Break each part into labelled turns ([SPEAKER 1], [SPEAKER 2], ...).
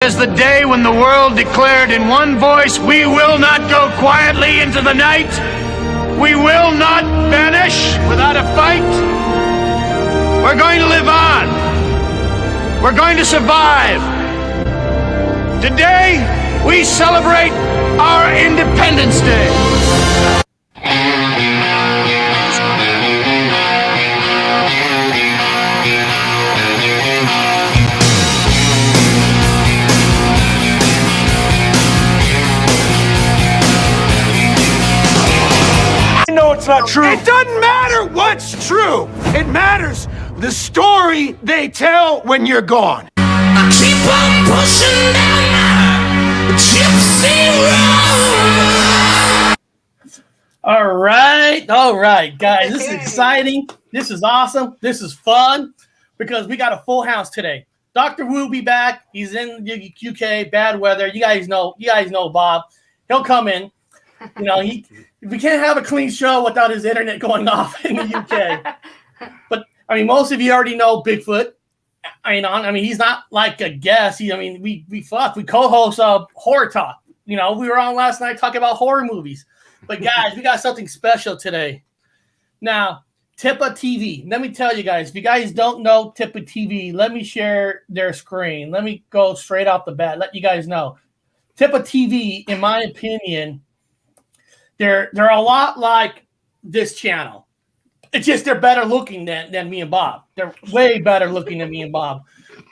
[SPEAKER 1] As the day when the world declared in one voice, we will not go quietly into the night. We will not vanish without a fight. We're going to live on. We're going to survive. Today, we celebrate our Independence Day.
[SPEAKER 2] It's not true. It doesn't matter what's true. It matters the story they tell when you're gone.
[SPEAKER 3] I keep on pushing down my gypsy road.
[SPEAKER 4] All right, guys. This is exciting. This is awesome. This is fun because we got a full house today. Dr. Wu will be back. He's in the UK. Bad weather. You guys know Bob. He'll come in. You know, we can't have a clean show without his internet going off in the UK. But I mean, most of you already know Bigfoot. I mean, he's not like a guest. We co-host Horror Talk. You know, we were on last night talking about horror movies. But guys, we got something special today. Now, Tippa TV. Let me tell you guys, if you guys don't know Tippa TV, let me share their screen. Let me go straight off the bat. Let you guys know. Tippa TV, in my opinion, they're a lot like this channel. It's just they're better looking than me and Bob. They're way better looking than me and Bob.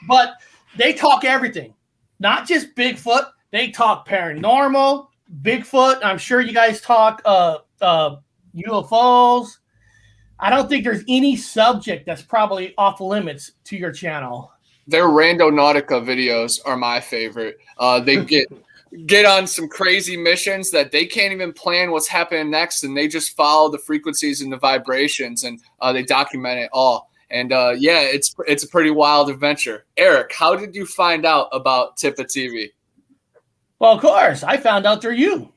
[SPEAKER 4] But they talk everything. Not just Bigfoot. They talk paranormal, Bigfoot. I'm sure you guys talk UFOs. I don't think there's any subject that's probably off limits to your channel.
[SPEAKER 5] Their Randonautica videos are my favorite. They get on some crazy missions that they can't even plan what's happening next, and they just follow the frequencies and the vibrations, and they document it all. And it's a pretty wild adventure. Eric, how did you find out about Tippa TV?
[SPEAKER 4] Well, of course, I found out through you.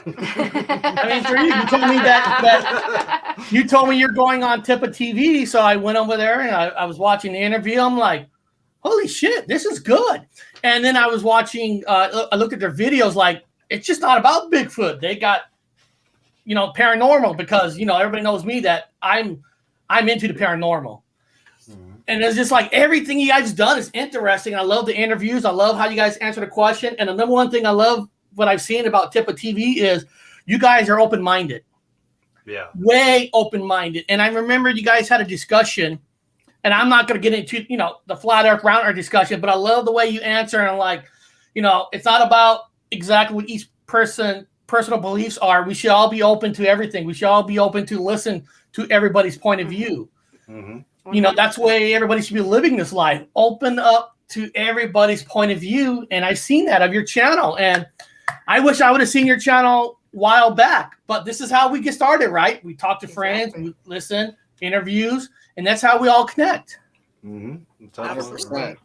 [SPEAKER 4] I mean, through you. You told me that you told me you're going on Tippa TV, so I went over there and I was watching the interview. I'm like, holy shit, this is good. And then I was watching, I looked at their videos, like, it's just not about Bigfoot. They got, paranormal because, everybody knows me that I'm into the paranormal. Mm-hmm. And it's just like everything you guys done is interesting. I love the interviews. I love how you guys answer the question. And the number one thing I love what I've seen about Tippa TV is you guys are open-minded. Yeah. Way open-minded. And I remember you guys had a discussion. And I'm not going to get into, the flat earth, round earth discussion, but I love the way you answer. And like, it's not about exactly what each personal beliefs are. We should all be open to everything. We should all be open to listen to everybody's point of view. Mm-hmm. That's the way everybody should be living this life. Open up to everybody's point of view. And I've seen that of your channel. And I wish I would have seen your channel a while back. But this is how we get started, right? We talk to friends, we listen, interviews. And that's how we all connect.
[SPEAKER 5] Mm-hmm. 100%.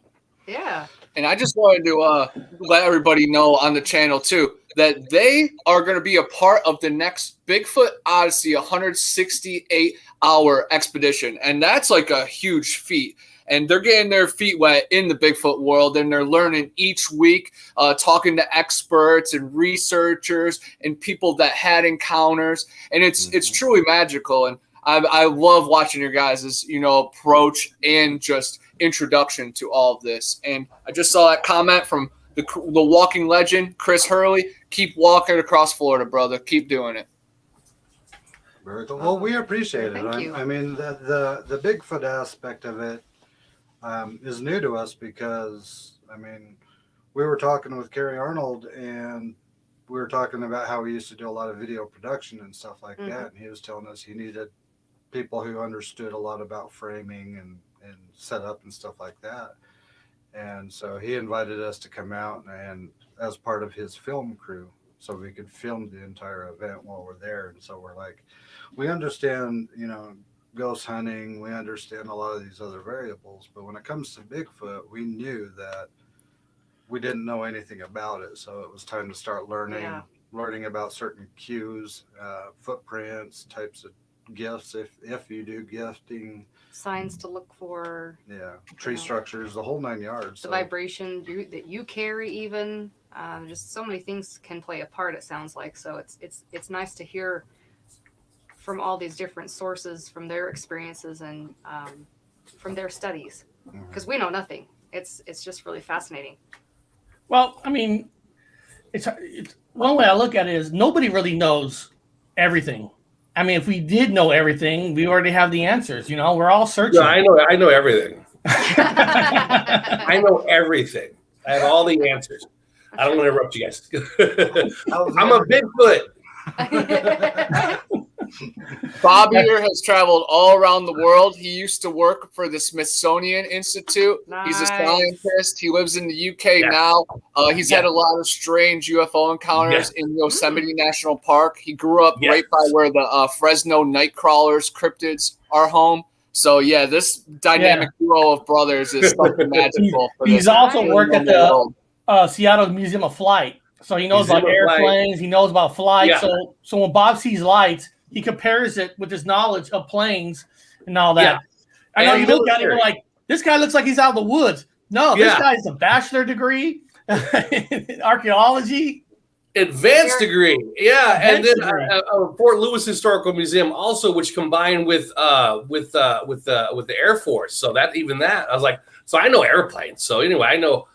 [SPEAKER 6] Yeah.
[SPEAKER 5] And I just wanted to let everybody know on the channel, too, that they are going to be a part of the next Bigfoot Odyssey 168-hour expedition. And that's like a huge feat. And they're getting their feet wet in the Bigfoot world, and they're learning each week, talking to experts and researchers and people that had encounters. And it's truly magical. And I love watching your guys' approach and just introduction to all of this. And I just saw that comment from the walking legend, Chris Hurley. Keep walking across Florida, brother. Keep doing it.
[SPEAKER 7] Very cool. Well, we appreciate it.
[SPEAKER 6] Thank you.
[SPEAKER 7] I mean, the Bigfoot aspect of it is new to us because, we were talking with Kerry Arnold and we were talking about how he used to do a lot of video production and stuff like that. And he was telling us he needed people who understood a lot about framing and setup and stuff like that. And so he invited us to come out and as part of his film crew so we could film the entire event while we're there. And so we're like, we understand, ghost hunting, we understand a lot of these other variables, but when it comes to Bigfoot, we knew that we didn't know anything about it. So it was time to start learning about certain cues, footprints, types of gifts if you do gifting.
[SPEAKER 6] Signs to look for.
[SPEAKER 7] Yeah, tree structures, the whole 9 yards.
[SPEAKER 6] The vibration that you carry, even just so many things can play a part. It sounds like so. It's nice to hear from all these different sources, from their experiences and from their studies, because we know nothing. It's just really fascinating.
[SPEAKER 4] Well, I mean, it's one way I look at it is nobody really knows everything. I mean, if we did know everything, we already have the answers. You know, we're all searching.
[SPEAKER 8] Yeah, I know everything. I know everything. I have all the answers. I don't want to interrupt you guys. I'm a Bigfoot.
[SPEAKER 5] Bob here has traveled all around the world. He used to work for the Smithsonian Institute.
[SPEAKER 6] Nice.
[SPEAKER 5] He's a scientist. He lives in the UK now. He's had a lot of strange UFO encounters in Yosemite National Park. He grew up right by where the Fresno Nightcrawlers cryptids are home. So, yeah, this dynamic duo of brothers is something magical.
[SPEAKER 4] He's also worked at the Seattle Museum of Flight. So he knows about airplanes. He knows about flight.
[SPEAKER 8] Yeah.
[SPEAKER 4] So when Bob sees lights, he compares it with his knowledge of planes and all that. Yeah. I know you look at it, you're like, this guy looks like he's out of the woods. No, this guy's a bachelor degree in archaeology.
[SPEAKER 8] Advanced degree. Yeah. And then Fort Lewis Historical Museum also, which combined with the Air Force. So that I was like, so I know airplanes. So anyway, I know.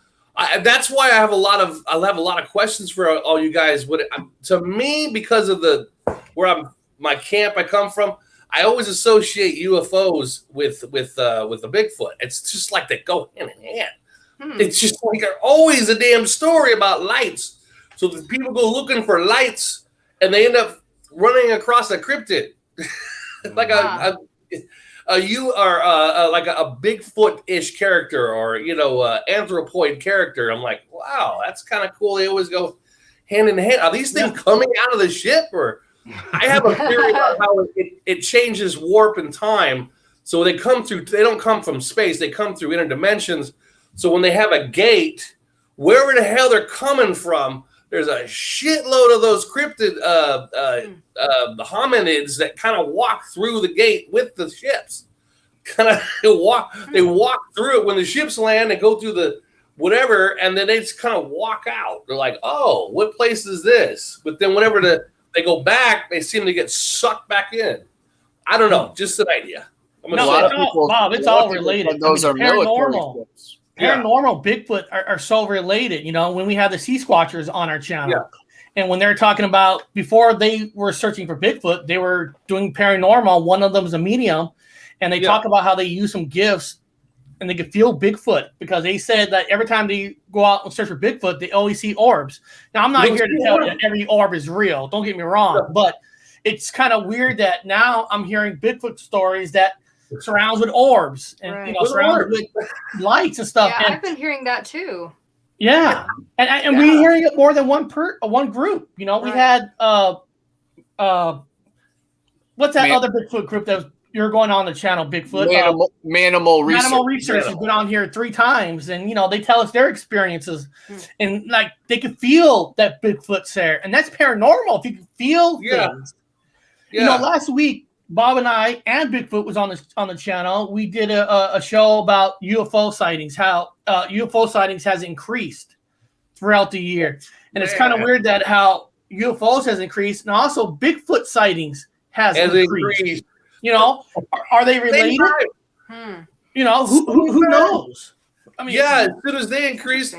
[SPEAKER 8] That's why I have a lot of questions for all you guys. To me, because of my camp I come from, I always associate UFOs with the Bigfoot. It's just like they go hand in hand. It's just like there's always a damn story about lights. So the people go looking for lights, and they end up running across a cryptid, like like a Bigfoot-ish character, or anthropoid character. I'm like, wow, that's kind of cool. They always go hand in hand. Are these things coming out of the ship, or? I have a theory about how it changes warp and time. So they don't come from space. They come through interdimensions. So when they have a gate, wherever the hell they're coming from, there's a shitload of those cryptid hominids that kind of walk through the gate with the ships. They walk through it when the ships land. They go through the whatever, and then they just kind of walk out. They're like, "Oh, what place is this?" But then whenever they go back, they seem to get sucked back in. I don't know, just an idea.
[SPEAKER 4] Bob, it's all related. Those are paranormal. Paranormal Bigfoot are so related. You know, when we had the Sasquatchers on our channel, and when they're talking about before they were searching for Bigfoot, they were doing paranormal. One of them is a medium, and they talk about how they use some gifts and they could feel Bigfoot, because they said that every time they go out and search for Bigfoot, they always see orbs. Now, I'm not here to tell you that every orb is real. Don't get me wrong, but it's kind of weird that now I'm hearing Bigfoot stories that surrounds with orbs and surrounded with lights and stuff.
[SPEAKER 6] Yeah,
[SPEAKER 4] and
[SPEAKER 6] I've been hearing that too.
[SPEAKER 4] Yeah, and we're hearing it more than one group. You know, we had what's that other Bigfoot group that was. You're going on the channel, Bigfoot.
[SPEAKER 5] Manimal Research.
[SPEAKER 4] Manimal Research has been on here 3 times, and they tell us their experiences, and like they could feel that Bigfoot's there, and that's paranormal. If you can feel things, last week Bob and I and Bigfoot was on the channel. We did a show about UFO sightings, how UFO sightings has increased throughout the year, and it's kind of weird that how UFOs has increased, and also Bigfoot sightings has increased. Are they related? Who knows? I mean,
[SPEAKER 8] as soon as they increased.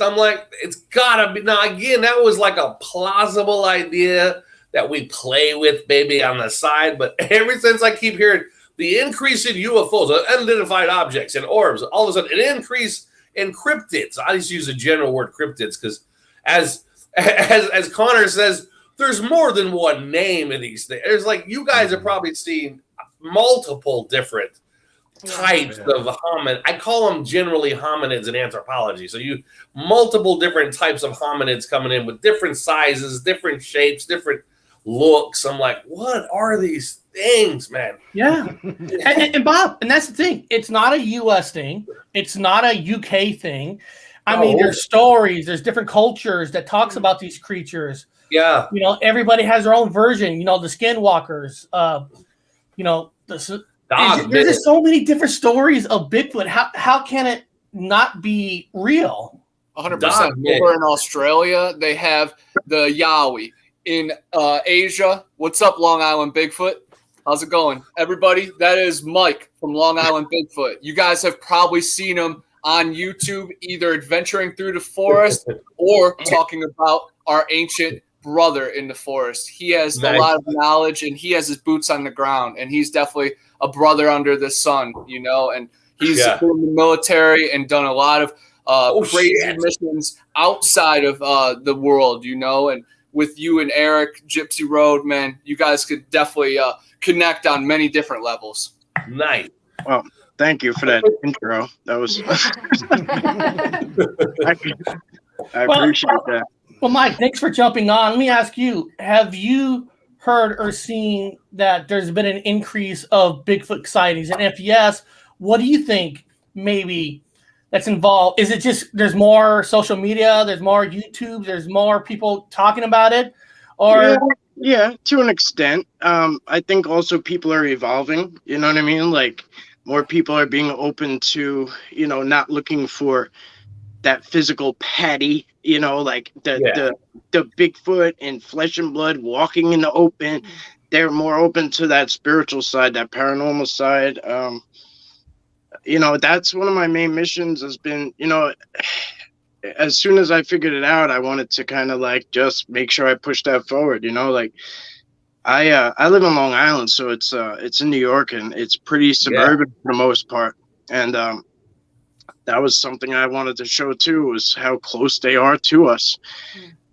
[SPEAKER 8] I'm like, it's gotta be. Now, again, that was like a plausible idea that we play with maybe on the side. But ever since I keep hearing the increase in UFOs, unidentified objects, and orbs, all of a sudden an increase in cryptids. I just use the general word cryptids because, as Connor says, there's more than one name in these things. There's like, you guys have probably seen multiple different types of hominid. I call them generally hominids in anthropology. So multiple different types of hominids coming in with different sizes, different shapes, different looks. I'm like, what are these things, man?
[SPEAKER 4] Yeah. and Bob, and that's the thing. It's not a U.S. thing. It's not a UK thing. I mean, there's stories, there's different cultures that talks about these creatures.
[SPEAKER 8] Yeah.
[SPEAKER 4] You know, everybody has their own version. You know, the skinwalkers. You know, there's just so many different stories of Bigfoot. How can it not be real?
[SPEAKER 5] 100%. Over in Australia, they have the Yowie. In Asia, what's up, Long Island Bigfoot? How's it going? Everybody, that is Mike from Long Island Bigfoot. You guys have probably seen him on YouTube, either adventuring through the forest or talking about our ancient brother in the forest. He has a lot of knowledge, and he has his boots on the ground, and he's definitely a brother under the sun, you know, and he's been in the military and done a lot of crazy missions outside of the world, you know, and with you and Eric, Gypsy Road, man, you guys could definitely connect on many different levels.
[SPEAKER 8] Nice.
[SPEAKER 9] Well, thank you for that intro. That was I appreciate that.
[SPEAKER 4] Well, Mike, thanks for jumping on. Let me ask you, have you heard or seen that there's been an increase of Bigfoot sightings? And if yes, what do you think maybe that's involved? Is it just there's more social media, there's more YouTube, there's more people talking about it? Or
[SPEAKER 9] yeah, to an extent. I think also people are evolving, you know what I mean? Like more people are being open to, you know, not looking for that physical patty, you know, like the Bigfoot and flesh and blood walking in the open. They're more open to that spiritual side, that paranormal side. You know, that's one of my main missions has been, you know, as soon as I figured it out, I wanted to kind of like just make sure I push that forward, you know, like I live in Long Island, so it's in New York and it's pretty suburban for the most part. And that was something I wanted to show too, was how close they are to us.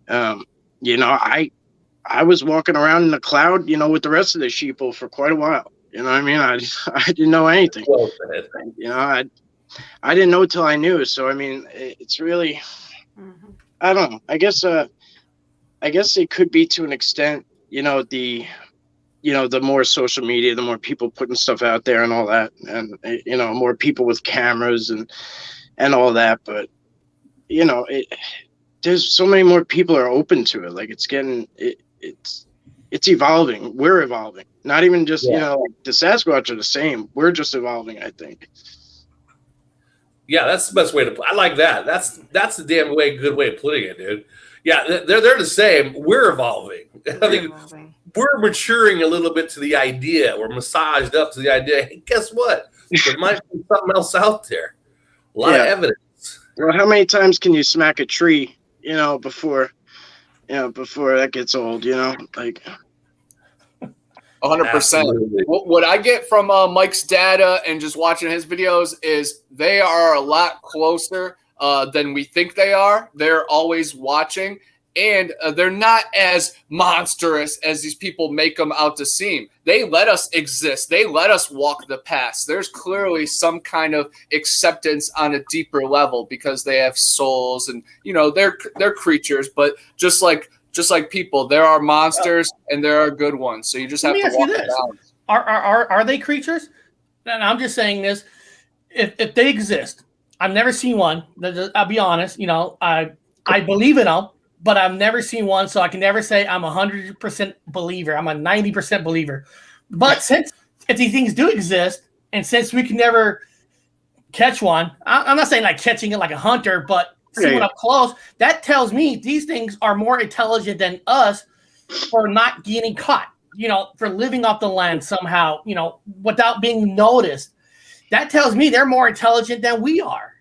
[SPEAKER 9] You know, I was walking around in the cloud, you know, with the rest of the sheeple for quite a while. You know what I mean? I didn't know anything. You know, I didn't know till I knew. So I mean, it's really, I don't know. I guess it could be to an extent, you know, the more social media, the more people putting stuff out there and all that, and you know, more people with cameras and all that. But you know, there's so many more people are open to it. Like it's evolving. We're evolving. Not even just, you know, like the Sasquatch are the same. We're just evolving, I think.
[SPEAKER 8] Yeah, that's the best way to put it. I like that. That's the damn good way of putting it, dude. Yeah, they're the same. We're evolving. I think we're maturing a little bit to the idea. We're massaged up to the idea. Hey, guess what? There might be something else out there. A lot of evidence.
[SPEAKER 9] Well, how many times can you smack a tree, you know, before that gets old, you know, like
[SPEAKER 5] 100%. What I get from Mike's data and just watching his videos is they are a lot closer than we think they are. They're always watching, and they're not as monstrous as these people make them out to seem. They let us exist. They let us walk the paths. There's clearly some kind of acceptance on a deeper level because they have souls, and you know they're creatures, but just like people, there are monsters and there are good ones. So you just have to walk it down.
[SPEAKER 4] Are they creatures? And I'm just saying this: if they exist, I've never seen one. I'll be honest. You know, I believe in them, but I've never seen one, so I can never say I'm 100% believer. I'm a 90% believer. But if these things do exist, and since we can never catch one, I'm not saying like catching it like a hunter, but see one up close, that tells me these things are more intelligent than us for not getting caught, you know, for living off the land somehow, you know, without being noticed. That tells me they're more intelligent than we are.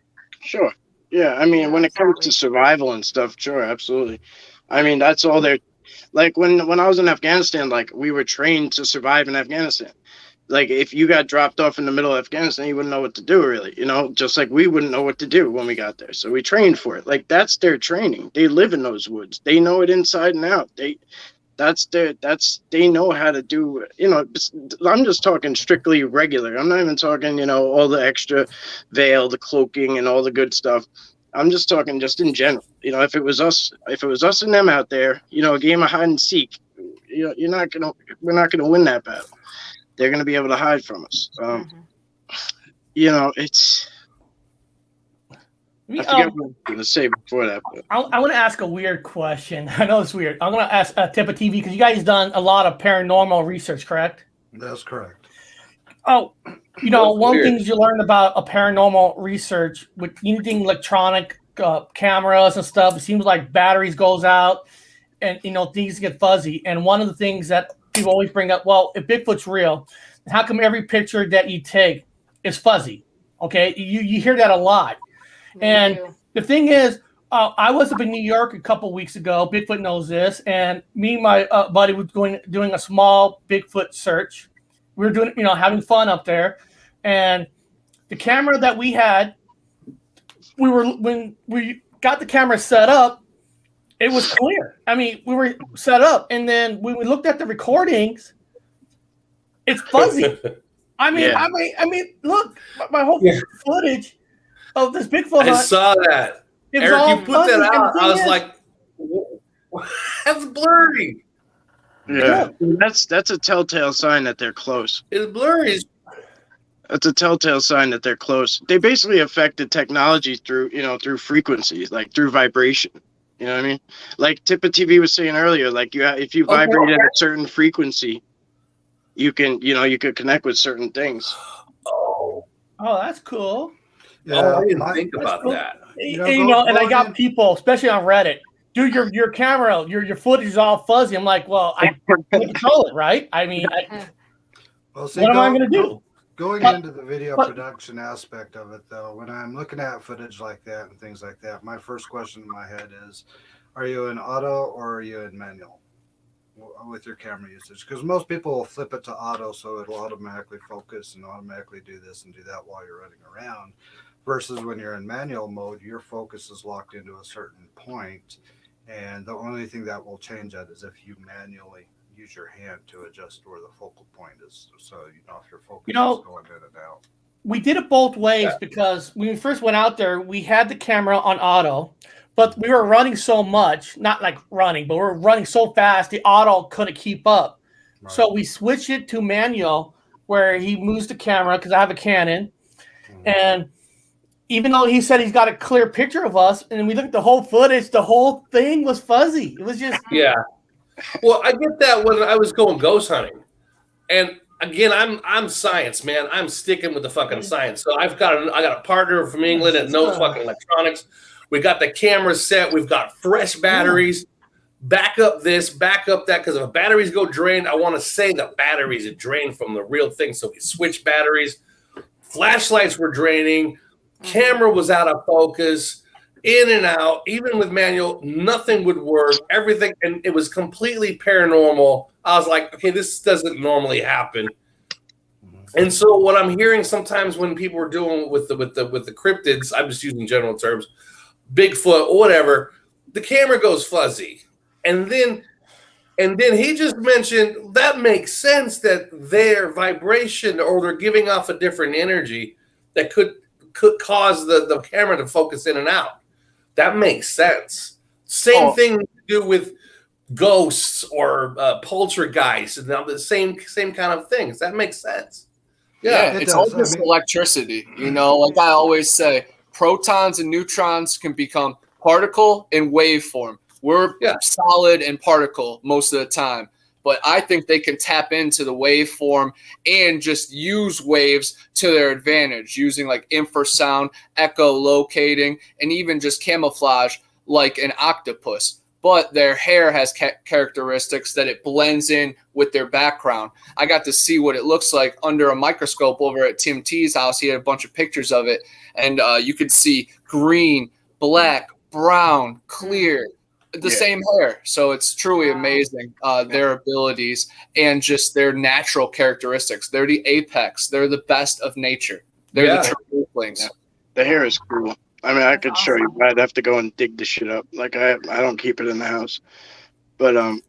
[SPEAKER 9] Sure. Yeah. I mean, when it comes to survival and stuff, sure, absolutely. I mean, that's all they're like when I was in Afghanistan, like we were trained to survive in Afghanistan. Like if you got dropped off in the middle of Afghanistan, you wouldn't know what to do, really, you know, just like we wouldn't know what to do when we got there. So we trained for it. Like that's their training. They live in those woods. They know it inside and out. They know how to do, you know. I'm just talking strictly regular. I'm not even talking, you know, all the extra veil, the cloaking and all the good stuff. I'm just talking just in general. You know, if it was us and them out there, you know, a game of hide and seek, you know, we're not gonna win that battle. They're going to be able to hide from us. You know, I forget what I was going to say before that. But.
[SPEAKER 4] I want to ask a weird question. I know it's weird. I'm going to ask Tip of TV because you guys done a lot of paranormal research, correct?
[SPEAKER 7] That's correct.
[SPEAKER 4] Oh, you know,
[SPEAKER 8] That's
[SPEAKER 4] one
[SPEAKER 8] weird.
[SPEAKER 4] thing you learn about a paranormal research with anything electronic cameras and stuff, it seems like batteries goes out and, you know, things get fuzzy. And one of the things that people always bring up, well, if Bigfoot's real, how come every picture that you take is fuzzy? Okay, you hear that a lot. And the thing is, I was up in New York a couple weeks ago. Bigfoot knows this, and me and my buddy was doing a small Bigfoot search. We were doing, you know, having fun up there, and the camera that we had, when we got the camera set up, it was clear. I mean, we were set up, and then when we looked at the recordings, it's fuzzy. I mean, look, my whole footage of this Bigfoot
[SPEAKER 8] I saw that. Eric, you put that out. I was like, that's blurry.
[SPEAKER 9] Yeah, that's a telltale sign that they're close.
[SPEAKER 8] It's blurry.
[SPEAKER 9] That's a telltale sign that they're close. They basically affect the technology through frequencies, like through vibration. You know what I mean? Like Tip of TV was saying earlier, like if you vibrate at a certain frequency, you can connect with certain things.
[SPEAKER 8] Oh,
[SPEAKER 4] that's cool.
[SPEAKER 7] Yeah,
[SPEAKER 8] I didn't think about that.
[SPEAKER 4] And I got people, especially on Reddit, dude, your camera, your footage is all fuzzy. I'm like, well, I can't control it, right? I mean, what am I going to do?
[SPEAKER 7] Going into the video production aspect of it, though, when I'm looking at footage like that and things like that, my first question in my head is, are you in auto or are you in manual with your camera usage? Because most people will flip it to auto so it'll automatically focus and automatically do this and do that while you're running around. Versus when you're in manual mode, your focus is locked into a certain point, and the only thing that will change that is if you manually use your hand to adjust where the focal point is, so you know if your focus is going in and out.
[SPEAKER 4] We did it both ways because when we first went out there, we had the camera on auto, but we were running so much, not like running, but we were running so fast, the auto couldn't keep up. Right. So we switched it to manual, where he moves the camera because I have a Canon, and even though he said he's got a clear picture of us, and we looked at the whole footage, the whole thing was fuzzy. It was just
[SPEAKER 8] Well, I get that when I was going ghost hunting, and again, I'm science, man. I'm sticking with the fucking science. So I got a partner from England that knows fucking electronics. We got the camera set. We've got fresh batteries. Back up this, back up that, because if batteries go drained, I want to say the batteries are drained from the real thing. So we switched batteries. Flashlights were draining. Camera was out of focus, in and out. Even with manual, nothing would work. Everything, and it was completely paranormal. I was like, okay, this doesn't normally happen. And so what I'm hearing sometimes when people are doing with the cryptids, I'm just using general terms, Bigfoot or whatever, the camera goes fuzzy, and then he just mentioned that makes sense that their vibration or they're giving off a different energy that could cause the camera to focus in and out. That makes sense. Same thing to do with ghosts or poltergeists, and the same kind of things. That makes sense.
[SPEAKER 5] Yeah, it's all just electricity. You know, like I always say, protons and neutrons can become particle and wave form. We're solid and particle most of the time. But I think they can tap into the waveform and just use waves to their advantage, using like infrasound, echolocating, and even just camouflage like an octopus. But their hair has characteristics that it blends in with their background. I got to see what it looks like under a microscope over at Tim T's house. He had a bunch of pictures of it, and you could see green, black, brown, clear, the same hair. So it's truly amazing, their abilities and just their natural characteristics. They're the apex. They're the best of nature. They're the true earthlings.
[SPEAKER 9] Yeah. The hair is cool. I mean, I could show you, but I'd have to go and dig the shit up. Like I don't keep it in the house. But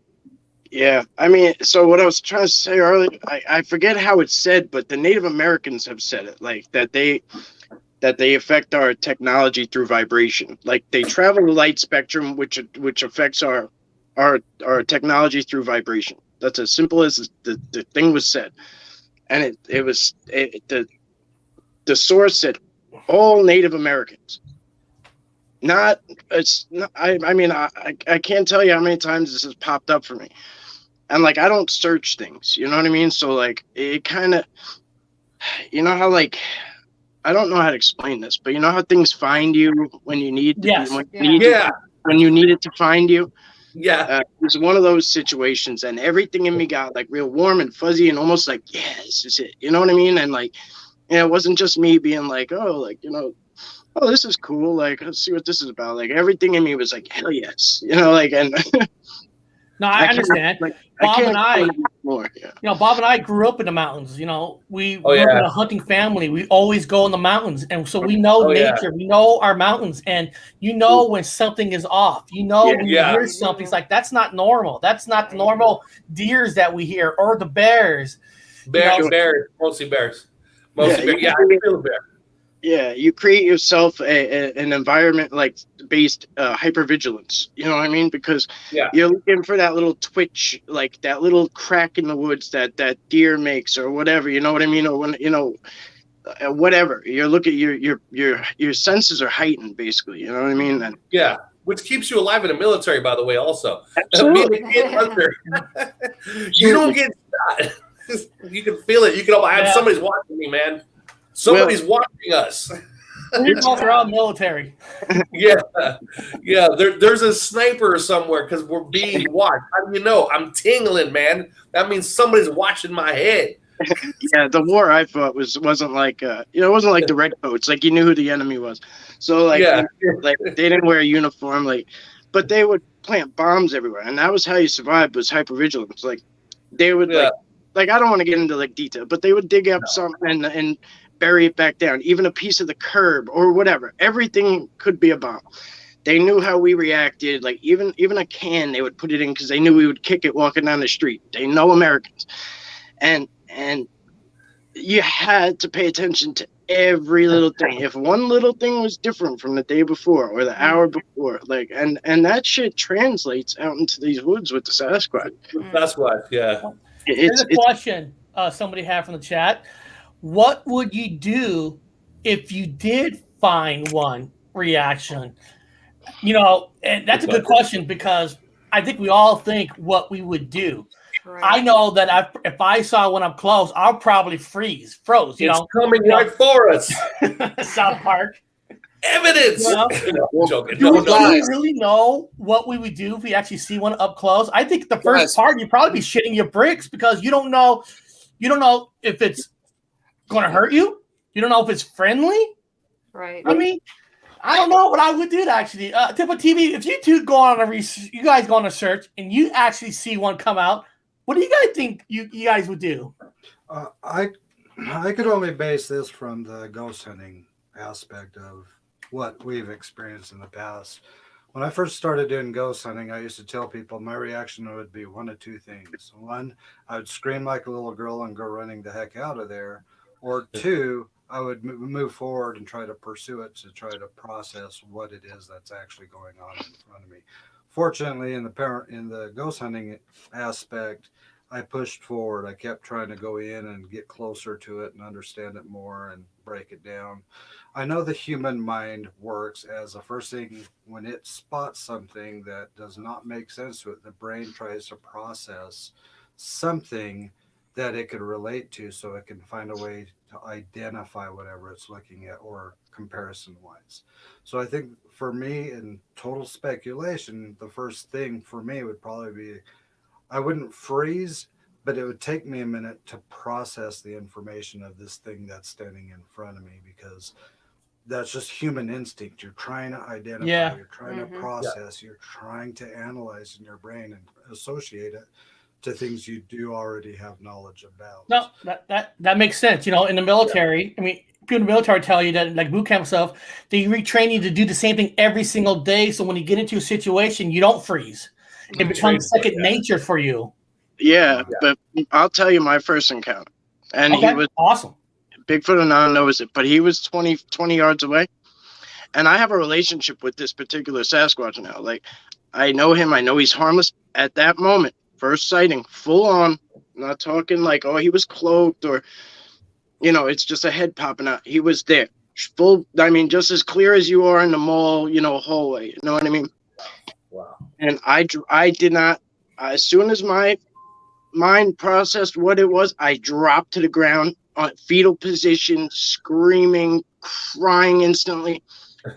[SPEAKER 9] yeah. I mean, so what I was trying to say earlier, I forget how it's said, but the Native Americans have said it, like that they affect our technology through vibration. Like they travel the light spectrum, which affects our technology through vibration. That's as simple as the thing was said. And the source said all Native Americans. Not, it's not, I mean, I can't tell you how many times this has popped up for me. And like, I don't search things, you know what I mean? So like, it kind of, you know how like, I don't know how to explain this, but you know how things find you when you need,
[SPEAKER 4] Yes.
[SPEAKER 9] when you need it to find you?
[SPEAKER 8] Yeah.
[SPEAKER 9] It was one of those situations, and everything in me got like real warm and fuzzy and almost like, yeah, this is it. You know what I mean? And like, it wasn't just me being like, oh, like, you know, oh, this is cool. Like, let's see what this is about. Like, everything in me was like, hell yes. You know, like, and
[SPEAKER 4] No, I understand.
[SPEAKER 9] Like,
[SPEAKER 4] Bob and I,
[SPEAKER 9] more. Yeah.
[SPEAKER 4] you know, Bob and I grew up in the mountains. You know, we
[SPEAKER 8] Oh,
[SPEAKER 4] grew up
[SPEAKER 8] yeah.
[SPEAKER 4] in a hunting family. We always go in the mountains, and so we know
[SPEAKER 8] Oh, yeah.
[SPEAKER 4] nature. We know our mountains, and you know when something is off. You know when you
[SPEAKER 8] Yeah.
[SPEAKER 4] hear something, it's like that's not normal. That's not the normal deers that we hear or the bears.
[SPEAKER 8] Bears, mostly bears. Mostly bears. Yeah, I feel a bear.
[SPEAKER 9] Yeah, you create yourself an environment like based hypervigilance. You know what I mean? Because you're looking for that little twitch, like that little crack in the woods that deer makes, or whatever. You know what I mean? Or when whatever you're looking, your senses are heightened, basically. You know what I mean? And
[SPEAKER 8] yeah, which keeps you alive in the military, by the way. Also,
[SPEAKER 9] absolutely.
[SPEAKER 8] Being a kid hunter, you don't get shot. You can feel it. You can. Somebody's watching me, man. Somebody's watching us.
[SPEAKER 4] We both are all military.
[SPEAKER 8] Yeah. There's a sniper somewhere because we're being watched. How do you know? I'm tingling, man. That means somebody's watching my head.
[SPEAKER 9] Yeah, the war I fought wasn't like it wasn't like the redcoats. Like you knew who the enemy was. So like like they didn't wear a uniform, like, but they would plant bombs everywhere, and that was how you survived, was hypervigilance. Like they would like I don't want to get into like detail, but they would dig up something and bury it back down, even a piece of the curb or whatever. Everything could be a bomb. They knew how we reacted. Like even a can, they would put it in because they knew we would kick it walking down the street. They know Americans, and you had to pay attention to every little thing. If one little thing was different from the day before or the hour before, like, and that shit translates out into these woods with the Sasquatch.
[SPEAKER 8] Sasquatch, yeah.
[SPEAKER 4] Here's a question somebody had from the chat. What would you do if you did find one reaction? You know, and that's a good question because I think we all think what we would do. Right. I know that if I saw one up close, I'll probably froze.
[SPEAKER 8] It's coming right for us.
[SPEAKER 4] South Park.
[SPEAKER 8] Evidence.
[SPEAKER 4] You know? Do we really know what we would do if we actually see one up close? I think the first part you'd probably be shitting your bricks because you don't know if it's going to hurt you. You don't know if it's friendly.
[SPEAKER 6] Right.
[SPEAKER 4] I mean, I don't know what I would do actually. Tipo TV, if you two go on you guys go on a search and you actually see one come out, what do you guys think you guys would do?
[SPEAKER 7] I could only base this from the ghost hunting aspect of what we've experienced in the past. When I first started doing ghost hunting, I used to tell people my reaction would be one of two things. One, I would scream like a little girl and go running the heck out of there. Or two, I would move forward and try to pursue it to try to process what it is that's actually going on in front of me. Fortunately, in the ghost hunting aspect, I pushed forward. I kept trying to go in and get closer to it and understand it more and break it down. I know the human mind works as the first thing when it spots something that does not make sense to it, the brain tries to process something that it could relate to so it can find a way to identify whatever it's looking at or comparison wise. So I think for me, in total speculation, the first thing for me would probably be, I wouldn't freeze, but it would take me a minute to process the information of this thing that's standing in front of me, because that's just human instinct. You're trying to identify, you're trying to process, you're trying to analyze in your brain and associate it to things you do already have knowledge about.
[SPEAKER 4] No, that makes sense. You know, in the military, I mean, people in the military tell you that, like boot camp stuff, they retrain you to do the same thing every single day. So when you get into a situation, you don't freeze. It becomes second nature for you.
[SPEAKER 9] Yeah, but I'll tell you my first encounter. And he was
[SPEAKER 4] awesome.
[SPEAKER 9] Bigfoot and I knows it, but he was 20 yards away. And I have a relationship with this particular Sasquatch now. Like, I know him. I know he's harmless. At that moment, first sighting, full on, not talking like, oh, he was cloaked or, you know, it's just a head popping out. He was there. full. I mean, just as clear as you are in the mall, hallway. You know what I mean?
[SPEAKER 8] Wow.
[SPEAKER 9] And I did not. As soon as my mind processed what it was, I dropped to the ground on fetal position, screaming, crying instantly,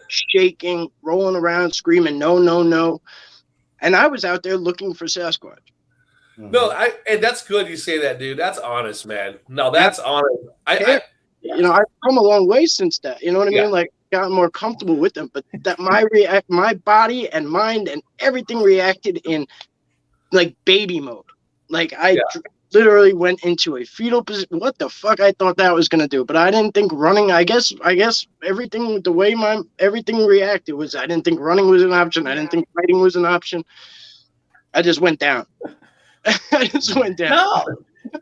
[SPEAKER 9] shaking, rolling around, screaming, no, no, no. And I was out there looking for Sasquatch.
[SPEAKER 8] No, and that's good you say that, dude. That's honest, man. No, that's honest. I've
[SPEAKER 9] come a long way since that. You know what I
[SPEAKER 8] Yeah.
[SPEAKER 9] mean? Like, gotten more comfortable with them. But that my body and mind and everything reacted in like baby mode. Like I literally went into a fetal position. What the fuck I thought that was gonna do, but I didn't think running. I guess everything, the way everything reacted was, I didn't think running was an option. I didn't think fighting was an option. I just went down. I just went down.
[SPEAKER 4] No,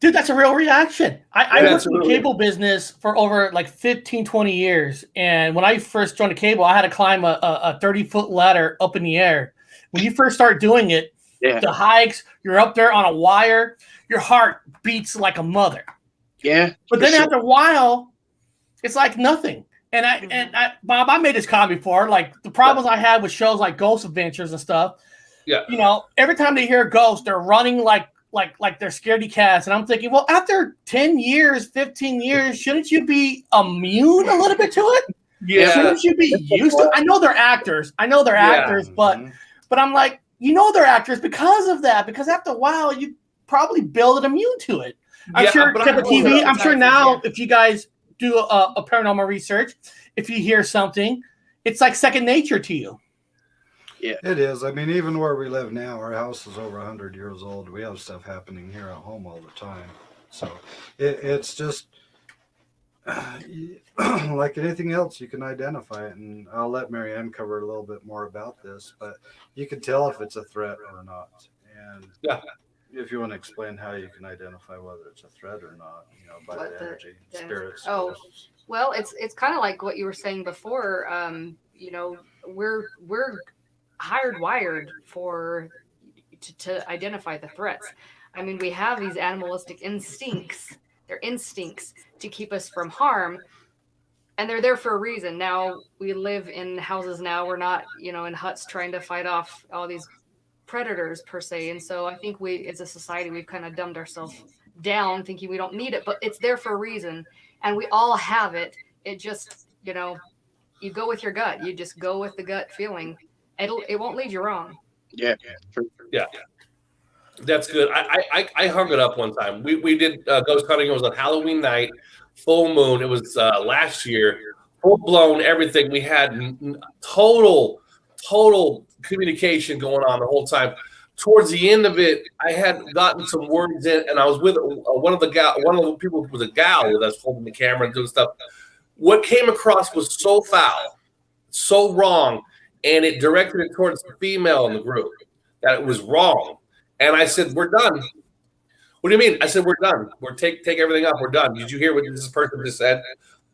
[SPEAKER 4] dude, that's a real reaction. I worked in the cable business for over like 15, 20 years. And when I first joined the cable, I had to climb a 30-foot ladder up in the air. When you first start doing it, the hikes, you're up there on a wire, your heart beats like a mother.
[SPEAKER 9] Yeah.
[SPEAKER 4] But then after a while, it's like nothing. And Bob, I made this comment before. Like the problems I had with shows like Ghost Adventures and stuff.
[SPEAKER 8] Yeah.
[SPEAKER 4] Every time they hear a ghost, they're running like they're scaredy cats. And I'm thinking, well, after 10 years, 15 years, shouldn't you be immune a little bit to it?
[SPEAKER 8] Yeah.
[SPEAKER 4] Shouldn't you be used to it? I know they're actors. But I'm like, they're actors because of that. Because after a while, you probably build it immune to it. I'm sure TV. I'm sure now, if you guys do a paranormal research, if you hear something, it's like second nature to you.
[SPEAKER 7] Yeah, it is. I mean, even where we live now, our house is over 100 years old. We have stuff happening here at home all the time. So it's just like anything else, you can identify it. And I'll let Marianne cover a little bit more about this, but you can tell if it's a threat or not. And if you want to explain how you can identify whether it's a threat or not, by the energy, spirits.
[SPEAKER 6] Oh, well, it's kind of like what you were saying before. We're hardwired to identify the threats. I mean, we have these animalistic instincts. They're instincts to keep us from harm, and they're there for a reason. Now we live in houses. Now we're not, in huts trying to fight off all these predators per se. And so I think we, as a society, we've kind of dumbed ourselves down, thinking we don't need it, but it's there for a reason, and we all have it. It just, you go with your gut. You just go with the gut feeling. It won't lead you wrong.
[SPEAKER 8] Yeah. That's good. I hung it up one time. We did ghost hunting. It was on Halloween night, full moon. It was last year, full blown everything. We had total communication going on the whole time. Towards the end of it, I had gotten some words in, and I was with one of the people who was a gal with us holding the camera and doing stuff. What came across was so foul, so wrong, and it directed it towards the female in the group that it was wrong. And I said, "We're done." What do you mean? I said, "We're done. Take everything up. We're done." Did you hear what this person just said?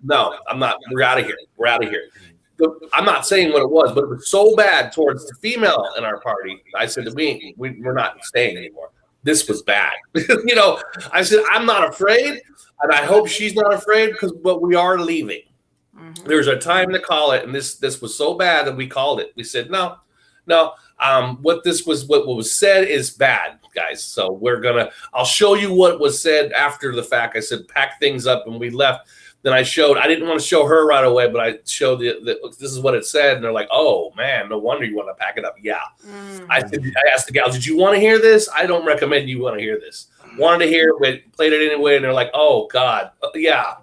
[SPEAKER 8] No, I'm not. We're out of here. We're out of here. I'm not saying what it was, but it was so bad towards the female in our party. I said, we're not staying anymore. This was bad. I said, I'm not afraid, and I hope she's not afraid, but we are leaving. Mm-hmm. There's a time to call it, and this was so bad that we called it. We said, no. What was said is bad, guys. So I'll show you what was said after the fact. I said, pack things up, and we left. Then I didn't want to show her right away, but I showed this is what it said. And they're like, oh man, no wonder you want to pack it up. Yeah. Mm. I asked the gal, did you want to hear this? I don't recommend you want to hear this. Wanted to hear it, but played it anyway. And they're like, oh God. Yeah.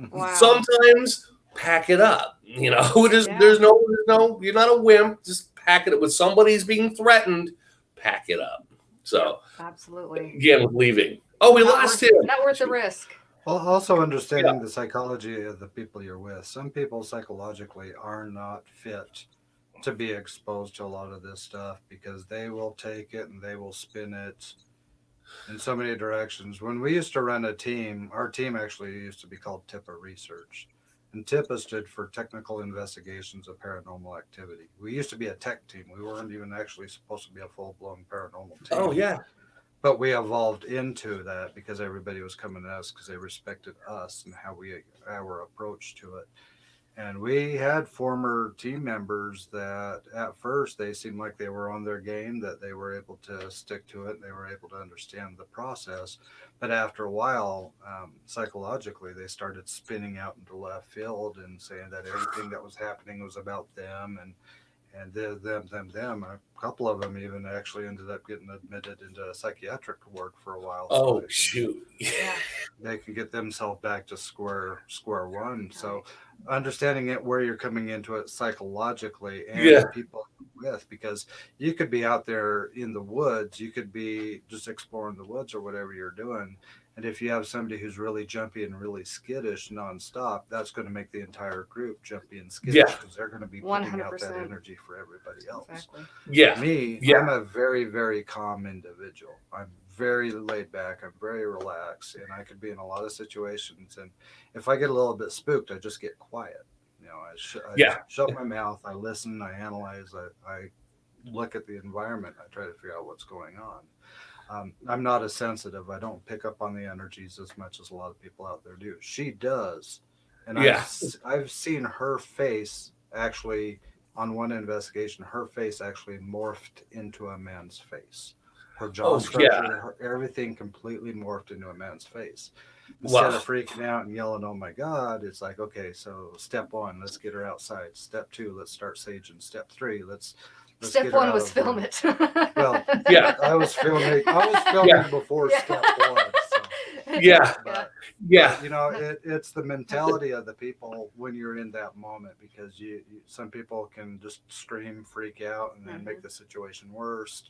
[SPEAKER 8] Wow. Sometimes pack it up, there's no, you're not a wimp. Just pack it up. When somebody's being threatened, pack it up. So
[SPEAKER 6] absolutely.
[SPEAKER 8] Again, with leaving. Oh, we lost him.
[SPEAKER 6] Not worth the risk.
[SPEAKER 7] Well, also understanding the psychology of the people you're with. Some people psychologically are not fit to be exposed to a lot of this stuff because they will take it and they will spin it in so many directions. When we used to run a team, our team actually used to be called TIPA Research. And TIPA stood for Technical Investigations of Paranormal Activity. We used to be a tech team. We weren't even actually supposed to be a full-blown paranormal team.
[SPEAKER 8] Oh, yeah.
[SPEAKER 7] But we evolved into that because everybody was coming to us because they respected us and our approach to it. And we had former team members that at first they seemed like they were on their game, that they were able to stick to it, and they were able to understand the process. But after a while, psychologically, they started spinning out into left field and saying that everything that was happening was about them and them. A couple of them even actually ended up getting admitted into a psychiatric ward for a while.
[SPEAKER 8] Oh, shoot.
[SPEAKER 6] Yeah.
[SPEAKER 7] They can get themselves back to square one. So understanding it where you're coming into it psychologically and the people with, because you could be out there in the woods, you could be just exploring the woods or whatever you're doing. And if you have somebody who's really jumpy and really skittish nonstop, that's going to make the entire group jumpy and skittish because they're going to be putting out that energy for everybody else.
[SPEAKER 6] Exactly.
[SPEAKER 8] Yeah.
[SPEAKER 7] Me, I'm a very, very calm individual. I'm very laid back. I'm very relaxed, and I could be in a lot of situations. And if I get a little bit spooked, I just get quiet. You know, I shut my mouth. I listen. I analyze. I look at the environment. I try to figure out what's going on. I'm not as sensitive. I don't pick up on the energies as much as a lot of people out there do. She does. And I've seen her face actually, on one investigation, her face actually morphed into a man's face. Her jaw structure, everything completely morphed into a man's face. Instead of freaking out and yelling, "Oh my God," it's like, okay, so step 1, let's get her outside. Step 2, let's start saging. Step 3, let's
[SPEAKER 6] Step 1 was film it.
[SPEAKER 7] Well, I was filming before step 1. So. But, you know, it's the mentality of the people when you're in that moment, because you some people can just scream, freak out, and then make the situation worse.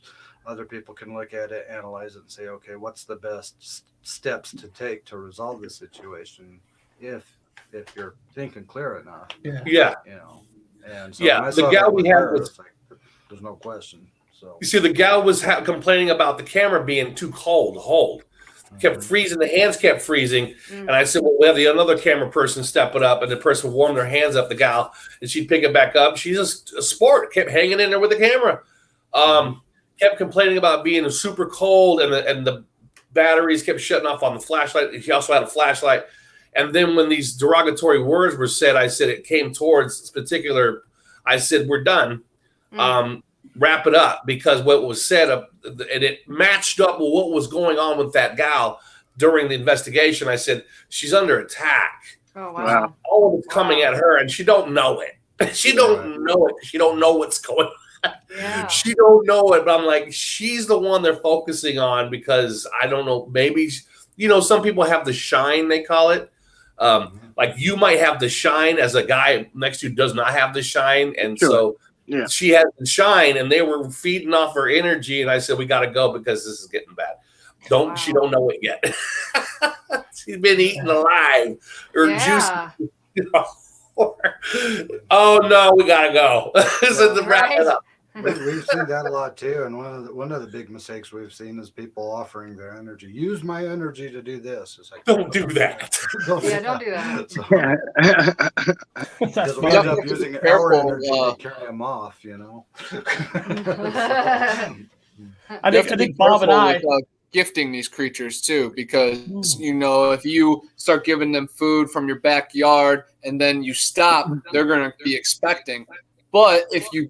[SPEAKER 7] Other people can look at it, analyze it, and say, okay, what's the best steps to take to resolve the situation if you're thinking clear enough.
[SPEAKER 8] Yeah.
[SPEAKER 7] You know. And so
[SPEAKER 8] the gal we had was
[SPEAKER 7] like, there's no question. So
[SPEAKER 8] you see, the gal was complaining about the camera being too cold to hold. Kept freezing. The hands kept freezing. And I said, well, we have another camera person step it up, and the person warmed their hands up, the gal, and she'd pick it back up. She's a sport. Kept hanging in there with the camera. Kept complaining about being super cold, and the batteries kept shutting off on the flashlight. She also had a flashlight. And then when these derogatory words were said, I said it came towards this particular. I said, we're done. Wrap it up, because what was said, and it matched up with what was going on with that gal during the investigation. I said, she's under attack.
[SPEAKER 6] Oh, wow.
[SPEAKER 8] All of it's coming at her, and she don't know it. She don't know it. She don't know what's going on.
[SPEAKER 6] Yeah.
[SPEAKER 8] She don't know it, but I'm like, she's the one they're focusing on, because I don't know, maybe, you know, some people have the shine, they call it. Like you might have the shine as a guy next to you does not have the shine. And so she had the shine, and they were feeding off her energy. And I said, we got to go because this is getting bad. She don't know it yet. She's been eaten alive or juice. Oh no, we got to go. So wrap it up.
[SPEAKER 7] We've seen that a lot too, and one of the big mistakes we've seen is people offering their energy. Use my energy to do this. It's like,
[SPEAKER 8] don't do that.
[SPEAKER 6] Don't do that.
[SPEAKER 7] Because we end up using our energy to carry them off, you know.
[SPEAKER 4] I think Bob and I
[SPEAKER 5] gifting these creatures too, because you know, if you start giving them food from your backyard and then you stop, they're going to be expecting. But if you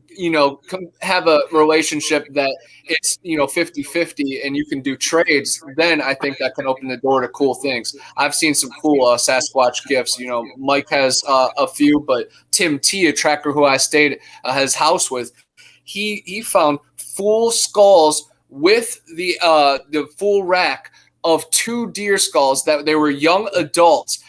[SPEAKER 5] have a relationship that it's 50-50 and you can do trades, then I think that can open the door to cool things. I've seen some cool Sasquatch gifts. You know, Mike has a few, but Tim T, a tracker who I stayed at his house with, he found full skulls with the full rack of 2 deer skulls that they were young adults,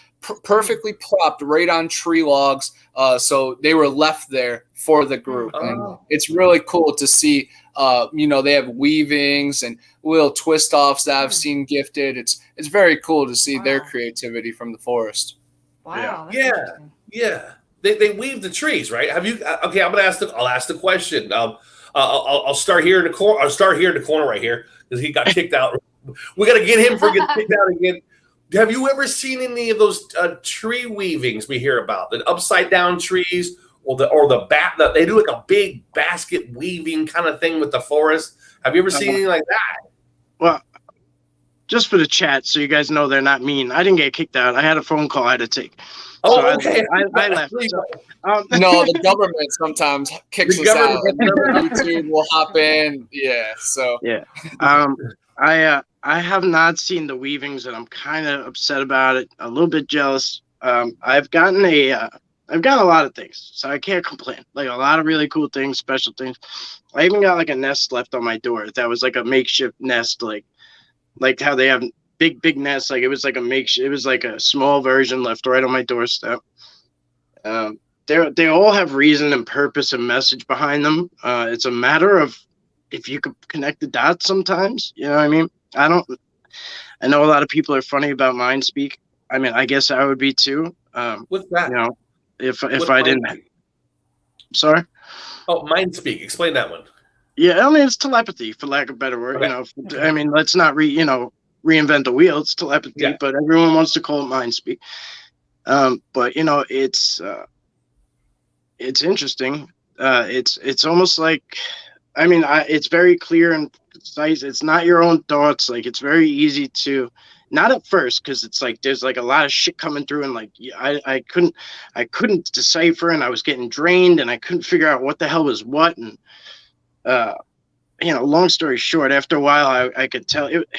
[SPEAKER 5] perfectly plopped right on tree logs. So they were left there for the group. And it's really cool to see, they have weavings and little twist offs that I've seen gifted. It's very cool to see their creativity from the forest.
[SPEAKER 6] Wow.
[SPEAKER 8] Yeah. They weave the trees, right? Have you? Okay, I'll ask the question. I'll start here in the corner. I'll start here in the corner right here because he got kicked out. We got to get him for getting kicked out again. Have you ever seen any of those tree weavings we hear about? The upside down trees, or the bat that they do like a big basket weaving kind of thing with the forest. Have you ever seen anything like that?
[SPEAKER 9] Well, just for the chat, so you guys know they're not mean. I didn't get kicked out. I had a phone call I had to take.
[SPEAKER 8] Oh,
[SPEAKER 9] So
[SPEAKER 8] okay.
[SPEAKER 9] I left. So,
[SPEAKER 5] No, the government sometimes kicks
[SPEAKER 8] The
[SPEAKER 5] us out.
[SPEAKER 8] government-
[SPEAKER 5] YouTube will hop in. Yeah, so
[SPEAKER 9] yeah. I have not seen the weavings, and I'm kind of upset about it. A little bit jealous. I've gotten a lot of things, so I can't complain. Like a lot of really cool things, special things. I even got like a nest left on my door. That was like a makeshift nest, like how they have big nests. Like it was like a makeshift. It was like a small version left right on my doorstep. They all have reason and purpose and message behind them. It's a matter of if you could connect the dots sometimes. You know what I mean? I know a lot of people are funny about mind speak. I mean, I guess I would be too.
[SPEAKER 8] What's that?
[SPEAKER 9] You know, if
[SPEAKER 8] What's
[SPEAKER 9] I didn't.
[SPEAKER 8] mind speak?
[SPEAKER 9] Sorry.
[SPEAKER 8] Oh, mind speak. Explain that one.
[SPEAKER 9] Yeah, I mean it's telepathy, for lack of a better word.
[SPEAKER 8] Okay.
[SPEAKER 9] You know, I mean, let's not reinvent the wheel. It's telepathy,
[SPEAKER 8] Yeah.
[SPEAKER 9] but everyone wants to call it mind speak. But you know, it's interesting. It's almost like, I mean, it's very clear and concise. It's not your own thoughts. Like it's very easy to, not at first, because it's like there's like a lot of shit coming through, and like I couldn't decipher, and I was getting drained, and I couldn't figure out what the hell was what, and you know, long story short, after a while, I could tell it.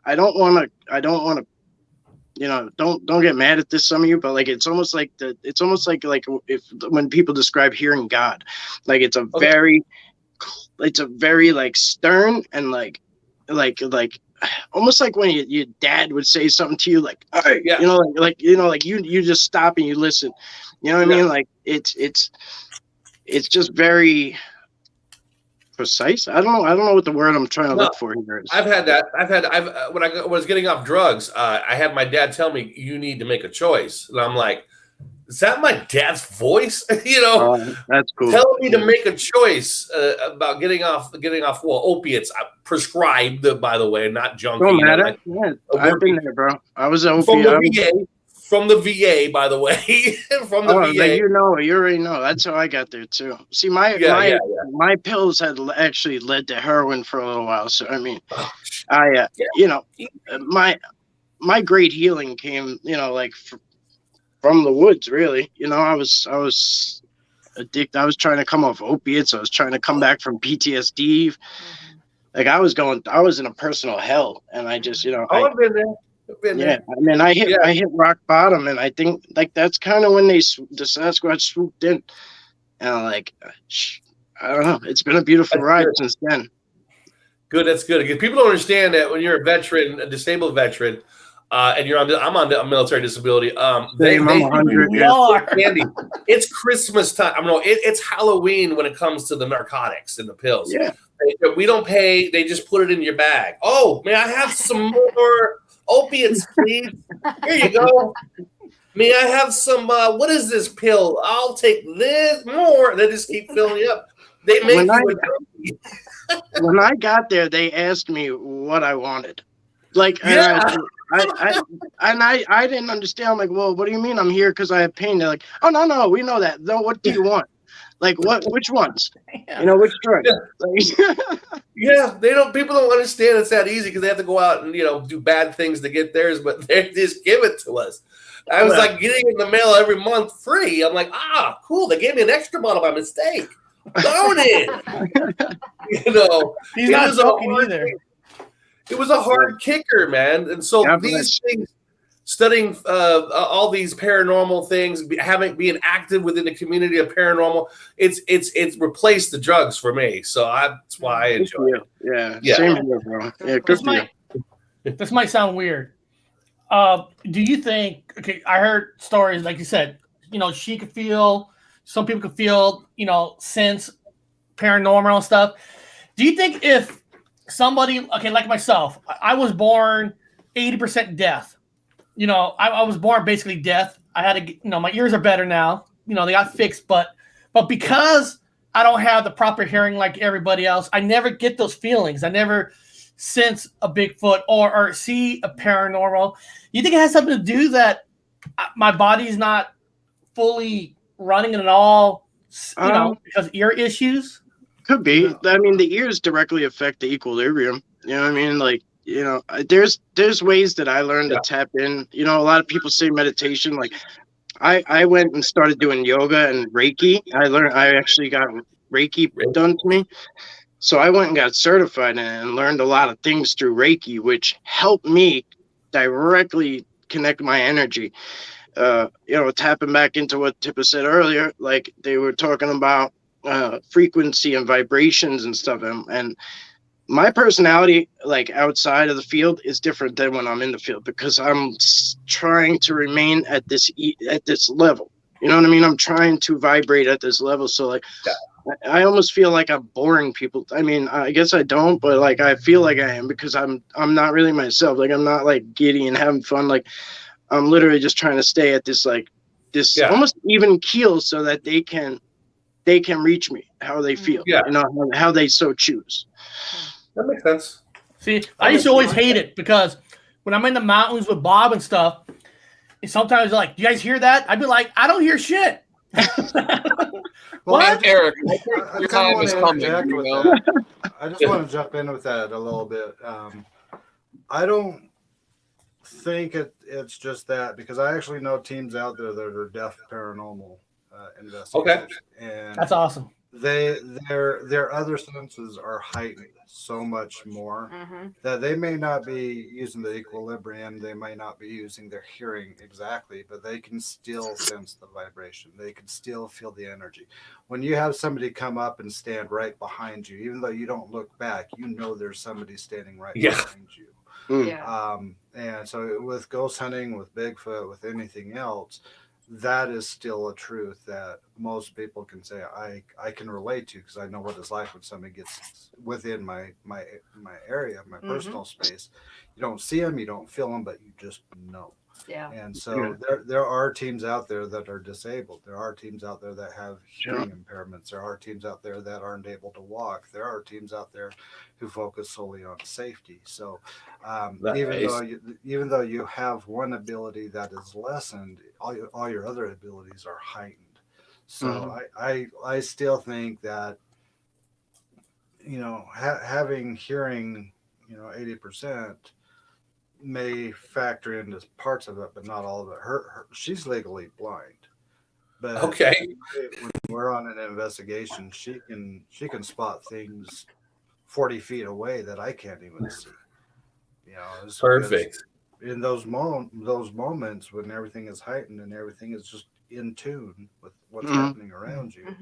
[SPEAKER 9] I don't want to, you know, don't get mad at this, some of you, but like it's almost like if when people describe hearing God, like it's a very like stern and like almost like when your dad would say something to you, like, all right,
[SPEAKER 8] Yeah.
[SPEAKER 9] you know, like you just stop and you listen, you know what I mean? Like it's just very precise. I don't know what the word I'm trying to look for here is.
[SPEAKER 8] I've had that. When I was getting off drugs, I had my dad tell me, you need to make a choice. And I'm like, is that my dad's voice? You know,
[SPEAKER 9] that's cool.
[SPEAKER 8] Telling me to make a choice about getting off, well, opiates prescribed, by the way, not junkie.
[SPEAKER 9] Don't
[SPEAKER 8] you know,
[SPEAKER 9] matter. I've been there, bro. I was an
[SPEAKER 8] from
[SPEAKER 9] opiate.
[SPEAKER 8] From the VA, by the way. From the VA.
[SPEAKER 9] Like, you already know. That's how I got there too. See, my pills had actually led to heroin for a little while. So I mean, you know, my great healing came, you know, like from the woods. Really, you know, I was addicted. I was trying to come off opiates. I was trying to come back from PTSD. Like I was in a personal hell, and I just, you know,
[SPEAKER 8] I've been there.
[SPEAKER 9] Yeah, I mean, I hit rock bottom, and I think like that's kind of when the Sasquatch swooped in, and like, I don't know, it's been a beautiful ride since then.
[SPEAKER 8] Good, that's good. Because people don't understand that when you're a veteran, a disabled veteran, and I'm on a military disability.
[SPEAKER 9] They 100.
[SPEAKER 8] Candy. It's Christmas time. I mean, it's Halloween when it comes to the narcotics and the pills.
[SPEAKER 9] Yeah,
[SPEAKER 8] we don't pay. They just put it in your bag. Oh, may I have some more opiates, please? Here you go. May I have some? What is this pill? I'll take this more. They just keep filling you up. They make
[SPEAKER 9] when I got there, they asked me what I wanted. Like,
[SPEAKER 8] yeah.
[SPEAKER 9] I didn't understand. I'm like, well, what do you mean I'm here because I have pain? They're like, oh no, we know that. No, what do you want? Like which ones? You know, which drug?
[SPEAKER 8] Yeah. Yeah, people don't understand it's that easy because they have to go out and, you know, do bad things to get theirs, but they just give it to us. I was like getting it in the mail every month free. I'm like, cool. They gave me an extra bottle by mistake. Darn it. You know,
[SPEAKER 4] he's not joking either.
[SPEAKER 8] It was a hard kicker, man. And so these things, studying all these paranormal things, being active within the community of paranormal, it's replaced the drugs for me. So that's why I enjoy it.
[SPEAKER 9] Yeah. Same here, bro. Yeah, good for you.
[SPEAKER 4] This might sound weird. Do you think? Okay, I heard stories like you said. You know, she could feel. Some people could feel. You know, sense paranormal stuff. Do you think if somebody, okay, like myself, I was born 80% deaf. You know, I was born basically deaf. I had to, you know, my ears are better now. You know, they got fixed, but because I don't have the proper hearing like everybody else, I never get those feelings. I never sense a Bigfoot or see a paranormal. You think it has something to do that my body's not fully running at all, you know, because ear issues?
[SPEAKER 9] Could be. I mean, the ears directly affect the equilibrium. You know what I mean? Like, you know, there's ways that I learned to tap in. You know, a lot of people say meditation. Like I went and started doing yoga and Reiki. I actually got Reiki done to me. So I went and got certified in it and learned a lot of things through Reiki, which helped me directly connect my energy. You know, tapping back into what Tippa said earlier, like they were talking about frequency and vibrations and stuff. And my personality, like outside of the field, is different than when I'm in the field because I'm trying to remain at this level. You know what I mean? I'm trying to vibrate at this level. So like, I almost feel like I'm boring people. I mean, I guess I don't, but like I feel like I am because I'm not really myself. Like I'm not like giddy and having fun. Like I'm literally just trying to stay at this almost even keel so that they can reach me how they feel.
[SPEAKER 8] Yeah.
[SPEAKER 9] You know, how they so choose.
[SPEAKER 8] That makes sense.
[SPEAKER 4] See, I used to always hate it because when I'm in the mountains with Bob and stuff, and sometimes like, do you guys hear that? I'd be like, I don't hear shit.
[SPEAKER 5] Well, Eric,
[SPEAKER 7] I
[SPEAKER 5] your time is coming.
[SPEAKER 7] I just want to jump in with that a little bit. I don't think it's just that because I actually know teams out there that are deaf paranormal investigators.
[SPEAKER 8] Okay,
[SPEAKER 7] and
[SPEAKER 4] that's awesome.
[SPEAKER 7] Their other senses are heightened so much more that they may not be using the equilibrium, they may not be using their hearing exactly, but they can still sense the vibration. They can still feel the energy. When you have somebody come up and stand right behind you, even though you don't look back, you know there's somebody standing right behind you.
[SPEAKER 6] Yeah.
[SPEAKER 7] And so with ghost hunting, with Bigfoot, with anything else, that is still a truth that most people can say I can relate to because I know what it's like when somebody gets within my area, my personal space. You don't see them, you don't feel them, but you just know.
[SPEAKER 6] Yeah.
[SPEAKER 7] And so there are teams out there that are disabled. There are teams out there that have hearing impairments. There are teams out there that aren't able to walk. There are teams out there who focus solely on safety. So even though you have one ability that is lessened, all your other abilities are heightened. So I still think that, you know, having hearing, you know, 80% may factor into parts of it, but not all of it. She's legally blind, but when we're on an investigation, she can spot things 40 feet away that I can't even see. You know,
[SPEAKER 8] perfect.
[SPEAKER 7] In those moments when everything is heightened and everything is just in tune with what's happening around you,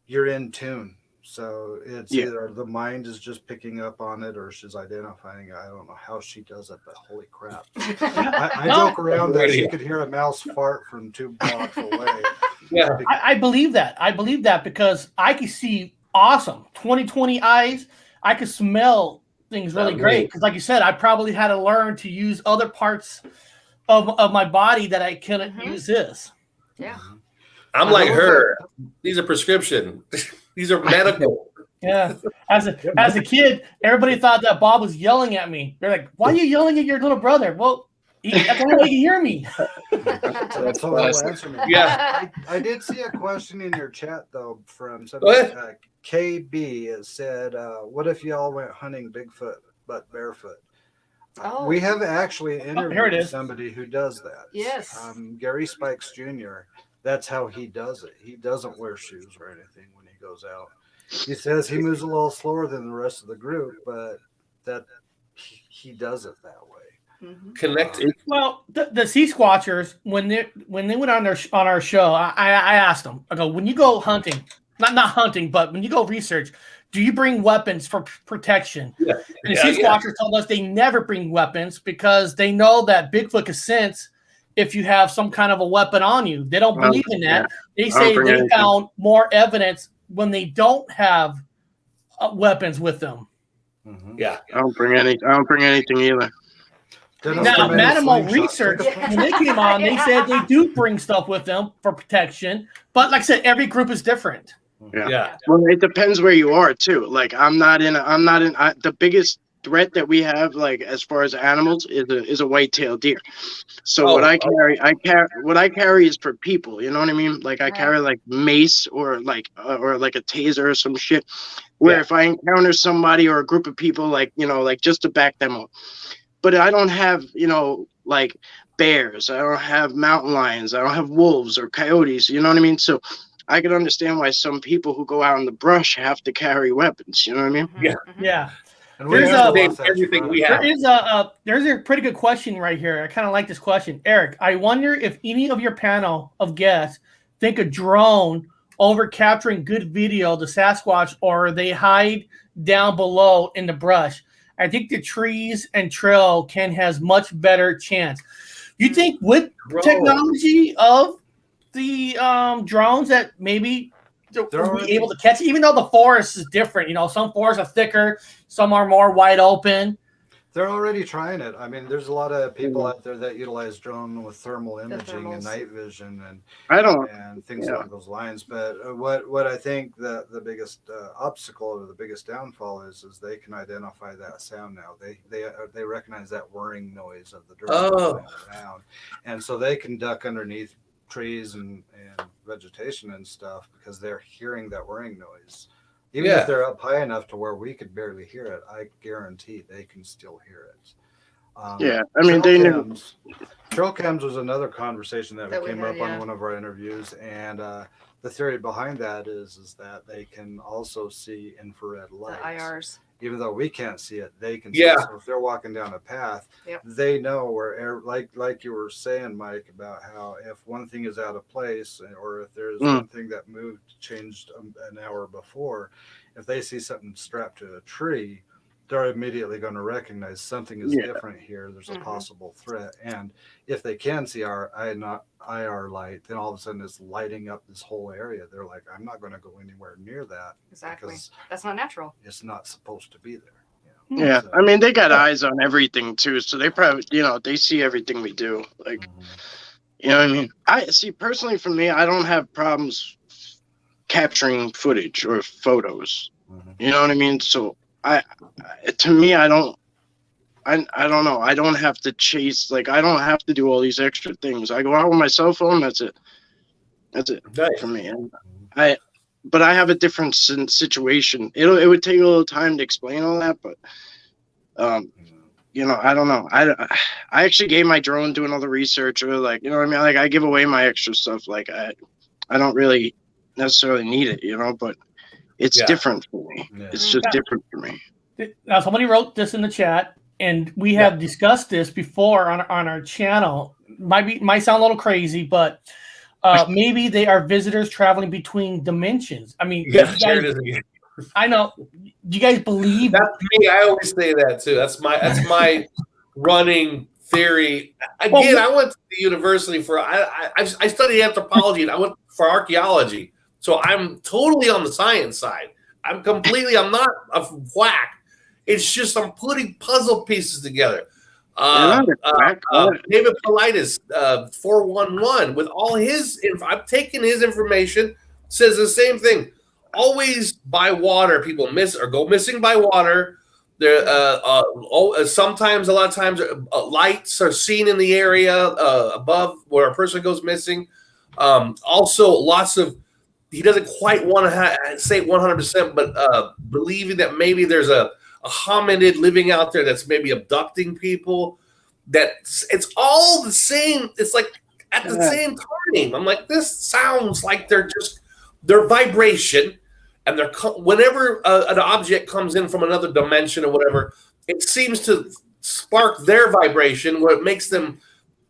[SPEAKER 7] you're in tune. So it's either the mind is just picking up on it or she's identifying it. I don't know how she does it, but holy crap. I joke around that she could hear a mouse fart from 2 blocks away.
[SPEAKER 4] Yeah, I believe that. I believe that because I can see awesome 20/20 eyes. I can smell things really great because, like you said, I probably had to learn to use other parts of my body that I couldn't use this.
[SPEAKER 6] Yeah.
[SPEAKER 8] I'm like her. These are prescription. These are medical.
[SPEAKER 4] Yeah. As a kid, everybody thought that Bob was yelling at me. They're like, "Why are you yelling at your little brother?" Well, that's the only way you hear me.
[SPEAKER 7] That's all I'll answer me.
[SPEAKER 8] Yeah.
[SPEAKER 7] I did see a question in your chat though from somebody. KB has said, "What if y'all went hunting Bigfoot but barefoot?" We have actually interviewed somebody who does that.
[SPEAKER 6] Yes.
[SPEAKER 7] Gary Spikes Jr. That's how he does it. He doesn't wear shoes or anything when he goes out. He says he moves a little slower than the rest of the group, but that he does it that way.
[SPEAKER 8] Connected.
[SPEAKER 4] Well, the Sasquatchers, when they went on our show, I asked them. I go, when you go hunting, not hunting, but when you go research, do you bring weapons for protection?
[SPEAKER 8] Yeah.
[SPEAKER 4] And the Sasquatchers told us they never bring weapons because they know that Bigfoot can sense if you have some kind of a weapon on you. They don't believe in that. They say they found more evidence when they don't have weapons with them.
[SPEAKER 8] Yeah.
[SPEAKER 9] I don't bring anything either.
[SPEAKER 4] Now, Manimal Research, when they came on, they said they do bring stuff with them for protection. But like I said, every group is different.
[SPEAKER 9] Yeah. Well, it depends where you are too. Like the biggest threat that we have, like as far as animals, is a white-tailed deer. So
[SPEAKER 8] Oh,
[SPEAKER 9] what I carry is for people. You know what I mean? Like I
[SPEAKER 6] Right.
[SPEAKER 9] carry like mace or like a taser or some shit. Where
[SPEAKER 8] Yeah.
[SPEAKER 9] if I encounter somebody or a group of people, like like just to back them up. But I don't have like bears. I don't have mountain lions. I don't have wolves or coyotes. You know what I mean? So I can understand why some people who go out in the brush have to carry weapons. You know what I mean?
[SPEAKER 8] Yeah.
[SPEAKER 4] Yeah.
[SPEAKER 7] And
[SPEAKER 4] There's
[SPEAKER 7] have
[SPEAKER 4] a-
[SPEAKER 7] the Wasatch
[SPEAKER 8] everything
[SPEAKER 7] Front.
[SPEAKER 8] we have.
[SPEAKER 4] There's a pretty good question right here. I kind of like this question. Eric, I wonder if any of your panel of guests think a drone over capturing good video, the Sasquatch, or they hide down below in the brush. I think the trees and trail has much better chance. You think with
[SPEAKER 8] Drone.
[SPEAKER 4] technology of the drones that maybe
[SPEAKER 7] They're
[SPEAKER 4] we'll
[SPEAKER 7] already-
[SPEAKER 4] be able to catch, even though the forest is different. Some forests are thicker, some are more wide open.
[SPEAKER 7] They're already trying it. I mean, there's a lot of people out there that utilize drone with thermal imaging and
[SPEAKER 6] thermals.
[SPEAKER 7] night vision and
[SPEAKER 9] I don't.
[SPEAKER 7] things
[SPEAKER 9] Yeah.
[SPEAKER 7] along those lines. But what I think the biggest obstacle or the biggest downfall is they can identify that sound now. They recognize that whirring noise of the drone
[SPEAKER 8] Oh.
[SPEAKER 7] flying around, and so they can duck underneath trees and vegetation and stuff because they're hearing that whirring noise. Even
[SPEAKER 8] Yeah.
[SPEAKER 7] if they're up high enough to where we could barely hear it, I guarantee they can still hear it.
[SPEAKER 9] Yeah, I mean, they knew.
[SPEAKER 7] Trail cams was another conversation that
[SPEAKER 6] That we
[SPEAKER 7] came
[SPEAKER 6] had,
[SPEAKER 7] up
[SPEAKER 6] yeah.
[SPEAKER 7] on one of our interviews, and the theory behind that is that they can also see infrared
[SPEAKER 6] The
[SPEAKER 7] light.
[SPEAKER 6] IRs.
[SPEAKER 7] Even though we can't see it, they can
[SPEAKER 8] Yeah.
[SPEAKER 7] see it. So if they're walking down a path,
[SPEAKER 6] Yep.
[SPEAKER 7] they know where, like you were saying, Mike, about how if one thing is out of place or if there's one thing that changed an hour before, if they see something strapped to a tree, they're immediately going to recognize something is different here. There's a possible threat. And if they can see our IR light, then all of a sudden it's lighting up this whole area. They're like, I'm not going to go anywhere near that.
[SPEAKER 6] Exactly.
[SPEAKER 7] Because
[SPEAKER 6] That's not natural.
[SPEAKER 7] it's not supposed to be there.
[SPEAKER 9] Yeah,
[SPEAKER 7] So-
[SPEAKER 9] I mean, they got eyes on everything too, so they probably, they see everything we do. Like, you know what I mean? I see personally for me, I don't have problems capturing footage or photos. You know what I mean? So to me, I don't know. I don't have to chase, like, I don't have to do all these extra things. I go out with my cell phone. That's it. That's it for me. And but I have a different situation. It would take a little time to explain all that, but I don't know. I actually gave my drone doing all the research, or like, you know what I mean? Like, I give away my extra stuff. Like, I don't really necessarily need it, but it's different for me.
[SPEAKER 7] Yeah.
[SPEAKER 9] It's just different for me.
[SPEAKER 4] Now, somebody wrote this in the chat, and we have discussed this before on our channel. Might sound a little crazy, but maybe they are visitors traveling between dimensions. I mean, I know. Do you guys believe
[SPEAKER 8] That's me. I always say that too. That's my running theory. Again, I went to the university for I studied anthropology and I went for archaeology. So I'm totally on the science side. I'm not a whack. It's just I'm putting puzzle pieces together. David Politis, 411, with all his I've taken his information, says the same thing. Always by water, people miss or go missing by water. There, sometimes, a lot of times, lights are seen in the area above where a person goes missing. Also, lots of, he doesn't quite want to say 100%, but believing that maybe there's a hominid living out there that's maybe abducting people. That it's all the same. It's like at the same time. I'm like, this sounds like their vibration, and whenever an object comes in from another dimension or whatever, it seems to spark their vibration where it makes them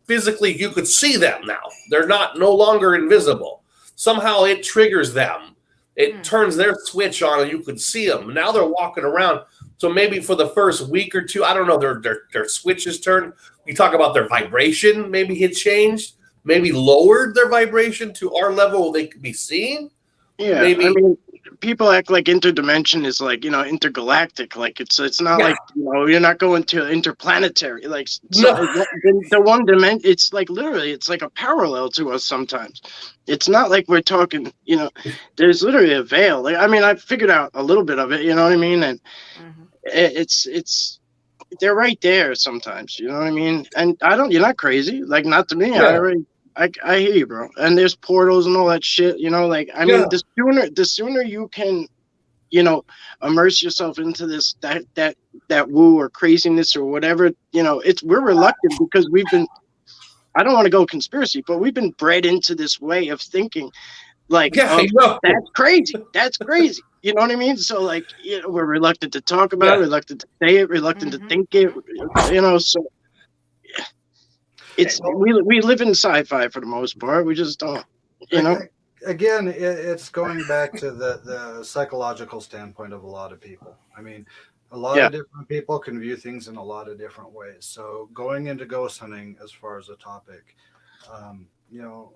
[SPEAKER 8] physically, you could see them now. They're no longer invisible. Somehow it triggers them. It turns their switch on and you could see them. Now they're walking around. So maybe for the first week or two, I don't know, their switches turned. We talk about their vibration. Maybe it changed. Maybe lowered their vibration to our level where they could be seen.
[SPEAKER 9] Yeah,
[SPEAKER 8] maybe.
[SPEAKER 9] I mean, people act like interdimension is like, intergalactic. Like it's not like, you're not going to interplanetary. Like the one dimension, it's like literally, it's like a parallel to us sometimes. It's not like we're talking, there's literally a veil. Like, I mean, I figured out a little bit of it, you know what I mean? And it's they're right there sometimes. You know what I mean? And you're not crazy. Like, not to me.
[SPEAKER 8] Yeah.
[SPEAKER 9] I hear you, bro. And there's portals and all that shit. You know, like, I mean, the sooner you can, you know, immerse yourself into this, that woo or craziness or whatever, you know, we're reluctant because I don't want to go conspiracy, but we've been bred into this way of thinking, like, that's crazy. That's crazy. You know what I mean? So, like, you know, we're reluctant to talk about it, reluctant to say it, reluctant to think it, you know, so we live in sci-fi for the most part. We just don't, you know.
[SPEAKER 7] Again, it's going back to the psychological standpoint of a lot of people. I mean, a lot of different people can view things in a lot of different ways. So going into ghost hunting, as far as a topic, you know,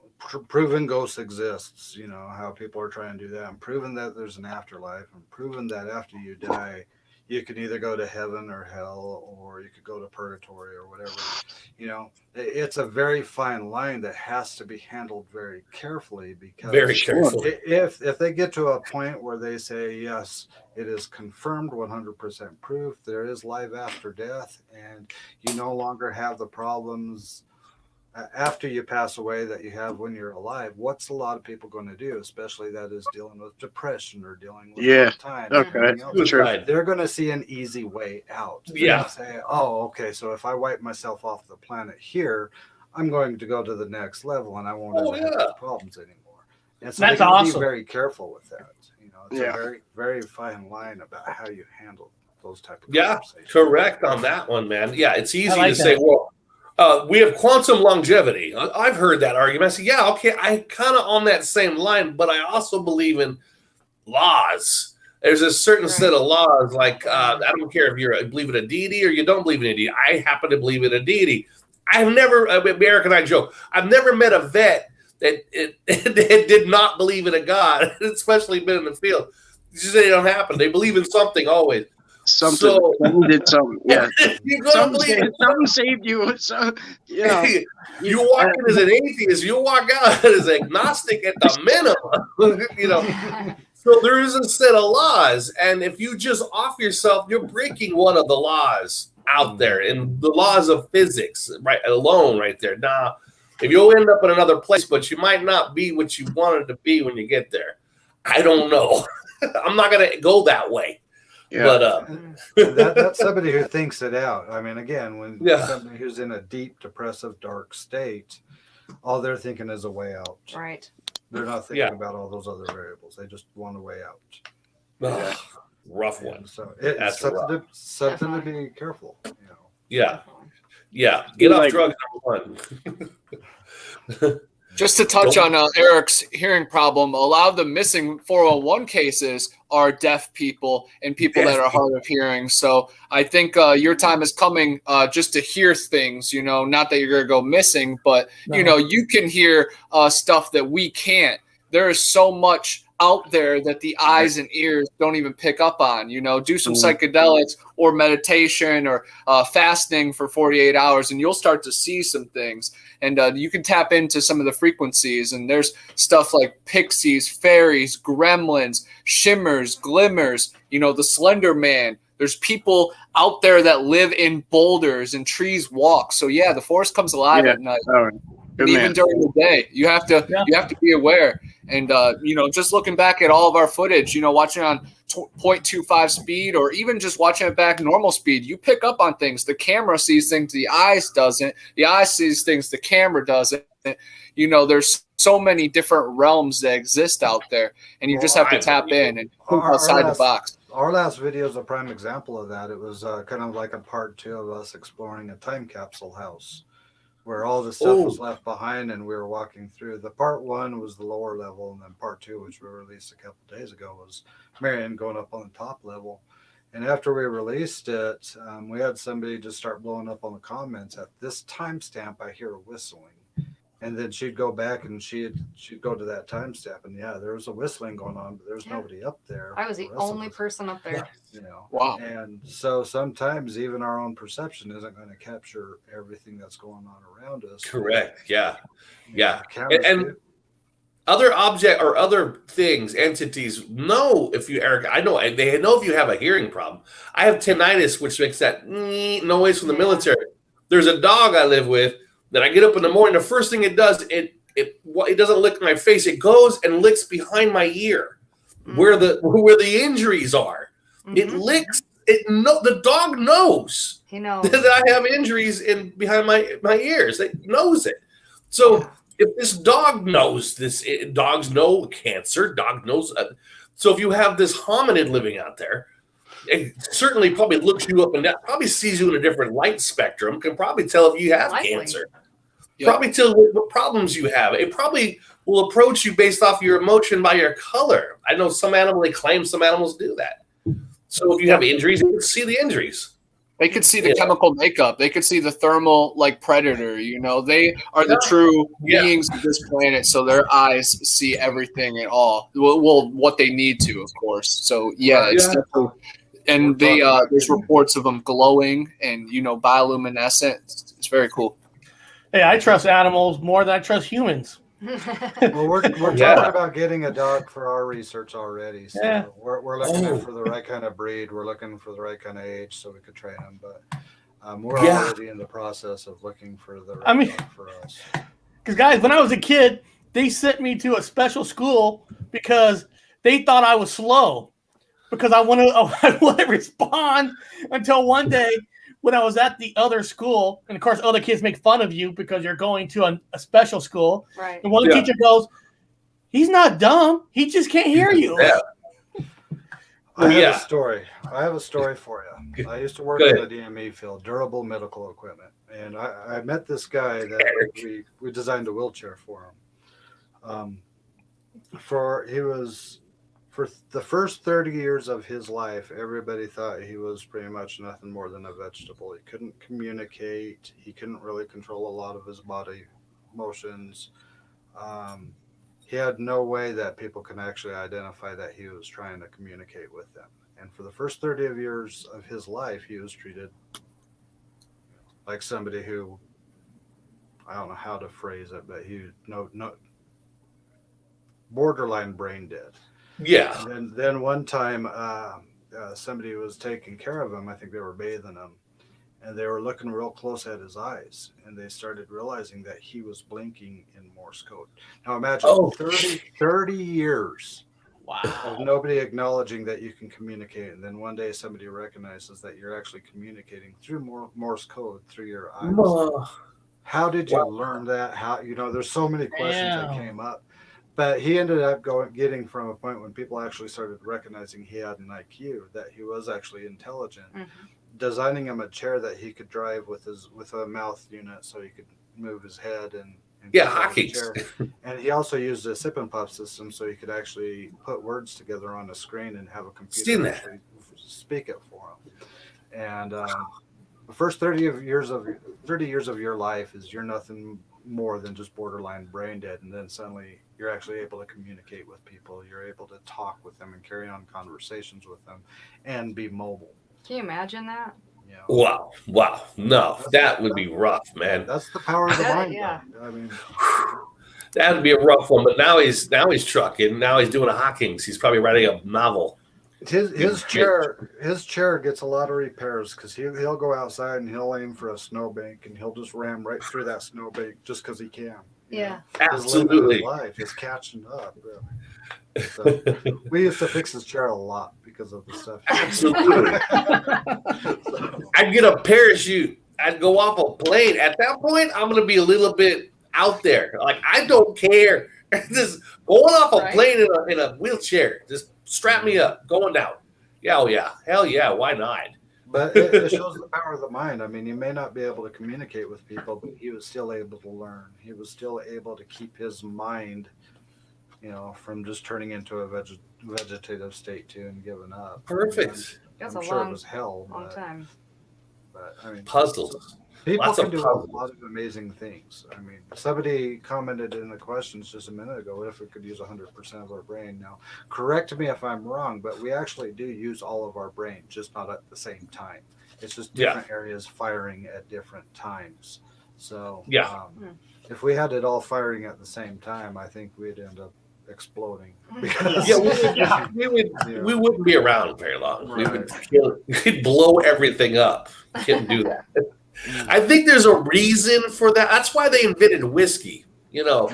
[SPEAKER 7] proven ghosts exists, you know, how people are trying to do that, and proven that there's an afterlife, and proven that after you die, you can either go to heaven or hell, or you could go to purgatory or whatever. You know, it's a very fine line that has to be handled very carefully, because if they get to a point where they say, yes, it is confirmed 100% proof, there is life after death, and you no longer have the problems after you pass away that you have when you're alive, what's a lot of people going to do, especially that is dealing with depression or dealing with time?
[SPEAKER 9] Okay.
[SPEAKER 7] They're going to see an easy way out. They're going to say, oh, okay, so if I wipe myself off the planet here, I'm going to go to the next level and I won't ever have those problems anymore. And so
[SPEAKER 4] that's
[SPEAKER 7] they
[SPEAKER 4] awesome.
[SPEAKER 7] Be very careful with that. You know, it's a very, very fine line about how you handle those type of conversations.
[SPEAKER 8] Correct on that one, man. Yeah, it's easy to say, well, we have quantum longevity. I've heard that argument. I say, yeah, okay, I kind of on that same line, but I also believe in laws. There's a certain set of laws, like I don't care if you believe in a deity or you don't believe in a deity. I happen to believe in a deity. I've never, Eric and I joke, I've never met a vet that did not believe in a god, especially been in the field. It's just they don't happen. They believe in something always.
[SPEAKER 9] Something did something. Yeah. Something saved you. So, yeah.
[SPEAKER 8] You walk in as an atheist, you walk out as agnostic at the minimum. You know. So there is a set of laws. And if you just off yourself, you're breaking one of the laws out there. And the laws of physics, right alone, right there. Now, if you'll end up in another place, but you might not be what you wanted to be when you get there. I don't know. I'm not gonna go that way. Yeah.
[SPEAKER 7] But that's somebody who thinks it out. I mean, again, when somebody who's in a deep, depressive, dark state, all they're thinking is a way out.
[SPEAKER 6] Right.
[SPEAKER 7] They're not thinking about all those other variables. They just want a way out.
[SPEAKER 8] Rough one.
[SPEAKER 7] So it's something to be careful. You know.
[SPEAKER 8] Yeah. Get off drugs, number one.
[SPEAKER 5] Just to touch on Eric's hearing problem, a lot of the missing 401 cases are deaf people and people that are hard of hearing. So I think your time is coming just to hear things, you know, not that you're going to go missing, but, you know, you can hear stuff that we can't. There is so much out there that the eyes and ears don't even pick up on. You know, do some psychedelics or meditation or fasting for 48 hours and you'll start to see some things. And you can tap into some of the frequencies, and there's stuff like pixies, fairies, gremlins, shimmers, glimmers, you know, the Slender Man. There's people out there that live in boulders and trees walk. So yeah, the forest comes alive at night. And even during the day, you have to be aware. And you know, just looking back at all of our footage, you know, watching on 0.25 speed or even just watching it back normal speed, you pick up on things. The camera sees things the eyes doesn't. The eye sees things the camera doesn't. You know, there's so many different realms that exist out there, and you just have to tap in and think outside the box.
[SPEAKER 7] Our last video is a prime example of that. It was kind of like a part 2 of us exploring a time capsule house, where all the stuff was left behind and we were walking through. The part 1 was the lower level, and then part 2, which we released a couple of days ago, was Marion going up on the top level. And after we released it, we had somebody just start blowing up on the comments. At this timestamp, I hear whistling. And then she'd go back and she'd go to that timestamp, and there was a whistling going on, but there was nobody up there.
[SPEAKER 6] I was the only person up there.
[SPEAKER 7] You know,
[SPEAKER 5] wow.
[SPEAKER 7] And so sometimes even our own perception isn't going to capture everything that's going on around us.
[SPEAKER 8] Correct. Yeah.
[SPEAKER 7] And
[SPEAKER 8] other object or other things, entities know if you, Eric, I know they know if you have a hearing problem. I have tinnitus, which makes that noise from the military. There's a dog I live with that I get up in the morning. The first thing it does, it doesn't lick my face. It goes and licks behind my ear, where the injuries are. It licks. The dog knows.
[SPEAKER 6] He knows
[SPEAKER 8] that I have injuries behind my ears. It knows it. So if this dog knows this, dogs know cancer. Dog knows. So if you have this hominid living out there, it certainly probably looks you up and down. Probably sees you in a different light spectrum. Can probably tell if you have cancer. Yep. Probably tell what problems you have. It probably will approach you based off your emotion by your color. I know some animals, they claim some animals do that. So if you have injuries, you can see the injuries.
[SPEAKER 5] They could see the chemical makeup. They could see the thermal predator. They are the true beings of this planet. So their eyes see everything at all. Well, what they need to, of course. So it's definitely. And there's reports of them glowing and bioluminescent. It's very cool.
[SPEAKER 4] Hey, I trust animals more than I trust humans.
[SPEAKER 7] Well, we're talking about getting a dog for our research already. So we're looking for the right kind of breed. We're looking for the right kind of age so we could train them. But we're already in the process of looking for the right dog for us.
[SPEAKER 4] Because, guys, when I was a kid, they sent me to a special school because they thought I was slow. Because I wouldn't respond until one day when I was at the other school, and of course, other kids make fun of you because you're going to a special school.
[SPEAKER 6] Right.
[SPEAKER 4] And one teacher goes, "He's not dumb. He just can't hear you."
[SPEAKER 7] Yeah. I have a story for you. I used to work in the DME field, durable medical equipment, and I met this guy that we designed a wheelchair for him. For the first 30 years of his life, everybody thought he was pretty much nothing more than a vegetable. He couldn't communicate. He couldn't really control a lot of his body motions. He had no way that people can actually identify that he was trying to communicate with them. And for the first 30 years of his life, he was treated like somebody who, I don't know how to phrase it, but borderline brain dead.
[SPEAKER 8] Yeah.
[SPEAKER 7] And then one time, somebody was taking care of him. I think they were bathing him, and they were looking real close at his eyes, and they started realizing that he was blinking in Morse code. Now imagine 30 years of nobody acknowledging that you can communicate, and then one day somebody recognizes that you're actually communicating through Morse code through your eyes. How did you learn that? There's so many questions that came up. But he ended up getting from a point when people actually started recognizing he had an IQ, that he was actually intelligent, designing him a chair that he could drive with a mouth unit so he could move his head and
[SPEAKER 8] hockey.
[SPEAKER 7] And he also used a sip and puff system so he could actually put words together on a screen and have a computer actually speak it for him. And the first 30 years of your life is you're nothing more than just borderline brain dead, and then suddenly you're actually able to communicate with people. You're able to talk with them and carry on conversations with them and be mobile.
[SPEAKER 6] Can you imagine that?
[SPEAKER 7] Yeah.
[SPEAKER 8] Wow. No, that would be rough, man.
[SPEAKER 7] That's the power of the mind.
[SPEAKER 6] Yeah.
[SPEAKER 7] I mean,
[SPEAKER 8] that would be a rough one. But now he's trucking. Now he's doing a Hawkins. He's probably writing a novel.
[SPEAKER 7] His chair gets a lot of repairs because he'll go outside and he'll aim for a snowbank and he'll just ram right through that snowbank just because he can.
[SPEAKER 6] Yeah,
[SPEAKER 8] absolutely.
[SPEAKER 7] His life is catching up. Really. So we used to fix his chair a lot because of the stuff.
[SPEAKER 8] Absolutely. I'd get a parachute. I'd go off a plane. At that point, I'm going to be a little bit out there. Like, I don't care. Just going off a plane in a wheelchair. Just strap me up. Going down. Yeah, oh yeah. Hell yeah. Why not?
[SPEAKER 7] But it shows the power of the mind. I mean, he may not be able to communicate with people, but he was still able to learn. He was still able to keep his mind, from just turning into a vegetative state too and giving up.
[SPEAKER 8] Perfect.
[SPEAKER 6] That's
[SPEAKER 7] I'm
[SPEAKER 6] a
[SPEAKER 7] sure
[SPEAKER 6] long,
[SPEAKER 7] it was hell.
[SPEAKER 6] long time.
[SPEAKER 7] But I mean,
[SPEAKER 8] puzzles.
[SPEAKER 7] People can do a lot of amazing things. I mean, somebody commented in the questions just a minute ago, what if we could use 100% of our brain? Now, correct me if I'm wrong, but we actually do use all of our brain, just not at the same time. It's just different areas firing at different times. So
[SPEAKER 8] Yeah.
[SPEAKER 7] if we had it all firing at the same time, I think we'd end up exploding. Because,
[SPEAKER 8] We wouldn't be around very long.
[SPEAKER 7] Right.
[SPEAKER 8] We'd blow everything up. Couldn't do that. I think there's a reason for that. That's why they invented whiskey. You know,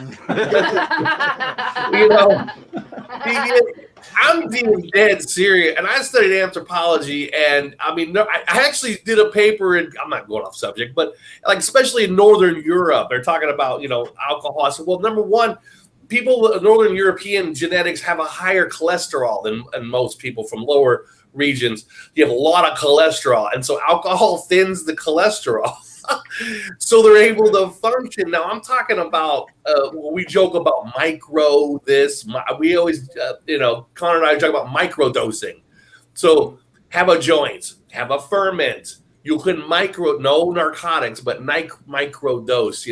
[SPEAKER 8] I'm being dead serious, and I studied anthropology, and I mean, I actually did a paper, and I'm not going off subject, but like especially in Northern Europe, they're talking about alcohol. So, well, number one, people with Northern European genetics have a higher cholesterol than most people from lower regions. You have a lot of cholesterol, and so alcohol thins the cholesterol. So they're able to function. Now I'm talking about we joke about micro this. We always Connor and I talk about micro dosing. So have a joint, have a ferment. You can no narcotics, but micro dose.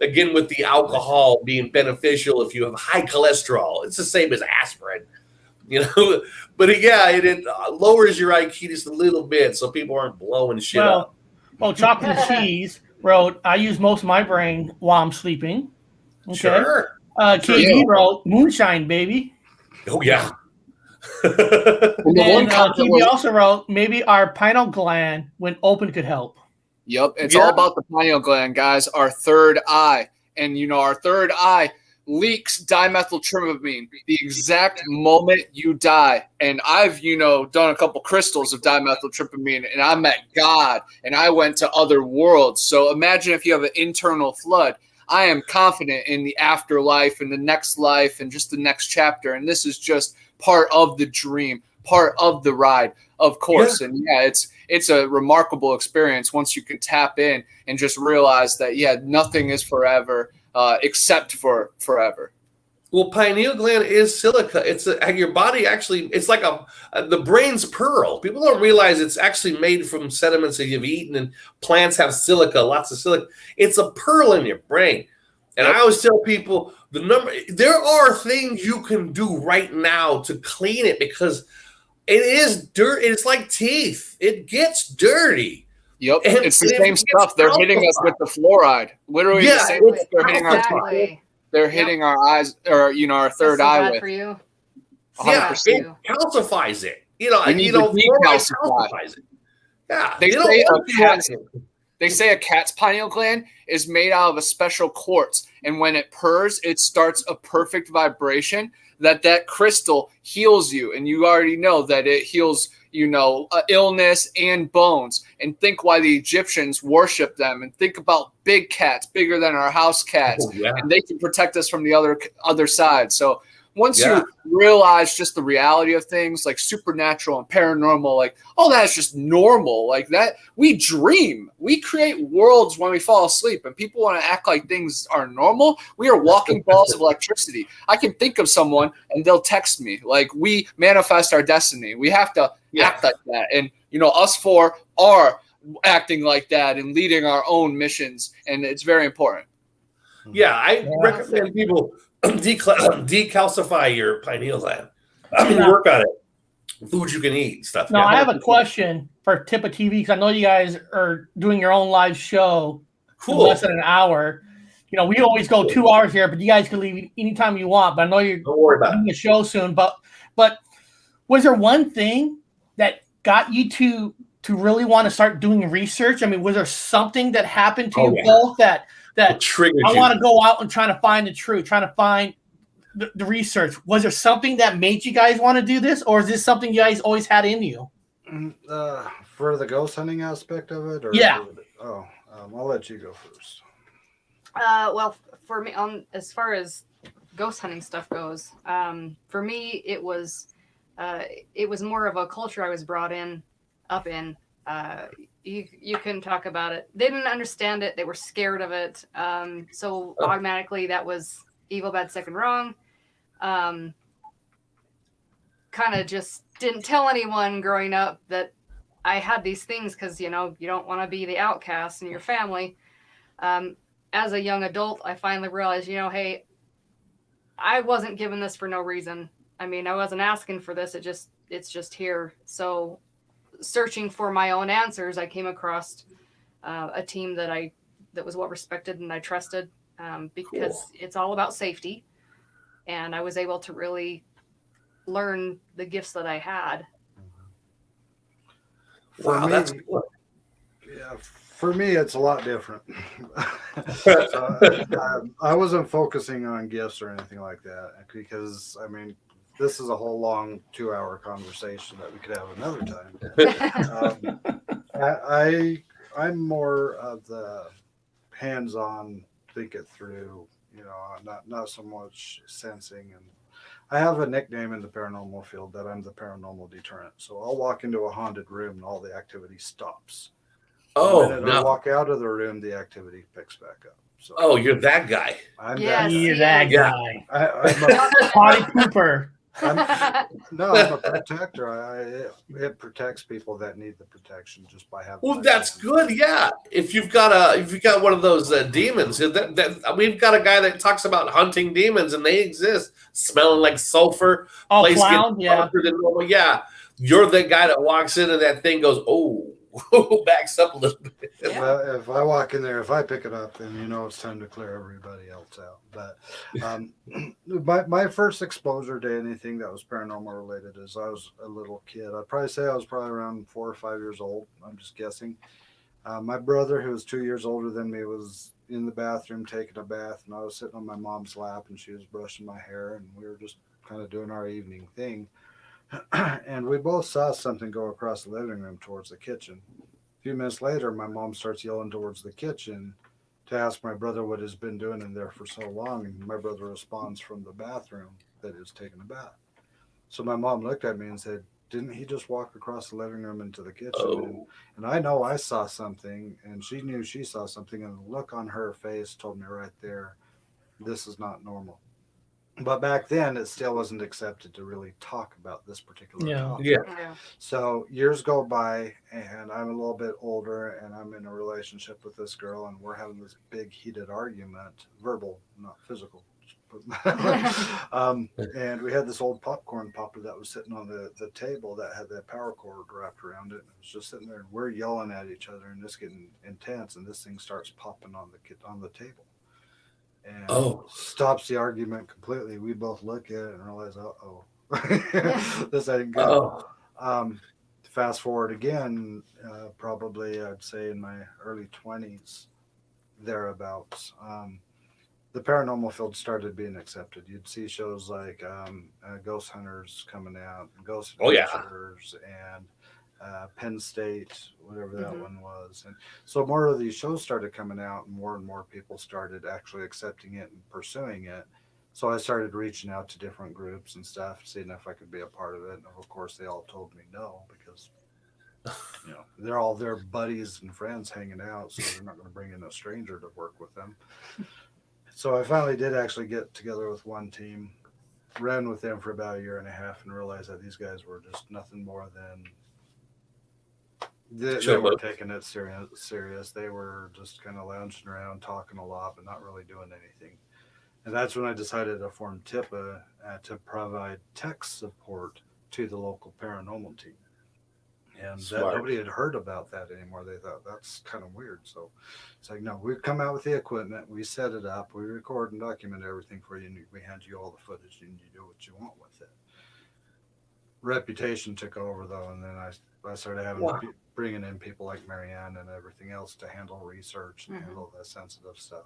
[SPEAKER 8] Again with the alcohol being beneficial if you have high cholesterol. It's the same as aspirin. But yeah, it lowers your IQ just a little bit, so people aren't blowing shit up.
[SPEAKER 4] Well, Chocolate and Cheese wrote, I use most of my brain while I'm sleeping. Okay.
[SPEAKER 8] Sure.
[SPEAKER 4] KB wrote, moonshine, baby.
[SPEAKER 8] Oh, yeah.
[SPEAKER 4] And KB also wrote, maybe our pineal gland, when open, could help.
[SPEAKER 5] Yep. It's all about the pineal gland, guys. Our third eye. And, our third eye leaks dimethyltryptamine the exact moment you die. And I've, done a couple crystals of dimethyltryptamine, and I met God, and I went to other worlds. So imagine if you have an internal flood. I am confident in the afterlife and the next life and just the next chapter. And this is just part of the dream, part of the ride, of course. Yeah. And it's a remarkable experience once you can tap in and just realize that, nothing is forever. Except for forever.
[SPEAKER 8] Well, pineal gland is silica. It's your body actually. It's like the brain's pearl. People don't realize it's actually made from sediments that you've eaten, and plants have silica, lots of silica. It's a pearl in your brain. And I always tell people there are things you can do right now to clean it because it is dirt. It's like teeth. It gets dirty.
[SPEAKER 5] Yep, it's the same stuff. They're hitting us with the fluoride. Literally the same stuff they're hitting our teeth. They're hitting our eyes, or our third eye with.
[SPEAKER 6] For you.
[SPEAKER 8] 100%. It calcifies it. Fluoride calcifies it. Yeah,
[SPEAKER 5] they say a cat's pineal gland is made out of a special quartz, and when it purrs, it starts a perfect vibration that crystal heals you, and you already know that it heals illness and bones. And think why the Egyptians worship them, and think about big cats, bigger than our house cats, and they can protect us from the other side. So once you realize just the reality of things like supernatural and paranormal, like, oh, that's just normal. Like that, we dream. We create worlds when we fall asleep, and people want to act like things are normal. We are walking balls of electricity. I can think of someone and they'll text me. Like, we manifest our destiny. We have to act like that. And, us four are acting like that and leading our own missions. And it's very important.
[SPEAKER 8] Yeah, I recommend people decalcify your pineal gland. Work on it. Food you can eat, stuff.
[SPEAKER 4] Now, I have a question for Tip of TV, because I know you guys are doing your own live show in less than an hour. We always go 2 hours here, but you guys can leave anytime you want. But I know you're doing a show soon. But was there one thing that got you to really want to start doing research? I mean, was there something that happened to you both that I want to go out and try to find the truth, trying to find the research? Was there something that made you guys want to do this, or is this something you guys always had in you?
[SPEAKER 7] For the ghost hunting aspect of it? I'll let you go first.
[SPEAKER 6] Well, for me, as far as ghost hunting stuff goes, for me, it was more of a culture I was brought up in. You couldn't talk about it. They didn't understand it. They were scared of it. So automatically that was evil, bad, sick, and wrong. Kind of just didn't tell anyone growing up that I had these things because, you don't want to be the outcast in your family. As a young adult, I finally realized, hey, I wasn't given this for no reason. I mean, I wasn't asking for this. It's just here. So searching for my own answers, I came across a team that I that was well respected and I trusted, because it's all about safety. And I was able to really learn the gifts that I had.
[SPEAKER 8] Wow, that's cool.
[SPEAKER 7] Yeah, for me, it's a lot different. I wasn't focusing on gifts or anything like that because, I mean, this is a whole long 2-hour conversation that we could have another time. I'm more of the hands-on, think it through, you know, not so much sensing. And I have a nickname in the paranormal field that I'm the paranormal deterrent. So I'll walk into a haunted room and all the activity stops.
[SPEAKER 8] Oh,
[SPEAKER 7] the minute I walk out of the room, the activity picks back up. So
[SPEAKER 8] oh, you're that guy.
[SPEAKER 7] I'm
[SPEAKER 4] You're that guy.
[SPEAKER 7] I'm a
[SPEAKER 4] Potty pooper.
[SPEAKER 7] I'm a protector. It protects people that need the protection just by having.
[SPEAKER 8] Well, that's good. Yeah, if you've got one of those demons, we've got a guy that talks about hunting demons, and they exist, smelling like sulfur.
[SPEAKER 4] Oh,
[SPEAKER 8] place
[SPEAKER 4] clown,
[SPEAKER 8] gets
[SPEAKER 4] yeah.
[SPEAKER 8] darker than normal. Yeah, you're the guy that walks in and that thing goes, oh, backs up a little bit.
[SPEAKER 7] If I walk in there, if I pick it up, then you know it's time to clear everybody else out. But my first exposure to anything that was paranormal related is I was a little kid. I'd probably say I was probably around 4 or 5 years old. I'm just guessing. My brother, who was 2 years older than me, was in the bathroom taking a bath, and I was sitting on my mom's lap, and she was brushing my hair, and we were just kind of doing our evening thing. And we both saw something go across the living room towards the kitchen. A few minutes later, my mom starts yelling towards the kitchen to ask my brother what he's been doing in there for so long. And my brother responds from the bathroom that he's taking a bath. So my mom looked at me and said, didn't he just walk across the living room into the kitchen?
[SPEAKER 8] Oh.
[SPEAKER 7] And I know I saw something, and she knew she saw something. And the look on her face told me right there, this is not normal. But back then, it still wasn't accepted to really talk about this particular topic.
[SPEAKER 8] Yeah.
[SPEAKER 7] So years go by, and I'm a little bit older, and I'm in a relationship with this girl, and we're having this big heated argument, verbal, not physical. And we had this old popcorn popper that was sitting on the table that had that power cord wrapped around it. And it was just sitting there, and we're yelling at each other, and it's getting intense, and this thing starts popping on the table. And stops the argument completely. We both look at it and realize, this ain't good. Fast forward again, probably I'd say in my early 20s, thereabouts. The paranormal field started being accepted. You'd see shows like Ghost Hunters coming out, Ghost Adventures, and Penn State, whatever that one was. And so more of these shows started coming out, and more people started actually accepting it and pursuing it. So I started reaching out to different groups and stuff, seeing if I could be a part of it. And of course, they all told me no, because you know they're all their buddies and friends hanging out, so they're not going to bring in a stranger to work with them. So I finally did actually get together with one team, ran with them for about 1.5 years, and realized that these guys were just nothing more than they were taking it serious. They were just kind of lounging around, talking a lot, but not really doing anything. And that's when I decided to form TIPA to provide tech support to the local paranormal team. And that nobody had heard about that anymore. They thought that's kind of weird. So it's like, no, we come out with the equipment, we set it up, we record and document everything for you, and we hand you all the footage, and you do what you want with it. Reputation took over though, and then I started having bringing in people like Marianne and everything else to handle research and handle that sensitive stuff.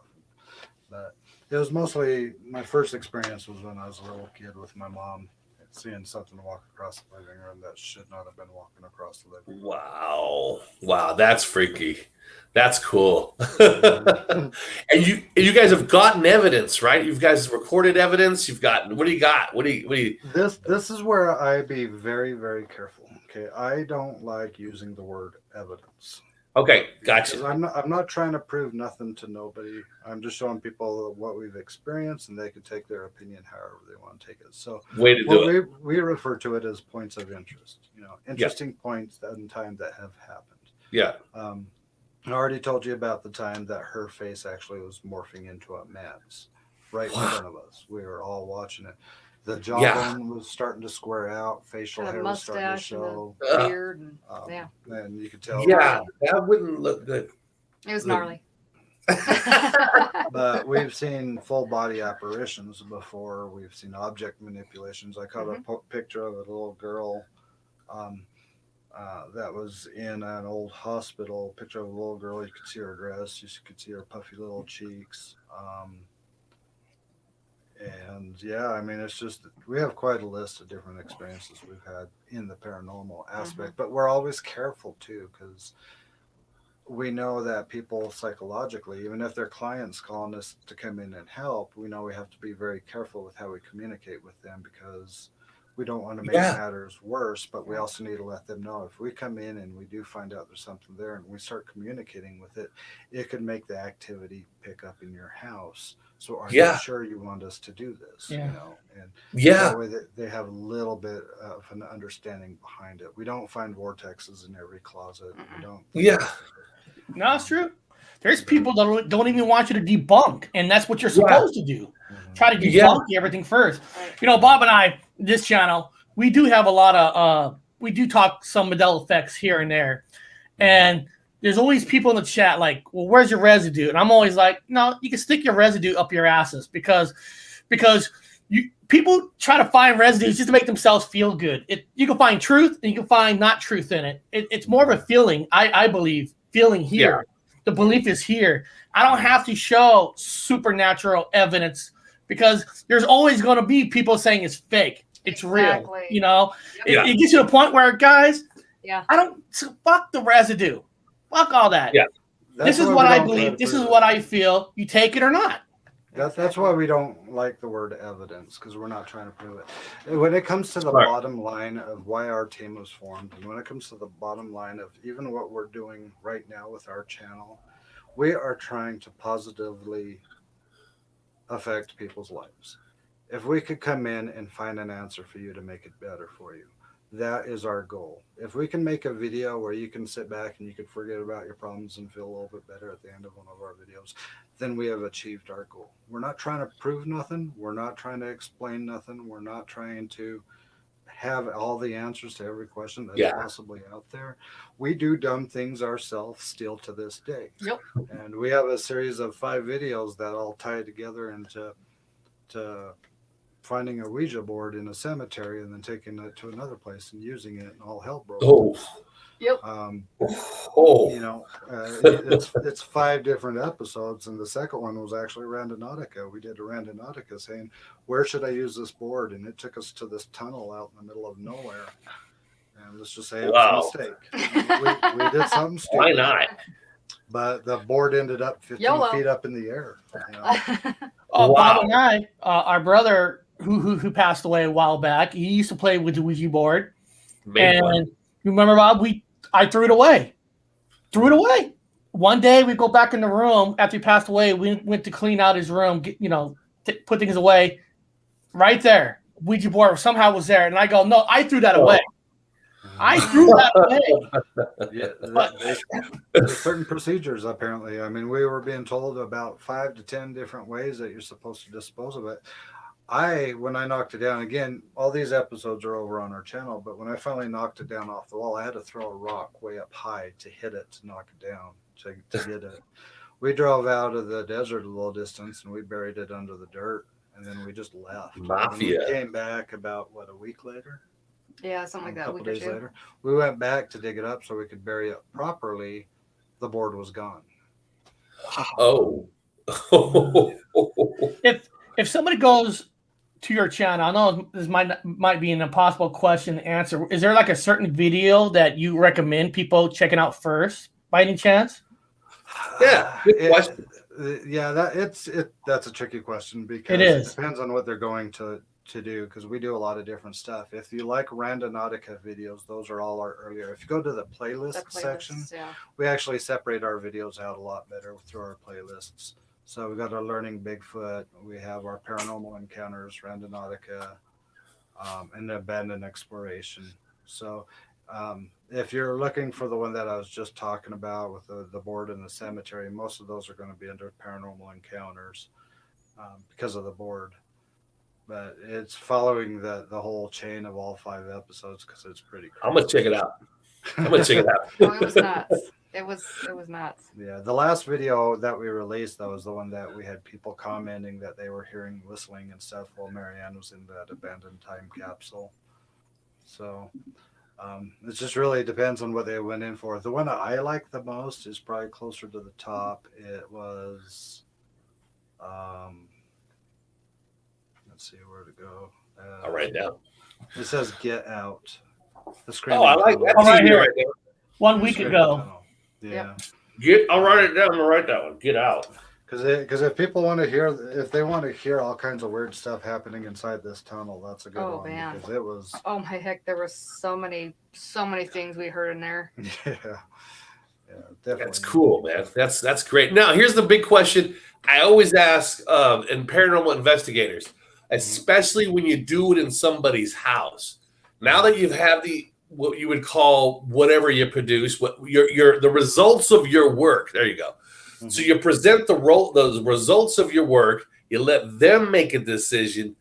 [SPEAKER 7] But it was mostly, my first experience was when I was a little kid with my mom, seeing something walk across the living room that should not have been walking across the living room.
[SPEAKER 8] Wow, that's freaky. That's cool. And you guys have gotten evidence, right? You guys recorded evidence. You've got, what do you got? What do you?
[SPEAKER 7] This is where I be very, very careful. Okay, I don't like using the word evidence.
[SPEAKER 8] Okay, gotcha.
[SPEAKER 7] I'm not trying to prove nothing to nobody. I'm just showing people what we've experienced, and they can take their opinion however they want to take it. So we refer to it as points of interest. You know, interesting points in time that have happened.
[SPEAKER 8] Yeah.
[SPEAKER 7] I already told you about the time that her face actually was morphing into a man's right in front of us. We were all watching it. The jawbone was starting to square out, facial hair was starting to show,
[SPEAKER 6] and the beard, and
[SPEAKER 7] and you could tell.
[SPEAKER 8] Yeah, that wouldn't look good.
[SPEAKER 6] It was gnarly.
[SPEAKER 7] But we've seen full body apparitions before. We've seen object manipulations. I caught a picture of a little girl that was in an old hospital. Picture of a little girl. You could see her dress. You could see her puffy little cheeks. And yeah, I mean, it's just we have quite a list of different experiences we've had in the paranormal aspect, but we're always careful too, because we know that people psychologically, even if their clients calling us to come in and help, we know we have to be very careful with how we communicate with them, because we don't want to make matters worse, but we also need to let them know if we come in and we do find out there's something there and we start communicating with it, it could make the activity pick up in your house. So are you sure you want us to do this? You know, and that way they have a little bit of an understanding behind it. We don't find vortexes in every closet. We don't.
[SPEAKER 4] No, it's true. There's people that don't even want you to debunk, and that's what you're supposed to do. Try to debunk everything first. You know, Bob and I, this channel, we do have a lot of we do talk some Mandela effects here and there, and there's always people in the chat like, well, where's your residue? And I'm always like, no, you can stick your residue up your asses, because people try to find residues just to make themselves feel good. You can find truth and you can find not truth in it. It's more of a feeling, I believe, feeling here. The belief is here. I don't have to show supernatural evidence, because there's always going to be people saying it's fake. It's real. You know, it gets to a point where, guys, I don't, fuck the residue. Fuck all that. This is what I believe. This is what I feel. You take it or not.
[SPEAKER 7] That's why we don't like the word evidence, because we're not trying to prove it. When it comes to the bottom line of why our team was formed, and when it comes to the bottom line of even what we're doing right now with our channel, we are trying to positively affect people's lives. If we could come in and find an answer for you to make it better for you, that is our goal. If we can make a video where you can sit back and you can forget about your problems and feel a little bit better at the end of one of our videos, then we have achieved our goal. We're not trying to prove nothing. We're not trying to explain nothing. We're not trying to have all the answers to every question that's possibly out there. We do dumb things ourselves still to this day. And we have a series of 5 videos that all tie together into finding a Ouija board in a cemetery and then taking it to another place and using it, and all hell broke loose. You know, it's 5 different episodes, and the second one was actually Randonautica. We did a Randonautica saying, where should I use this board? And it took us to this tunnel out in the middle of nowhere. And let's just say it was a mistake. We did something stupid.
[SPEAKER 8] Why not?
[SPEAKER 7] But the board ended up 15 feet up in the air. You know?
[SPEAKER 4] Bob and I, our brother who passed away a while back, he used to play with the Ouija board. And you remember, Bob, I threw it away. One day we go back in the room after he passed away. We went to clean out his room, put things away. Right there, Ouija board somehow was there. And I go, no, I threw that away. I threw that away.
[SPEAKER 7] There's certain procedures, apparently. I mean, we were being told about 5 to 10 different ways that you're supposed to dispose of it. When I knocked it down, again, all these episodes are over on our channel, but when I finally knocked it down off the wall, I had to throw a rock way up high to hit it, to knock it down, to get it. We drove out of the desert a little distance and we buried it under the dirt, and then we just left.
[SPEAKER 8] Mafia.
[SPEAKER 7] We came back about, a week later?
[SPEAKER 6] Yeah, something like that.
[SPEAKER 7] A couple days later. We went back to dig it up so we could bury it properly. The board was gone.
[SPEAKER 4] If somebody goes to your channel, I know this might be an impossible question to answer. Is there like a certain video that you recommend people checking out first, by any chance?
[SPEAKER 8] Yeah, good question.
[SPEAKER 7] That's a tricky question, because it depends on what they're going to do, because we do a lot of different stuff. If you like Randonautica videos, those are all our earlier. If you go to the playlist section, we actually separate our videos out a lot better through our playlists. So we got our Learning Bigfoot, we have our Paranormal Encounters, Randonautica, and Abandoned Exploration. So if you're looking for the one that I was just talking about with the board in the cemetery, most of those are going to be under Paranormal Encounters because of the board. But it's following the whole chain of all 5 episodes, because it's pretty crazy.
[SPEAKER 8] I'm going to check it out.
[SPEAKER 6] Oh, it was nuts. It was nuts.
[SPEAKER 7] Yeah, the last video that we released, that was the one that we had people commenting that they were hearing whistling and stuff while Marianne was in that abandoned time capsule. So it just really depends on what they went in for. The one that I like the most is probably closer to the top. It was, let's see where to go.
[SPEAKER 8] I'll write it down.
[SPEAKER 7] It says "Get Out." The
[SPEAKER 8] Oh, I like that.
[SPEAKER 4] Oh, right here.
[SPEAKER 8] Right there.
[SPEAKER 4] 1 week ago.
[SPEAKER 7] Yeah.
[SPEAKER 8] I'll write it down. I'm gonna write that one. Get out.
[SPEAKER 7] Because if people want to hear, if they want to hear all kinds of weird stuff happening inside this tunnel, that's a good one.
[SPEAKER 6] Man.
[SPEAKER 7] Because it was.
[SPEAKER 6] Oh my heck, there were so many things we heard in there.
[SPEAKER 7] Yeah. Yeah, definitely.
[SPEAKER 8] That's cool, man. That's great. Now, here's the big question I always ask in paranormal investigators, especially when you do it in somebody's house. Now that you've had what you would call whatever you produce, what the results of your work. There you go. Mm-hmm. So you present those results of your work. You let them make a decision.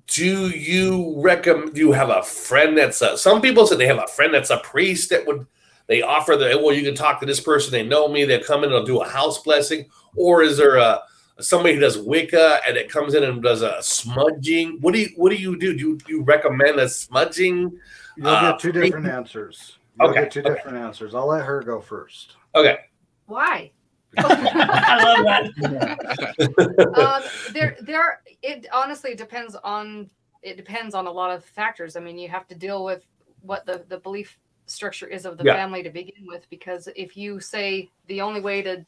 [SPEAKER 8] Do you recommend? Do you have a friend that's some people say they have a friend that's a priest that would. They offer you can talk to this person. They know me. They come in and they'll do a house blessing. Or is there somebody who does Wicca and it comes in and does a smudging? What do you do? Do you recommend a smudging?
[SPEAKER 7] You'll get two different answers. You'll get two different answers. I'll let her go first.
[SPEAKER 8] Okay.
[SPEAKER 6] Why?
[SPEAKER 4] I love that.
[SPEAKER 6] It honestly depends on a lot of factors. I mean, you have to deal with what the belief structure is of the family to begin with, because if you say the only way to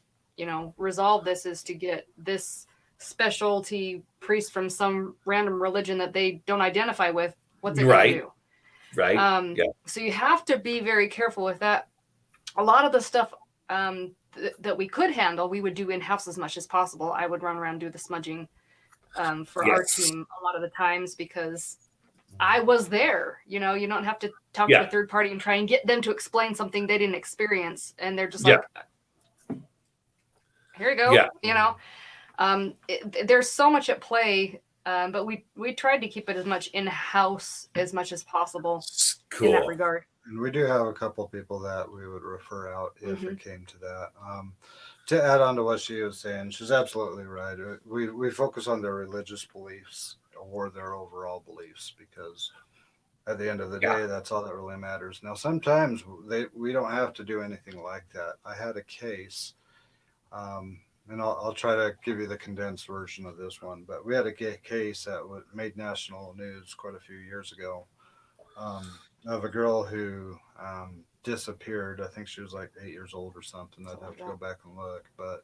[SPEAKER 6] resolve this is to get this specialty priest from some random religion that they don't identify with, what's it going to do?
[SPEAKER 8] Right.
[SPEAKER 6] So you have to be very careful with that. A lot of the stuff that we could handle, we would do in-house as much as possible. I would run around and do the smudging for our team a lot of the times, because I was there. You don't have to talk to a third party and try and get them to explain something they didn't experience, and they're just like, here you go. There's so much at play, but we tried to keep it as much in-house as much as possible in that regard.
[SPEAKER 7] And we do have a couple of people that we would refer out if it came to that. To add on to what she was saying, she's absolutely right. We focus on their religious beliefs or their overall beliefs, because at the end of the day, that's all that really matters. Now, sometimes we don't have to do anything like that. I had a case, and I'll try to give you the condensed version of this one, but we had a case that made national news quite a few years ago, of a girl who disappeared. I think she was like 8 years old or something. I'd have to go back and look, but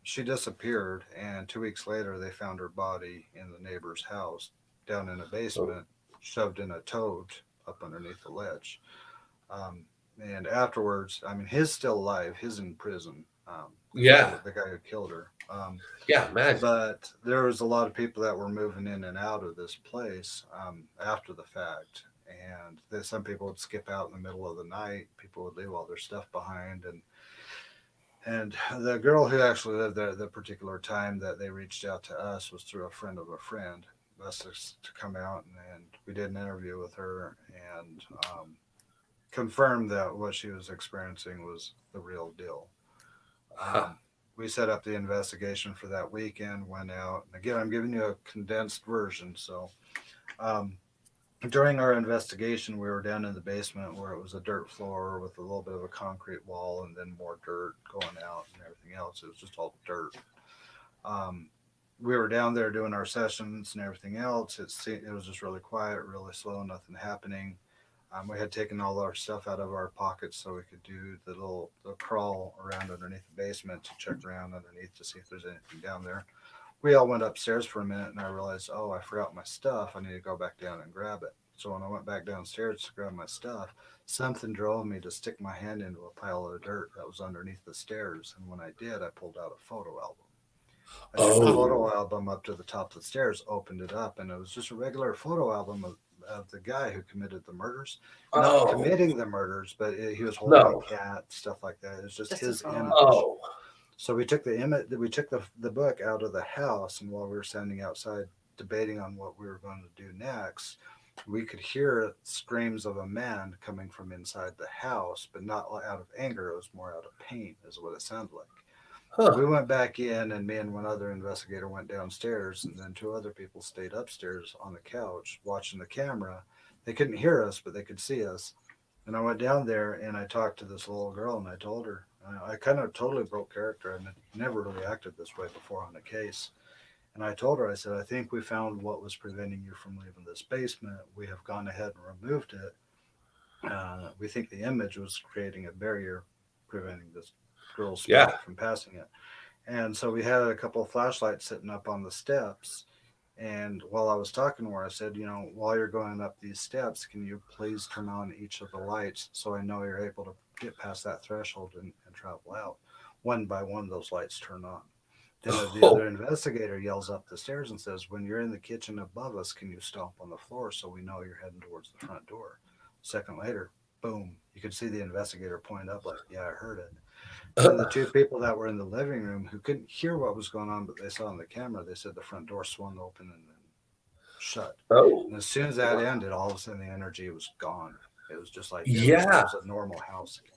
[SPEAKER 7] she disappeared, and 2 weeks later they found her body in the neighbor's house down in a basement, shoved in a tote up underneath the ledge. And afterwards, I mean, he's still alive. He's in prison. The guy who killed her.
[SPEAKER 8] Man.
[SPEAKER 7] But there was a lot of people that were moving in and out of this place after the fact. And some people would skip out in the middle of the night. People would leave all their stuff behind. And the girl who actually lived there at the particular time that they reached out to us was through a friend of a friend, asked us to come out, and we did an interview with her and confirmed that what she was experiencing was the real deal. We set up the investigation for that weekend, went out. Again, I'm giving you a condensed version. So during our investigation, we were down in the basement where it was a dirt floor with a little bit of a concrete wall and then more dirt going out and everything else. It was just all dirt. We were down there doing our sessions and everything else. It was just really quiet, really slow, nothing happening. We had taken all our stuff out of our pockets so we could do the crawl around underneath the basement to check around underneath to see if there's anything down there. We all went upstairs for a minute, and I realized, I forgot my stuff. I need to go back down and grab it. So when I went back downstairs to grab my stuff, something drove me to stick my hand into a pile of dirt that was underneath the stairs. And when I did, I pulled out a photo album. I took the photo album up to the top of the stairs, opened it up, and it was just a regular photo album of the guy who committed the murders. Not committing the murders, but he was holding a cat, stuff like that. It was just his image. So we took the image, we took the book out of the house, and while we were standing outside debating on what we were going to do next, we could hear screams of a man coming from inside the house, but not out of anger. It was more out of pain, is what it sounded like.
[SPEAKER 8] Huh.
[SPEAKER 7] We went back in, and me and one other investigator went downstairs, and then 2 other people stayed upstairs on the couch watching the camera. They couldn't hear us, but they could see us. And I went down there, and I talked to this little girl, and I told her, I kind of totally broke character. I never really acted this way before on a case. And I told her, I said, I think we found what was preventing you from leaving this basement. We have gone ahead and removed it. We think the image was creating a barrier preventing this girl's spirit from passing it. And so we had a couple of flashlights sitting up on the steps. And while I was talking to her, I said, while you're going up these steps, can you please turn on each of the lights so I know you're able to get past that threshold and travel out? One by one, those lights turn on. Then the other investigator yells up the stairs and says, when you're in the kitchen above us, can you stomp on the floor so we know you're heading towards the front door? A second later, boom, you could see the investigator point up like, yeah, I heard it. And the 2 people that were in the living room who couldn't hear what was going on, but they saw on the camera, they said the front door swung open and then shut.
[SPEAKER 8] Oh.
[SPEAKER 7] And as soon as that ended, all of a sudden the energy was gone. It was just like, it was a normal house again.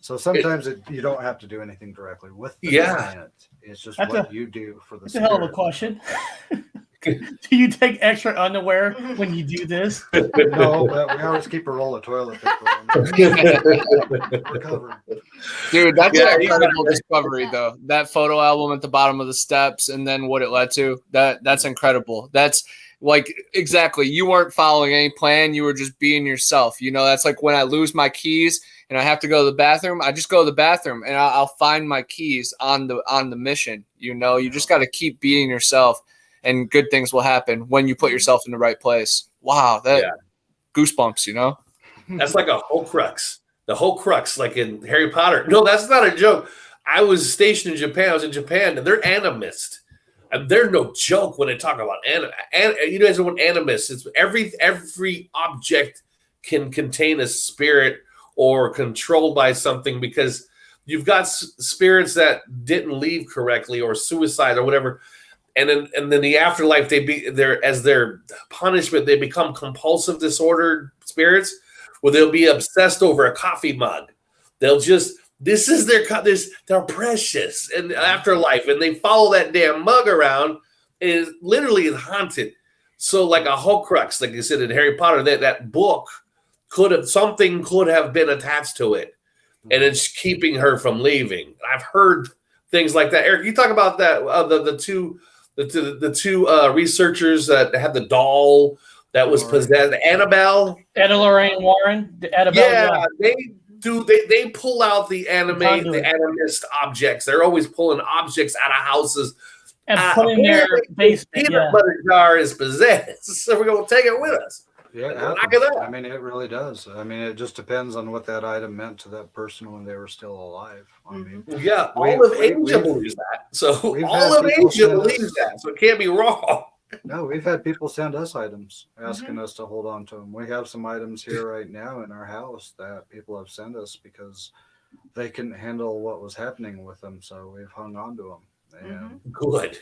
[SPEAKER 7] So sometimes you don't have to do anything directly with the client. It's just what you do for the
[SPEAKER 4] That's a hell of a question. Do you take extra underwear when you do this?
[SPEAKER 7] No, but we always keep a roll of toilet paper. We're covered.
[SPEAKER 5] Dude, that's an incredible discovery, though. That photo album at the bottom of the steps and then what it led to, that's incredible. That's like, exactly, you weren't following any plan. You were just being yourself. That's like when I lose my keys and I have to go to the bathroom, I just go to the bathroom and I'll find my keys on the mission. You just got to keep being yourself. And good things will happen when you put yourself in the right place. Wow, goosebumps,
[SPEAKER 8] That's like a Horcrux. The Horcrux, like in Harry Potter. No, that's not a joke. I was stationed in Japan. I was in Japan, and they're animists. And they're no joke when they talk about you guys know what animist is. Every object can contain a spirit or controlled by something, because you've got spirits that didn't leave correctly or suicide or whatever. And then the afterlife, as their punishment, they become compulsive disordered spirits, where they'll be obsessed over a coffee mug. They'll just, they're precious in afterlife, and they follow that damn mug around, and it literally is haunted. So like a Horcrux, like you said in Harry Potter, that book something could have been attached to it, and it's keeping her from leaving. I've heard things like that. Eric, you talk about that the two researchers that had the doll that was possessed, Annabelle,
[SPEAKER 4] Etta Lorraine Warren,
[SPEAKER 8] they pull out the animist objects. They're always pulling objects out of houses
[SPEAKER 4] and put in their basement.
[SPEAKER 8] Peanut butter jar is possessed, so we're gonna take it with us.
[SPEAKER 7] Yeah,
[SPEAKER 8] knock it out.
[SPEAKER 7] I mean, it really does. I mean, it just depends on what that item meant to that person when they were still alive. I mean,
[SPEAKER 8] all of Asia believes that. So all of Asia believes that. So it can't be wrong.
[SPEAKER 7] No, we've had people send us items asking us to hold on to them. We have some items here right now in our house that people have sent us because they couldn't handle what was happening with them. So we've hung on to them. And,
[SPEAKER 8] good.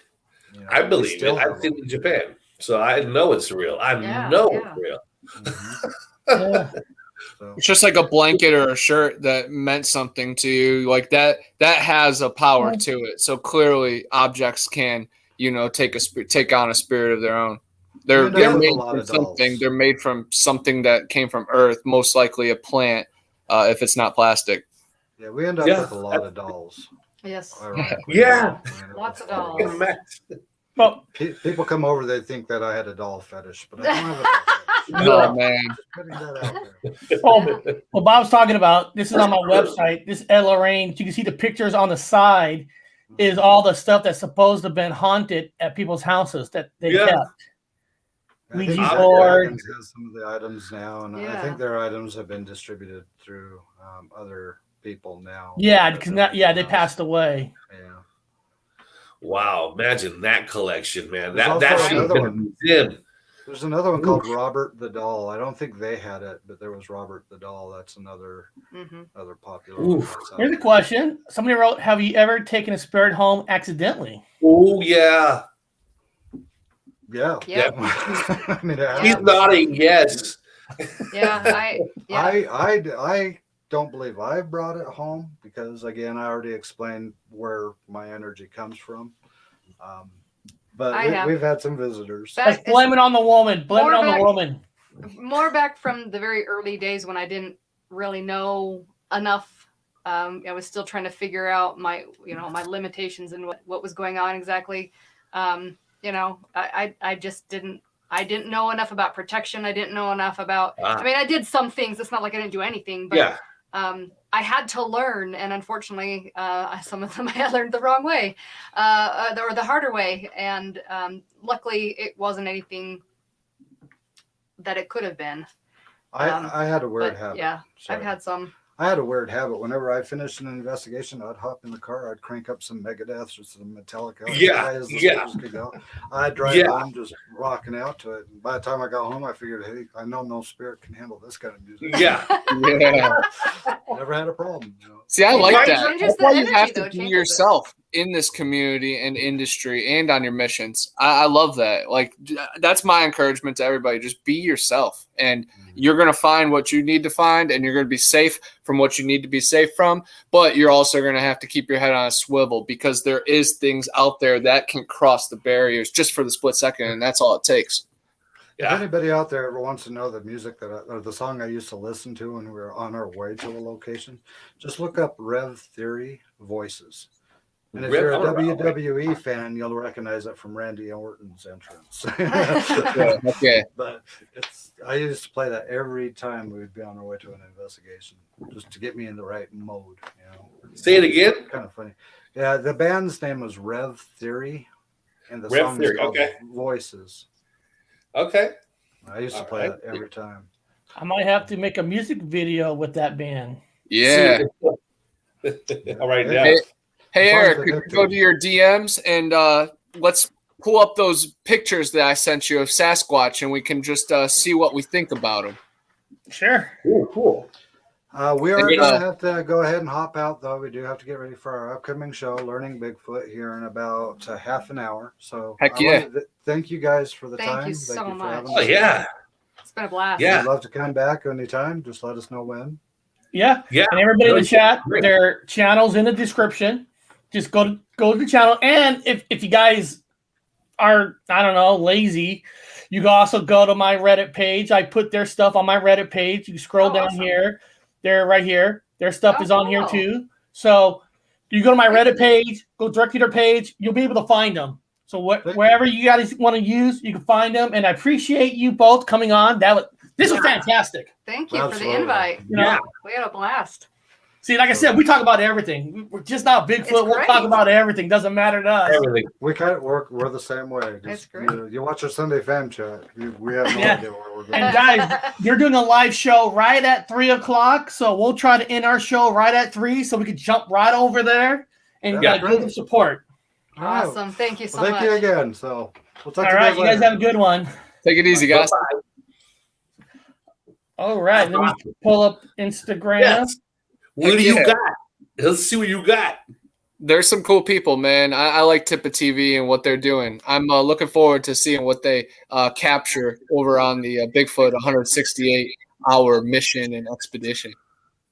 [SPEAKER 8] I believe it. I've seen it in Japan. So I know it's real. I know it's real.
[SPEAKER 5] It's just like a blanket or a shirt that meant something to you, like that has a power to it. So clearly objects can, take on a spirit of their own. They're made from something. They're made from something that came from Earth, most likely a plant, if it's not plastic.
[SPEAKER 7] Yeah, we end up with a lot of dolls.
[SPEAKER 6] Yes.
[SPEAKER 8] Yeah.
[SPEAKER 6] Lots of dolls.
[SPEAKER 4] Well,
[SPEAKER 7] people come over, they think that I had a doll fetish, but I don't have a doll fetish.
[SPEAKER 5] No, man.
[SPEAKER 7] Putting that out there.
[SPEAKER 4] Well, Bob's talking about, this is on my website, this Ed Lorraine, you can see the pictures on the side is all the stuff that's supposed to have been haunted at people's houses that they kept. Ouija board.
[SPEAKER 7] Has some of the items now, and I think their items have been distributed through other people now.
[SPEAKER 4] Yeah, because they passed away.
[SPEAKER 7] Yeah.
[SPEAKER 8] Wow, imagine that collection, man. That should have been a museum.
[SPEAKER 7] There's another one called Robert the Doll. I don't think they had it, but there was Robert the Doll. That's another popular one.
[SPEAKER 4] Here's a question. Somebody wrote, have you ever taken a spirit home accidentally?
[SPEAKER 8] Oh, yeah.
[SPEAKER 7] Yeah.
[SPEAKER 6] Yeah.
[SPEAKER 7] I mean,
[SPEAKER 8] He's nodding yes.
[SPEAKER 7] I don't believe I brought it home because, again, I already explained where my energy comes from. But we've had some visitors.
[SPEAKER 4] Let's blame it on the woman. Blame it on the woman.
[SPEAKER 6] More back from the very early days when I didn't really know enough. I was still trying to figure out my limitations and what was going on exactly. I just didn't know enough about protection. I didn't know enough about, I mean, I did some things. It's not like I didn't do anything, but I had to learn. And unfortunately, some of them I learned the wrong way, or the harder way. And luckily it wasn't anything that it could have been.
[SPEAKER 7] I had a weird habit.
[SPEAKER 6] Yeah,
[SPEAKER 7] Sorry.
[SPEAKER 6] I've had some.
[SPEAKER 7] I had a weird habit. Whenever I finished an investigation, I'd hop in the car, I'd crank up some Megadeth or some Metallica. I'd drive home just rocking out to it. And by the time I got home, I figured, hey, I know no spirit can handle this kind of music.
[SPEAKER 5] Yeah.
[SPEAKER 7] Never had a problem.
[SPEAKER 5] See, I like that.
[SPEAKER 6] Changes
[SPEAKER 5] That's why you
[SPEAKER 6] energy,
[SPEAKER 5] have to
[SPEAKER 6] though,
[SPEAKER 5] be
[SPEAKER 6] changes
[SPEAKER 5] yourself in this community and industry and on your missions. I love that. Like, that's my encouragement to everybody. Just be yourself, and you're going to find what you need to find, and you're going to be safe from what you need to be safe from. But you're also going to have to keep your head on a swivel, because there is things out there that can cross the barriers just for the split second, and that's all it takes.
[SPEAKER 7] If anybody out there ever wants to know the music or the song I used to listen to when we were on our way to a location, just look up Rev Theory Voices. And if you're a WWE fan, you'll recognize it from Randy Orton's entrance.
[SPEAKER 5] Okay.
[SPEAKER 7] But I used to play that every time we would be on our way to an investigation, just to get me in the right mode.
[SPEAKER 8] Say it again.
[SPEAKER 7] Kind of funny. Yeah, the band's name was Rev Theory, and the
[SPEAKER 8] Rev
[SPEAKER 7] song
[SPEAKER 8] Theory,
[SPEAKER 7] is called
[SPEAKER 8] okay.
[SPEAKER 7] Voices.
[SPEAKER 8] Okay.
[SPEAKER 7] I used to play that every time.
[SPEAKER 4] I might have to make a music video with that band.
[SPEAKER 5] Yeah.
[SPEAKER 8] All right, now.
[SPEAKER 5] Hey, Eric, could you go to your DMs and let's pull up those pictures that I sent you of Sasquatch, and we can just see what we think about them.
[SPEAKER 4] Sure.
[SPEAKER 8] Ooh, cool.
[SPEAKER 7] We are going to have to go ahead and hop out, though. We do have to get ready for our upcoming show, Learning Bigfoot, here in about half an hour. So,
[SPEAKER 5] heck yeah.
[SPEAKER 7] Thank you guys for the time.
[SPEAKER 6] Thank you so much.
[SPEAKER 8] Oh, yeah.
[SPEAKER 6] It's been a blast.
[SPEAKER 8] Yeah.
[SPEAKER 7] I'd love to come back anytime. Just let us know when.
[SPEAKER 4] Yeah. And everybody in the chat, their channel's in the description. Just go to the channel. And if you guys are, I don't know, lazy, you can also go to my Reddit page. I put their stuff on my Reddit page. You scroll down here. They're right here. Their stuff is on here too. So you go to my Reddit page, go directly to their page. You'll be able to find them. So wherever you guys want to use, you can find them. And I appreciate you both coming on. This was fantastic.
[SPEAKER 6] Thank you for the invite.
[SPEAKER 4] We had
[SPEAKER 6] a blast.
[SPEAKER 4] See, like I said, we talk about everything. We're just not Bigfoot. We'll talk about everything. Doesn't matter to us.
[SPEAKER 8] Everything.
[SPEAKER 7] We kind of work. We're the same way.
[SPEAKER 6] It's great.
[SPEAKER 7] You watch our Sunday fam chat. We have no idea where we're going.
[SPEAKER 4] And guys, you're doing a live show right at 3:00, so we'll try to end our show right at 3, so we can jump right over there and give them support.
[SPEAKER 6] Awesome. Thank you so much.
[SPEAKER 7] Thank you again. So we'll talk
[SPEAKER 4] All
[SPEAKER 7] to
[SPEAKER 4] right, you guys have a good one.
[SPEAKER 5] Take it easy, guys.
[SPEAKER 4] All right, let me pull up Instagram.
[SPEAKER 8] Yes. What do you got? Let's see what you got.
[SPEAKER 5] There's some cool people, man. I like Tippa TV and what they're doing. I'm looking forward to seeing what they capture over on the Bigfoot 168-hour mission and expedition.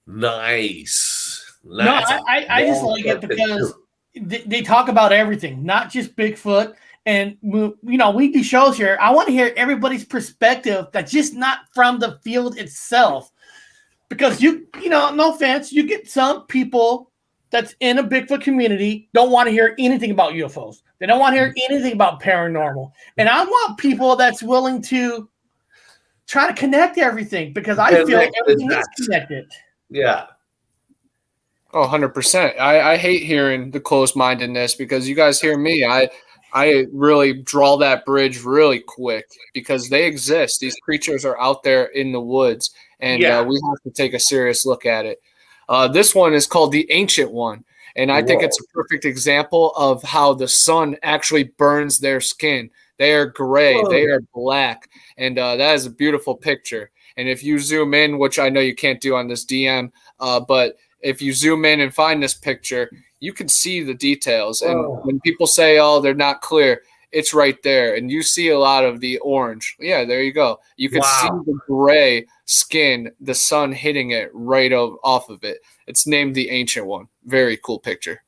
[SPEAKER 8] Nice.
[SPEAKER 4] No, I just like it because they talk about everything, not just Bigfoot. And we do shows here. I want to hear everybody's perspective that's just not from the field itself. Because no offense, you get some people that's in a Bigfoot community don't want to hear anything about UFOs. They don't want to hear anything about paranormal. And I want people that's willing to try to connect everything, because I feel everything is connected.
[SPEAKER 8] Yeah.
[SPEAKER 5] Oh, 100%. I hate hearing the closed-mindedness, because you guys hear me. I really draw that bridge really quick, because they exist. These creatures are out there in the woods, and we have to take a serious look at it. This one is called the Ancient One, and I think it's a perfect example of how the sun actually burns their skin. They are gray. They are black, and that is a beautiful picture. And if you zoom in, which I know you can't do on this DM, but if you zoom in and find this picture, you can see the details. And when people say, oh, they're not clear, it's right there. And you see a lot of the orange. Yeah, there you go. You can see
[SPEAKER 8] Wow.
[SPEAKER 5] the gray skin, the sun hitting it right off of it. It's named the Ancient One. Very cool picture.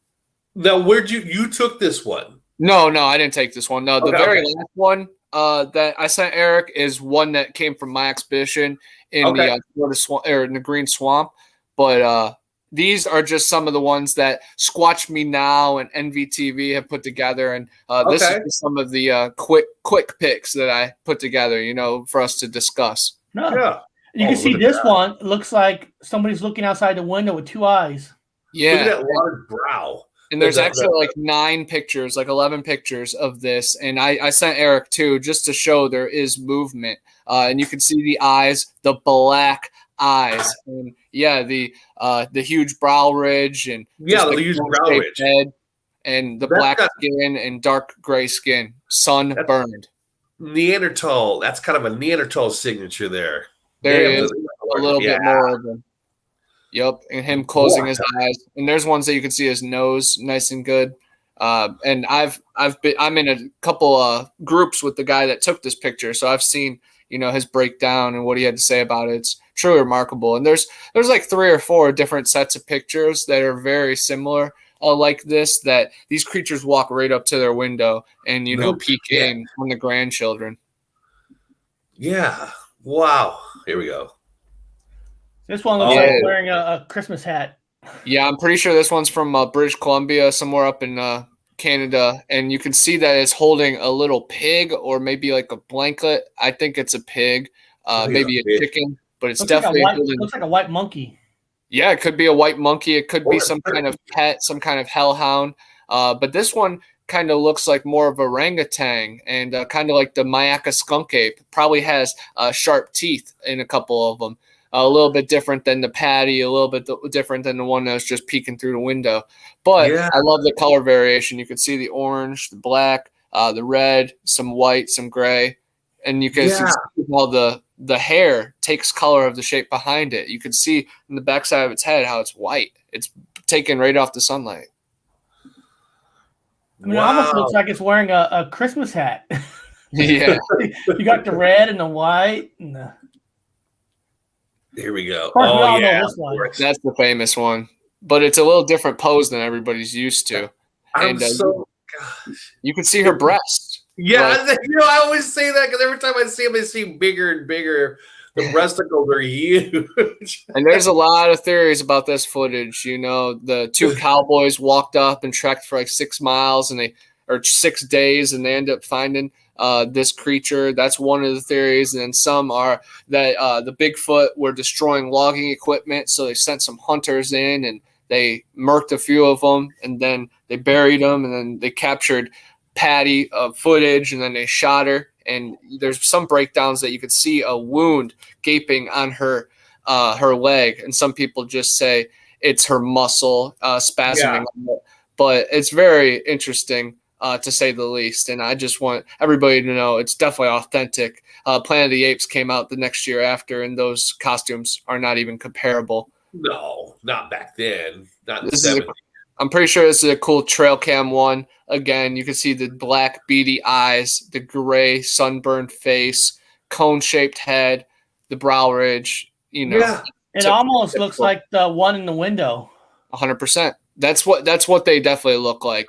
[SPEAKER 8] Now, where'd you took this one?
[SPEAKER 5] No, I didn't take this one. No, the
[SPEAKER 8] Okay,
[SPEAKER 5] very
[SPEAKER 8] okay.
[SPEAKER 5] last one that I sent Eric is one that came from my expedition in
[SPEAKER 8] Okay.
[SPEAKER 5] the Florida swamp, or in the Green Swamp. But these are just some of the ones that Squatch Me Now and NVTV have put together, and this is
[SPEAKER 8] Okay.
[SPEAKER 5] just some of the quick picks that I put together, for us to discuss.
[SPEAKER 4] No.
[SPEAKER 8] Yeah.
[SPEAKER 4] You
[SPEAKER 8] Oh,
[SPEAKER 4] can see
[SPEAKER 8] look at
[SPEAKER 4] this
[SPEAKER 8] that.
[SPEAKER 4] one. It looks like somebody's looking outside the window with two eyes.
[SPEAKER 5] Yeah,
[SPEAKER 8] Look at that large brow.
[SPEAKER 5] and there's
[SPEAKER 8] The-
[SPEAKER 5] actually like 9 pictures, like 11 pictures of this. And I sent Eric too, just to show there is movement. And you can see the eyes, the black eyes. And yeah, the huge brow ridge and
[SPEAKER 8] Yeah,
[SPEAKER 5] just
[SPEAKER 8] the huge brow
[SPEAKER 5] cone-shaped
[SPEAKER 8] ridge.
[SPEAKER 5] head and the
[SPEAKER 8] That's
[SPEAKER 5] black
[SPEAKER 8] got-
[SPEAKER 5] skin and dark gray skin, sunburned.
[SPEAKER 8] Neanderthal. That's kind of a Neanderthal signature there.
[SPEAKER 5] There
[SPEAKER 8] Damn,
[SPEAKER 5] is
[SPEAKER 8] look-
[SPEAKER 5] a little
[SPEAKER 8] yeah.
[SPEAKER 5] bit more of them. Yep, and him closing his eyes. And there's ones that you can see his nose, nice and good. And I'm in a couple groups with the guy that took this picture, so I've seen his breakdown and what he had to say about it. It's truly remarkable. And there's like 3 or 4 different sets of pictures that are very similar, like this. That these creatures walk right up to their window and
[SPEAKER 8] No
[SPEAKER 5] peek
[SPEAKER 8] shit.
[SPEAKER 5] in on the grandchildren.
[SPEAKER 8] Yeah. Wow. Here we go.
[SPEAKER 4] This one looks
[SPEAKER 8] Oh.
[SPEAKER 4] like wearing a Christmas hat.
[SPEAKER 5] Yeah, I'm pretty sure this one's from British Columbia, somewhere up in Canada, and you can see that it's holding a little pig or maybe like a blanket. I think it's a pig, maybe a
[SPEAKER 8] pig.
[SPEAKER 5] chicken, but it's
[SPEAKER 4] Looks like,
[SPEAKER 5] definitely holding.
[SPEAKER 4] looks like a white monkey.
[SPEAKER 5] Yeah, it could be a white monkey. It could
[SPEAKER 8] Or
[SPEAKER 5] be
[SPEAKER 8] a
[SPEAKER 5] some kind of
[SPEAKER 8] turkey.
[SPEAKER 5] pet, some kind of hellhound. But this one kind of looks like more of a orangutan and kind of like the Mayaka skunk ape. Probably has sharp teeth in a couple of them. A little bit different than the patty, a little bit different than the one that was just peeking through the window. But
[SPEAKER 8] Yeah.
[SPEAKER 5] I love the color variation. You can see the orange, the black, the red, some white, some gray. And you can see how the hair takes color of the shape behind it. You can see in the backside of its head how it's white. It's taken right off the sunlight.
[SPEAKER 4] I mean, it almost looks like it's wearing a Christmas hat.
[SPEAKER 5] Yeah.
[SPEAKER 4] You got the red and the white. And the...
[SPEAKER 8] Here we go.
[SPEAKER 4] course, we
[SPEAKER 8] Oh
[SPEAKER 4] all know
[SPEAKER 8] yeah.
[SPEAKER 4] this one.
[SPEAKER 5] That's the famous one. But it's a little different pose than everybody's used to.
[SPEAKER 8] I'm
[SPEAKER 5] And,
[SPEAKER 8] so.
[SPEAKER 5] You can see her breast.
[SPEAKER 8] Yeah,
[SPEAKER 5] Like,
[SPEAKER 8] I always say that because every time I see them, they seem bigger and bigger. The breasticles are huge.
[SPEAKER 5] and there's a lot of theories about this footage. The 2 cowboys walked up and trekked for like 6 miles or 6 days, and they end up finding this creature. That's one of the theories. And then some are that the Bigfoot were destroying logging equipment, so they sent some hunters in and they murked a few of them, and then they buried them, and then they captured Patty footage, and then they shot her. And there's some breakdowns that you could see a wound gaping on her leg, and some people just say it's her muscle spasming. But it's very interesting to say the least. And I just want everybody to know it's definitely authentic. Planet of the Apes came out the next year after, and those costumes are not even comparable.
[SPEAKER 8] No, not back then. Not in the
[SPEAKER 5] This is
[SPEAKER 8] 70s.
[SPEAKER 5] I'm pretty sure this is a cool trail cam one. Again, you can see the black beady eyes, the gray sunburned face, cone-shaped head, the brow ridge.
[SPEAKER 8] Yeah.
[SPEAKER 4] It almost looks like the one in the window.
[SPEAKER 5] 100%. That's what they definitely look like.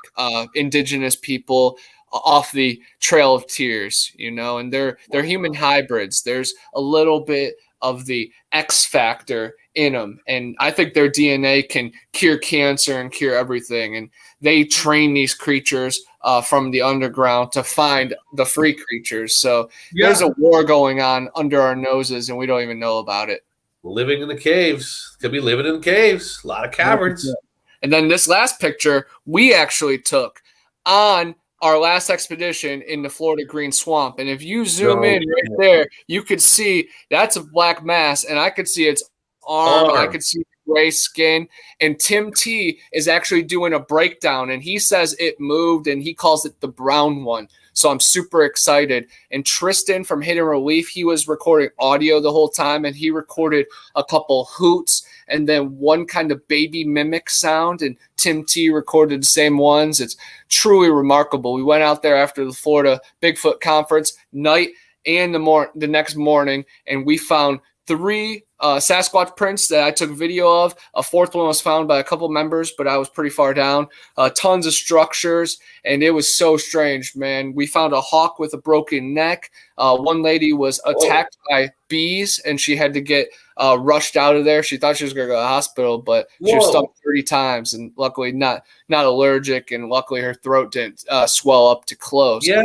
[SPEAKER 5] Indigenous people off the Trail of Tears, and they're human hybrids. There's a little bit of the X factor in them, and I think their DNA can cure cancer and cure everything. And they train these creatures from the underground to find the free creatures. So there's a war going on under our noses, and we don't even know about it.
[SPEAKER 8] Living in the caves. Could be living in caves. A lot of caverns.
[SPEAKER 5] And then this last picture we actually took on our last expedition in the Florida Green Swamp. And if you zoom in right there, you could see that's a black mass, and I could see its arm. I could see gray skin. And Tim T is actually doing a breakdown, and he says it moved, and he calls it the brown one. So I'm super excited. And Tristan from Hidden Relief, he was recording audio the whole time, and he recorded a couple hoots and then one kind of baby mimic sound, and Tim T recorded the same ones. It's truly remarkable. We went out there after the Florida Bigfoot conference night and the next morning, and we found 3 Sasquatch prints that I took video of. A 4th one was found by a couple members, but I was pretty far down. Tons of structures, and it was so strange, man. We found a hawk with a broken neck. One lady was attacked by bees, and she had to get rushed out of there. She thought she was going to go to the hospital, but she was stung 30 times, and luckily not allergic, and luckily her throat didn't swell up to close.
[SPEAKER 8] Yeah.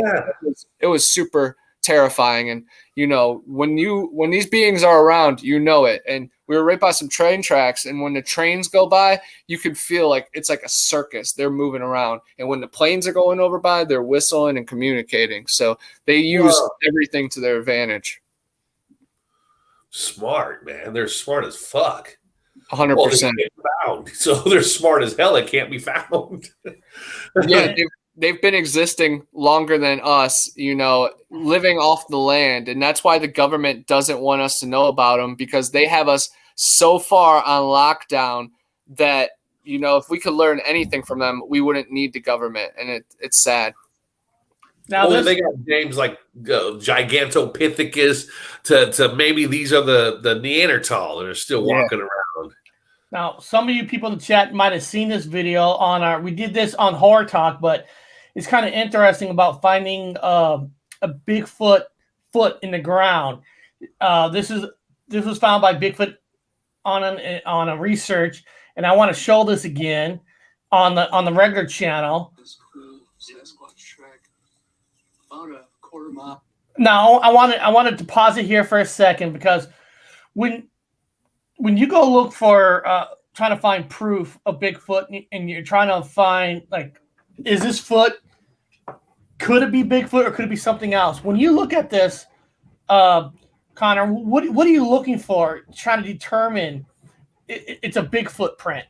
[SPEAKER 5] It was super terrifying. And when these beings are around, it. And we were right by some train tracks, and when the trains go by, you can feel like it's like a circus. They're moving around, and when the planes are going over by, they're whistling and communicating. So they use everything to their advantage.
[SPEAKER 8] Smart, man. They're smart as fuck.
[SPEAKER 5] 100%.
[SPEAKER 8] Well, they can't be found. So they're smart as hell. It can't be found.
[SPEAKER 5] Yeah, they've been existing longer than us, living off the land. And that's why the government doesn't want us to know about them, because they have us so far on lockdown that, if we could learn anything from them, we wouldn't need the government. And it's sad.
[SPEAKER 8] Now they got names like Gigantopithecus to maybe these are the Neanderthal that are still walking around.
[SPEAKER 4] Now, some of you people in the chat might have seen this video we did this on Horror Talk, but it's kind of interesting about finding a Bigfoot foot in the ground. This was found by Bigfoot on a research, and I want to show this again on the regular channel. About a quarter mile. Now, I wanted to pause it here for a second, because when you go look for trying to find proof of Bigfoot, and you're trying to find, like, is this foot, could it be Bigfoot or could it be something else? When you look at this, Connor, what are you looking for, trying to determine it's a Bigfoot print?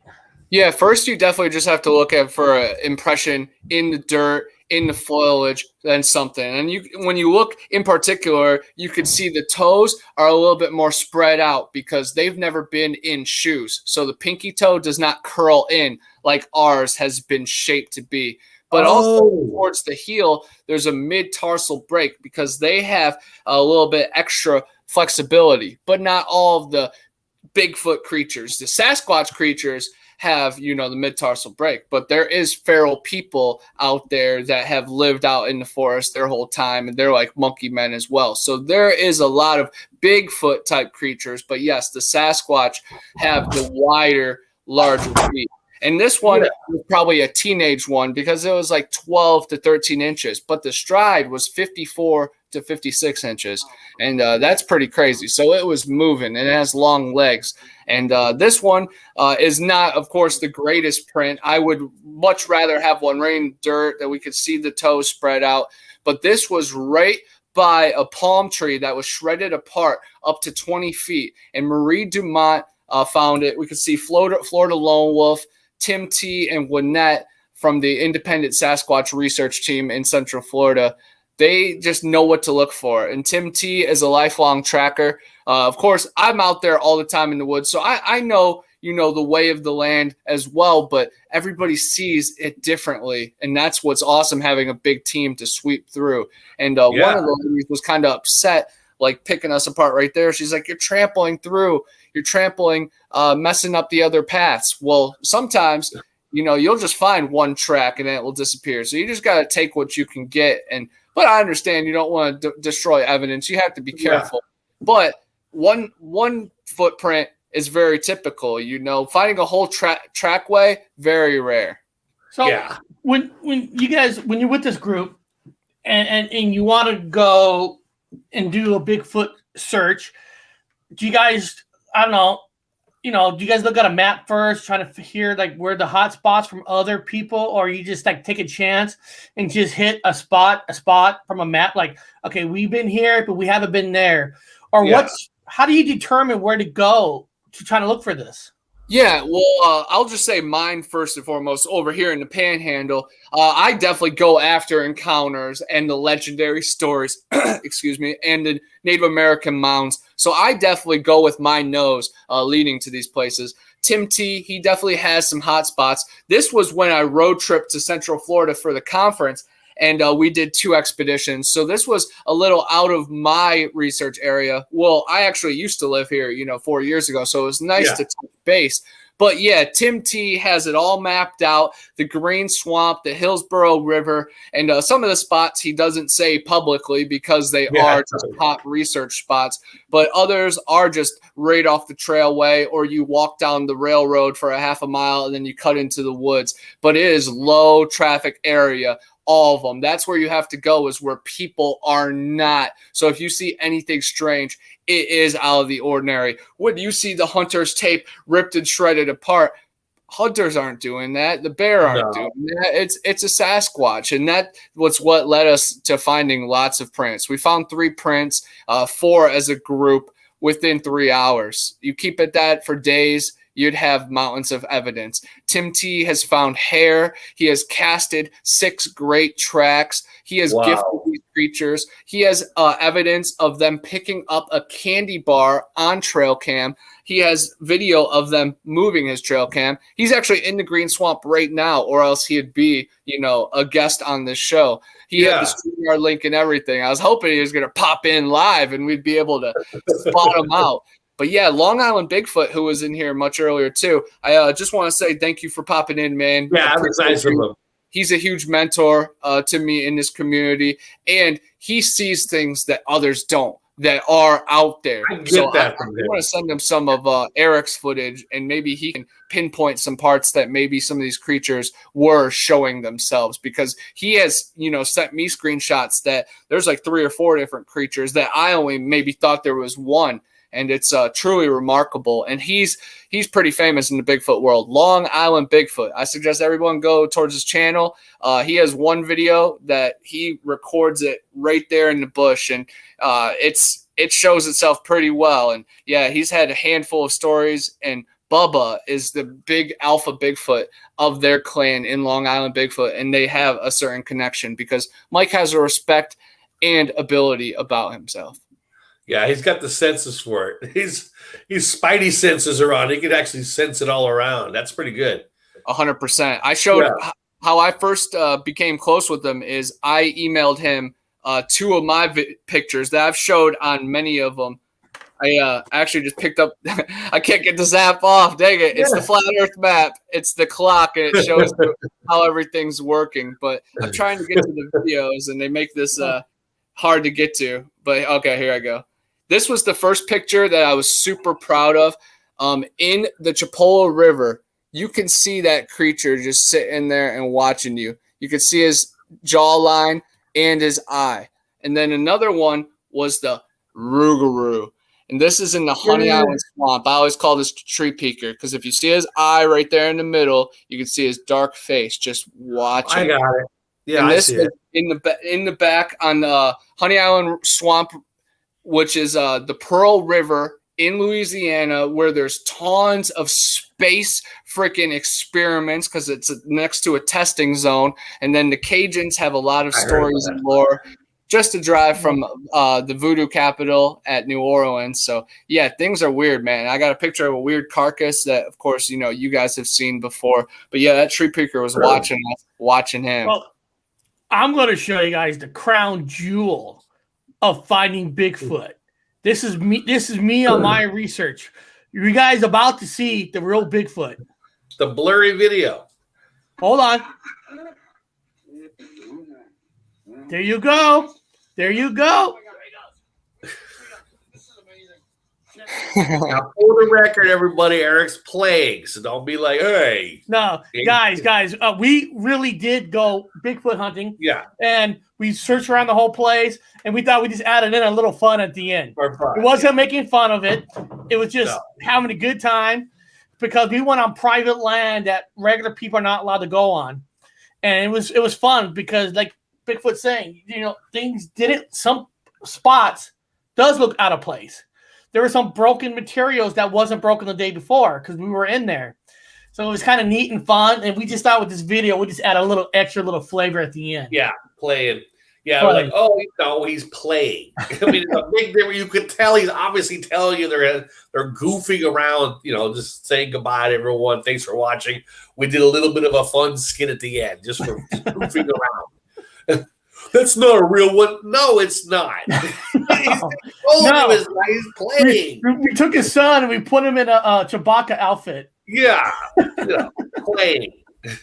[SPEAKER 5] Yeah, first you definitely just have to look for an impression in the dirt, in the foliage, then something. And when you look in particular, you can see the toes are a little bit more spread out because they've never been in shoes. So the pinky toe does not curl in like ours has been shaped to be. But also towards the heel, there's a mid-tarsal break because they have a little bit extra flexibility, but not all of the Bigfoot creatures. The Sasquatch creatures have, the mid-tarsal break, but there is feral people out there that have lived out in the forest their whole time, and they're like monkey men as well. So there is a lot of Bigfoot type creatures, but yes, the Sasquatch have the wider, larger feet. And this one was probably a teenage one because it was like 12 to 13 inches, but the stride was 54 to 56 inches. And that's pretty crazy. So it was moving, and it has long legs. And this one is not, of course, the greatest print. I would much rather have one right in dirt that we could see the toes spread out. But this was right by a palm tree that was shredded apart up to 20 feet. And Marie Dumont found it. We could see Florida Lone Wolf, Tim T, and Winnett from the independent Sasquatch research team in Central Florida. They just know what to look for. And Tim T is a lifelong tracker. Of course, I'm out there all the time in the woods, so I know, the way of the land as well, but everybody sees it differently. And that's what's awesome, having a big team to sweep through. And one of the ladies was kind of upset, like picking us apart right there. She's like, you're trampling, messing up the other paths. Well, sometimes, you'll just find one track and then it will disappear. So you just got to take what you can get. But I understand you don't want to destroy evidence. You have to be careful. Yeah. But one footprint is very typical. Finding a whole trackway, very rare.
[SPEAKER 4] So when you're with this group and you want to go and do a Bigfoot search, do you guys, I don't know, do you guys look at a map first, trying to hear like where the hot spots from other people, or you just like take a chance and just hit a spot from a map? Like, okay, we've been here, but we haven't been there. Or how do you determine where to go to try to look for this?
[SPEAKER 5] Yeah, well, I'll just say mine first and foremost over here in the Panhandle. I definitely go after encounters and the legendary stories, excuse me, and the Native American mounds. So I definitely go with my nose leading to these places. Tim T, he definitely has some hot spots. This was when I road tripped to Central Florida for the conference, and we did 2 expeditions. So this was a little out of my research area. Well, I actually used to live here, 4 years ago, so it was nice to touch base. But yeah, Tim T has it all mapped out, the Green Swamp, the Hillsborough River, and some of the spots he doesn't say publicly because they are just hot research spots. But others are just right off the trailway, or you walk down the railroad for a half a mile and then you cut into the woods. But it is low traffic area. All of them. That's where you have to go, is where people are not. So if you see anything strange, it is out of the ordinary. When you see the hunter's tape ripped and shredded apart, hunters aren't doing that. The bear aren't doing that. It's a Sasquatch, and that was what led us to finding lots of prints. We found 3 prints, 4 as a group within 3 hours. You keep at that for days, you'd have mountains of evidence. Tim T has found hair. He has casted 6 great tracks. He has gifted these creatures. He has evidence of them picking up a candy bar on trail cam. He has video of them moving his trail cam. He's actually in the Green Swamp right now, or else he'd be, a guest on this show. He had the StreamYard link and everything. I was hoping he was going to pop in live and we'd be able to spot him out. But yeah, Long Island Bigfoot, who was in here much earlier too. I just want to say thank you for popping in, man.
[SPEAKER 8] Yeah, I'm excited for him.
[SPEAKER 5] He's a huge mentor to me in this community, and he sees things that others don't, that are out there.
[SPEAKER 8] I want
[SPEAKER 5] to send him some of Eric's footage, and maybe he can pinpoint some parts that maybe some of these creatures were showing themselves, because he has, sent me screenshots that there's like 3 or 4 different creatures that I only maybe thought there was one. And it's truly remarkable. And he's pretty famous in the Bigfoot world. Long Island Bigfoot. I suggest everyone go towards his channel. He has one video that he records it right there in the bush, and it shows itself pretty well. And yeah, he's had a handful of stories, and Bubba is the big alpha Bigfoot of their clan in Long Island Bigfoot, and they have a certain connection because Mike has a respect and ability about himself.
[SPEAKER 8] Yeah, he's got the senses for it. His spidey senses are on. He can actually sense it all around. That's pretty good.
[SPEAKER 5] 100%. I showed how I first became close with him is I emailed him 2 of my pictures that I've showed on many of them. I actually just picked up. I can't get the zap off. Dang it. It's the flat earth map. It's the clock, and it shows how everything's working. But I'm trying to get to the videos, and they make this hard to get to. But okay, here I go. This was the first picture that I was super proud of. In the Chipola River, you can see that creature just sitting there and watching you. You can see his jawline and his eye. And then another one was the Rougarou. And this is in the Honey Island Swamp. I always call this tree peeker because if you see his eye right there in the middle, you can see his dark face just watching.
[SPEAKER 8] I got it. Yeah,
[SPEAKER 5] and
[SPEAKER 8] I
[SPEAKER 5] this
[SPEAKER 8] see
[SPEAKER 5] is
[SPEAKER 8] it.
[SPEAKER 5] in the back on the Honey Island Swamp, which is the Pearl River in Louisiana, where there's tons of space freaking experiments because it's next to a testing zone. And then the Cajuns have a lot of stories and lore just to drive from the voodoo capital at New Orleans. So, yeah, things are weird, man. I got a picture of a weird carcass that, of course, you guys have seen before. But, yeah, that tree peeker was watching him.
[SPEAKER 4] Well, I'm going to show you guys the crown jewel of finding Bigfoot. This is me on my research. You guys about to see the real Bigfoot.
[SPEAKER 8] The blurry video.
[SPEAKER 4] Hold on. There you go. There you go.
[SPEAKER 8] Now, for the record, everybody, Eric's playing, so don't be like, hey.
[SPEAKER 4] No, guys, we really did go Bigfoot hunting.
[SPEAKER 8] Yeah.
[SPEAKER 4] And we searched around the whole place, and we thought we just added in a little fun at the end. It wasn't making fun of it. It was just having a good time because we went on private land that regular people are not allowed to go on. And it was fun because, like Bigfoot's saying, things some spots does look out of place. there were some broken materials that wasn't broken the day before because we were in there. So it was kind of neat and fun. And we just thought with this video, we just add a little extra little flavor at the end.
[SPEAKER 8] Yeah, playing. Yeah, we're like, oh, no, he's playing. I mean, it's a big difference. You could tell he's obviously telling you they're goofing around, just saying goodbye to everyone. Thanks for watching. We did a little bit of a fun skit at the end, just for goofing around. That's not a real one. No, it's not. He's playing.
[SPEAKER 4] We took his son and we put him in a Chewbacca outfit.
[SPEAKER 8] Yeah, playing.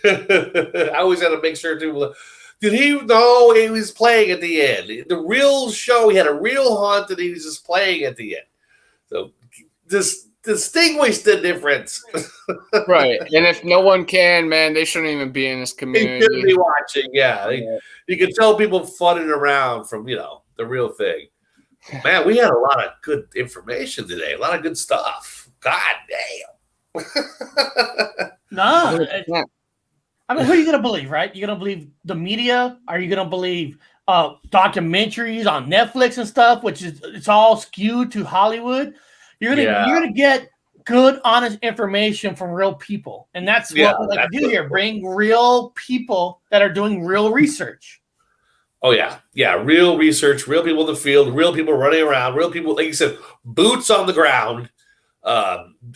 [SPEAKER 8] I always had to make sure to. Did he? No, he was playing at the end. The real show, he had a real haunt that he was just playing at the end. So this distinguish the difference.
[SPEAKER 5] Right. And if no one can, man, they shouldn't even be in this community.
[SPEAKER 8] They shouldn't be watching, yeah. You can tell people funning around from, the real thing. Man, we had a lot of good information today. A lot of good stuff. God damn.
[SPEAKER 4] No. I mean, who are you going to believe, right? You're going to believe the media? Are you going to believe documentaries on Netflix and stuff, which is it's all skewed to Hollywood? You're gonna get good, honest information from real people, and that's what we like to do here: bring real people that are doing real research.
[SPEAKER 8] Oh yeah, real research, real people in the field, real people running around, real people, like you said, boots on the ground,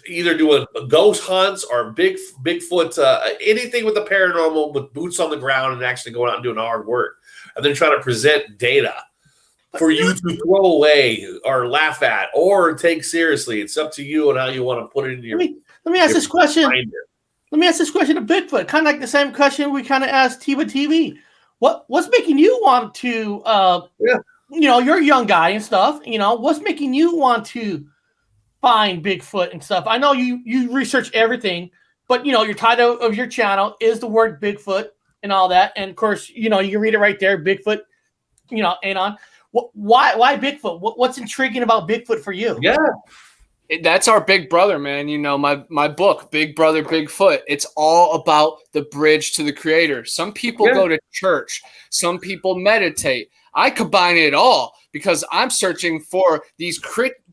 [SPEAKER 8] either doing ghost hunts or Bigfoot, anything with the paranormal, with boots on the ground and actually going out and doing hard work, and then trying to present data for you to throw away or laugh at or take seriously. It's up to you and how you want to put it in your.
[SPEAKER 4] Let me ask this question. Let me ask this question to Bigfoot. Kind of like the same question we kind of asked Tiva TV. What's making you want to? You're a young guy and stuff. What's making you want to find Bigfoot and stuff? I know you research everything, but your title of your channel is the word Bigfoot and all that. And of course, you can read it right there. Bigfoot, ain't on. Why Bigfoot? What's intriguing about Bigfoot for you?
[SPEAKER 5] Yeah, that's our big brother, man. My book, Big Brother Bigfoot. It's all about the bridge to the creator. Some people go to church. Some people meditate. I combine it all because I'm searching for these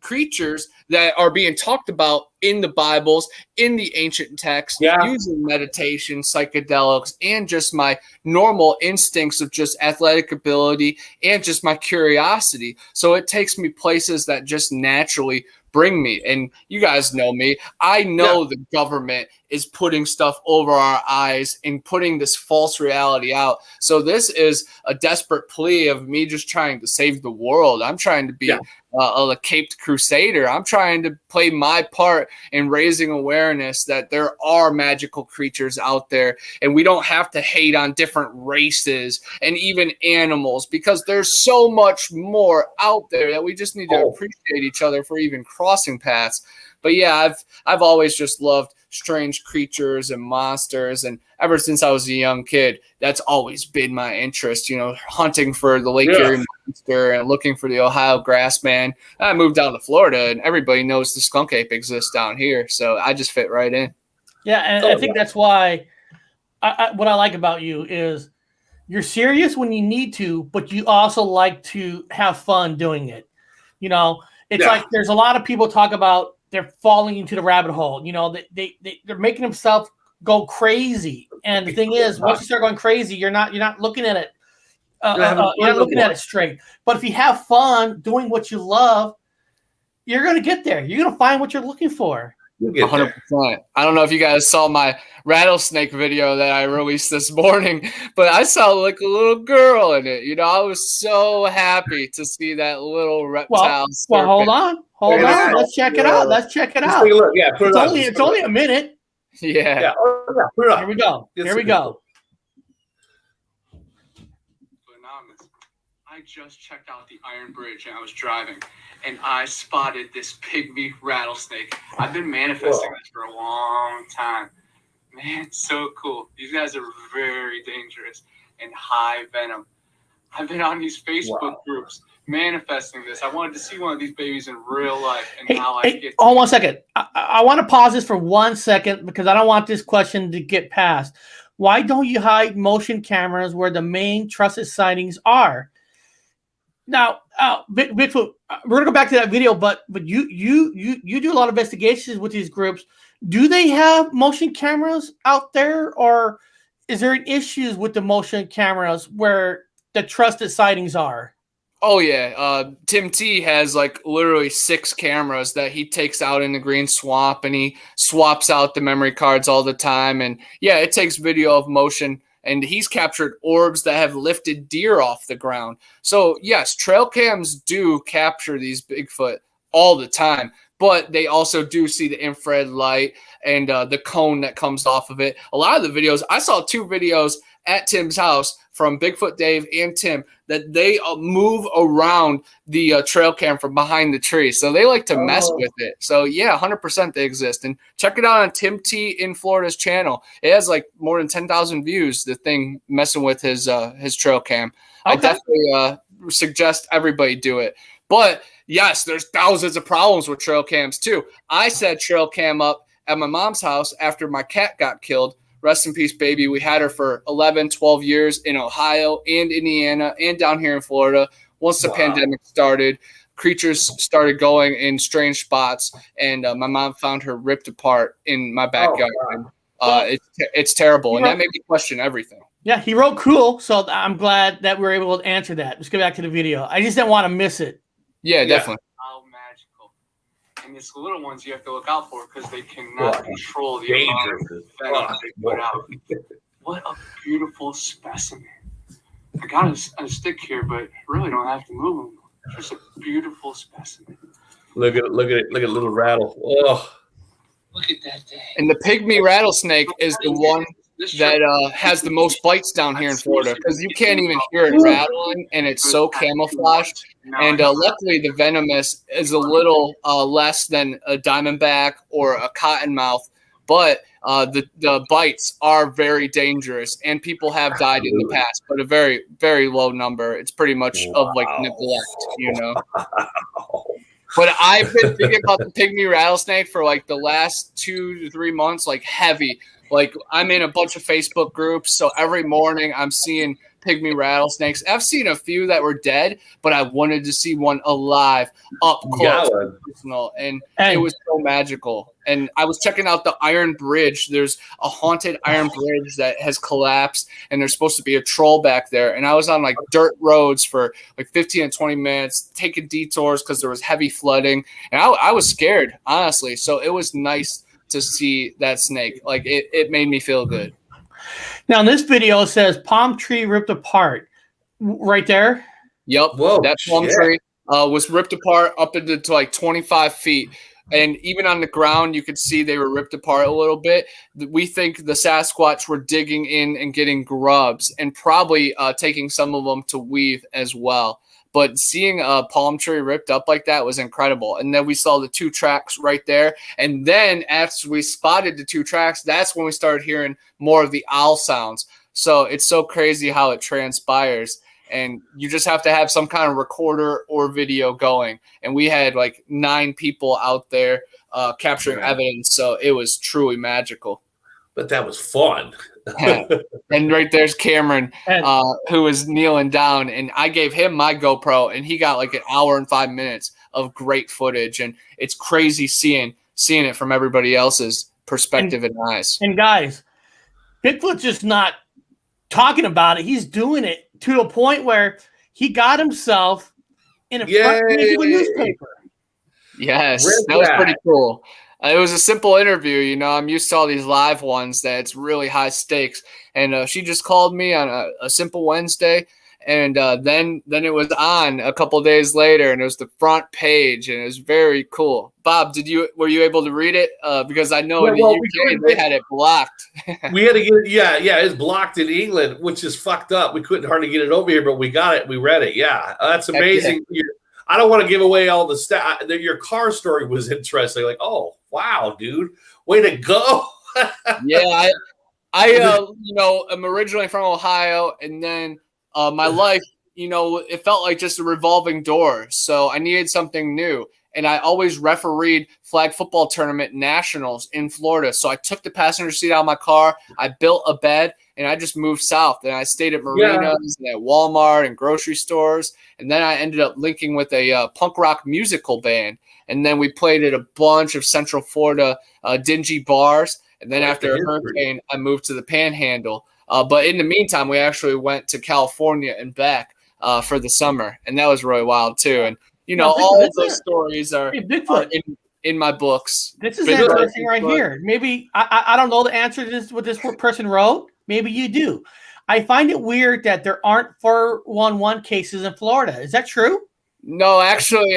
[SPEAKER 5] creatures that are being talked about in the Bibles, in the ancient texts, using meditation, psychedelics, and just my normal instincts of just athletic ability and just my curiosity. So it takes me places that just naturally bring me. And you guys know me. I know the government is putting stuff over our eyes and putting this false reality out. So this is a desperate plea of me just trying to save the world. I'm trying to be a caped crusader. I'm trying to play my part in raising awareness that there are magical creatures out there, and we don't have to hate on different races and even animals, because there's so much more out there that we just need to appreciate each other for even crossing paths. But yeah, I've always just loved strange creatures and monsters, and ever since I was a young kid, that's always been my interest. Hunting for the Lake Erie monster and looking for the Ohio grassman. I moved down to Florida, and everybody knows the skunk ape exists down here, so I just fit right in.
[SPEAKER 4] Yeah, and I think that's why what I like about you is you're serious when you need to, but you also like to have fun doing it. It's like there's a lot of people talk about they're falling into the rabbit hole. They're making themselves go crazy. And the thing is, once you start going crazy, you're not looking at it. You're not looking at it straight. But if you have fun doing what you love, you're going to get there. You're going to find what you're looking for.
[SPEAKER 5] 100%. I don't know if you guys saw my rattlesnake video that I released this morning, but I saw like a little girl in it. I was so happy to see that little reptile.
[SPEAKER 4] Well, hold on. Let's check it out. Take a look. Yeah, it's only a minute.
[SPEAKER 5] Yeah.
[SPEAKER 8] Put it up.
[SPEAKER 4] Here we go.
[SPEAKER 10] Anonymous. I just checked out the Iron Bridge and I was driving, and I spotted this pygmy rattlesnake. I've been manifesting this for a long time. Man, it's so cool. These guys are very dangerous and high venom. I've been on these Facebook groups manifesting this. I wanted to see one of these babies in real life and how I get.
[SPEAKER 4] Hold 1 second. I want to pause this for 1 second because I don't want this question to get past. Why don't you hide motion cameras where the main trusted sightings are? Now, Bigfoot, we're gonna go back to that video, but you do a lot of investigations with these groups. Do they have motion cameras out there, or is there issues with the motion cameras where the trusted sightings are?
[SPEAKER 5] Oh yeah, Tim T has like literally 6 cameras that he takes out in the green swamp, and he swaps out the memory cards all the time. And yeah, it takes video of motion, and he's captured orbs that have lifted deer off the ground. So yes, trail cams do capture these Bigfoot all the time, but they also do see the infrared light and the cone that comes off of it. A lot of the videos, I saw 2 videos at Tim's house from Bigfoot Dave and Tim that they move around the trail cam from behind the tree. So they like to mess with it. So yeah, 100% they exist. And check it out on Tim T in Florida's channel. It has like more than 10,000 views, the thing messing with his trail cam. Okay. I definitely suggest everybody do it. But yes, there's thousands of problems with trail cams too. I set trail cam up at my mom's house after my cat got killed. Rest in peace, baby. We had her for 11, 12 years in Ohio and Indiana and down here in Florida. Once the pandemic started, creatures started going in strange spots, and my mom found her ripped apart in my backyard. It's terrible, and that made me question everything.
[SPEAKER 4] Yeah, he wrote cool, so I'm glad that we were able to answer that. Let's go back to the video. I just didn't want to miss it.
[SPEAKER 5] Yeah, definitely.
[SPEAKER 10] How magical. And it's the little ones you have to look out for because they cannot control the amount of venom they put out. What a beautiful specimen. I got a stick here, but really don't have to move them. Just a beautiful specimen.
[SPEAKER 8] Look at it. Look at little rattle. Oh.
[SPEAKER 10] Look at that thing.
[SPEAKER 5] And the pygmy rattlesnake is the one that has the most bites down here in Florida because you can't even hear it rattling, and it's so camouflaged. And luckily, the venomous is a little less than a diamondback or a cottonmouth, but the bites are very dangerous, and people have died in the past, but a very, very low number. It's pretty much of like neglect, you know. But I've been thinking about the pygmy rattlesnake for like the last 2 to 3 months, like heavy. Like I'm in a bunch of Facebook groups, so every morning I'm seeing pygmy rattlesnakes. I've seen a few that were dead, but I wanted to see one alive, up close, and personal, and it was so magical. And I was checking out the Iron Bridge. There's a haunted Iron Bridge that has collapsed, and there's supposed to be a troll back there. And I was on like dirt roads for like 15 and 20 minutes, taking detours because there was heavy flooding, and I was scared, honestly. So it was nice to see that snake. Like it made me feel good.
[SPEAKER 4] Now in this video it says palm tree ripped apart right there.
[SPEAKER 5] Yep.
[SPEAKER 8] Whoa,
[SPEAKER 5] that palm tree was ripped apart up into like 25 feet. And even on the ground, you could see they were ripped apart a little bit. We think the Sasquatch were digging in and getting grubs and probably taking some of them to weave as well. But seeing a palm tree ripped up like that was incredible. And then we saw the 2 tracks right there. And then after we spotted the 2 tracks, that's when we started hearing more of the owl sounds. So it's so crazy how it transpires. And you just have to have some kind of recorder or video going. And we had like 9 people out there capturing evidence. So it was truly magical.
[SPEAKER 8] But that was fun.
[SPEAKER 5] And right there's Cameron, who was kneeling down, and I gave him my GoPro, and he got like an hour and 5 minutes of great footage. And it's crazy seeing it from everybody else's perspective and eyes.
[SPEAKER 4] And guys, Bigfoot's just not talking about it. He's doing it to a point where he got himself in a front page of a newspaper.
[SPEAKER 5] Yes, that was pretty cool. It was a simple interview, you know. I'm used to all these live ones that's really high stakes. And she just called me on a simple Wednesday, and then it was on a couple days later, and it was the front page, and it was very cool. Bob, were you able to read it? Because I know in the UK they had it blocked.
[SPEAKER 8] We had to get it. Yeah, it's blocked in England, which is fucked up. We couldn't hardly get it over here, but we got it. We read it. Yeah, that's amazing. I don't want to give away all the stats. Your car story was interesting. Like, oh, wow, dude. Way to go.
[SPEAKER 5] Yeah, I am originally from Ohio, and then my life, it felt like just a revolving door. So I needed something new. and I always refereed flag football tournament nationals in Florida. So I took the passenger seat out of my car, I built a bed, and I just moved south. And I stayed at marinas and at Walmart and grocery stores. And then I ended up linking with a punk rock musical band. And then we played at a bunch of Central Florida dingy bars. And then after a hurricane, I moved to the Panhandle. But in the meantime, we actually went to California and back for the summer. And that was really wild, too. And, all of those stories are in my books.
[SPEAKER 4] This is interesting right here. Maybe, I don't know the answer to this, what this person wrote. Maybe you do. I find it weird that there aren't 411 cases in Florida. Is that true?
[SPEAKER 5] No, actually,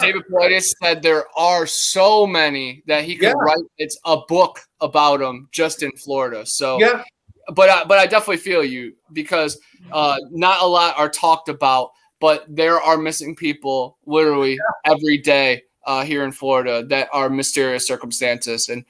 [SPEAKER 5] David Politis said there are so many that he could write. It's a book about them just in Florida. So, but I definitely feel you because not a lot are talked about, but there are missing people literally every day here in Florida that are mysterious circumstances. And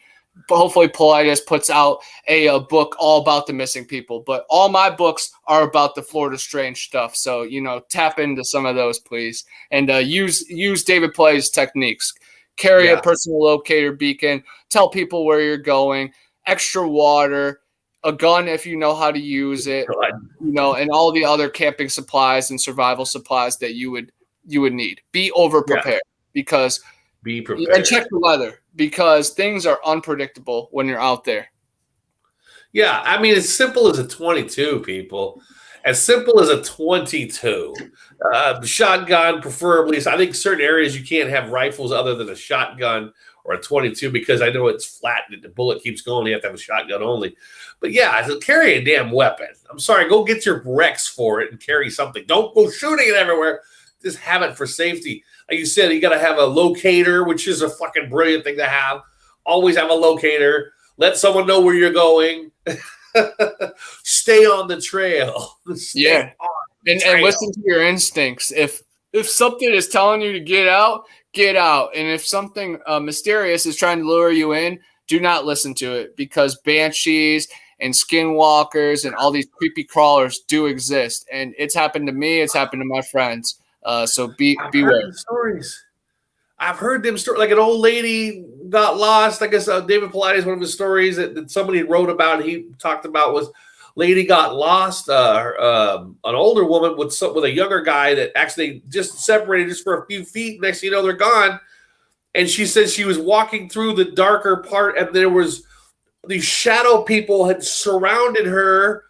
[SPEAKER 5] hopefully Politis puts out a book all about the missing people. But all my books are about the Florida strange stuff. So, tap into some of those, please. And use David Politis techniques. Carry a personal locator beacon. Tell people where you're going. Extra water. A gun if you know how to use it. And all the other camping supplies and survival supplies that you would need. Be over prepared because
[SPEAKER 8] be prepared.
[SPEAKER 5] And check the weather because things are unpredictable when you're out there.
[SPEAKER 8] Yeah, I mean, as simple as a 22, people. As simple as a 22. Shotgun, preferably. So I think certain areas you can't have rifles other than a shotgun or a 22 because I know it's flat and the bullet keeps going. You have to have a shotgun only. But yeah, carry a damn weapon. I'm sorry, go get your Rex for it and carry something. Don't go shooting it everywhere. Just have it for safety. Like you said, you got to have a locator, which is a fucking brilliant thing to have. Always have a locator. Let someone know where you're going. Stay on the trail.
[SPEAKER 5] And listen to your instincts. If something is telling you to get out, get out. And if something mysterious is trying to lure you in, do not listen to it because banshees and skinwalkers and all these creepy crawlers do exist. And it's happened to me. It's happened to my friends. So beware.
[SPEAKER 8] I've heard them stories. Like an old lady got lost. I guess David Politis, one of his stories that somebody wrote about, he talked about was lady got lost. An older woman with a younger guy that actually just separated just for a few feet. Next thing you know, they're gone. And she said she was walking through the darker part, and there was these shadow people had surrounded her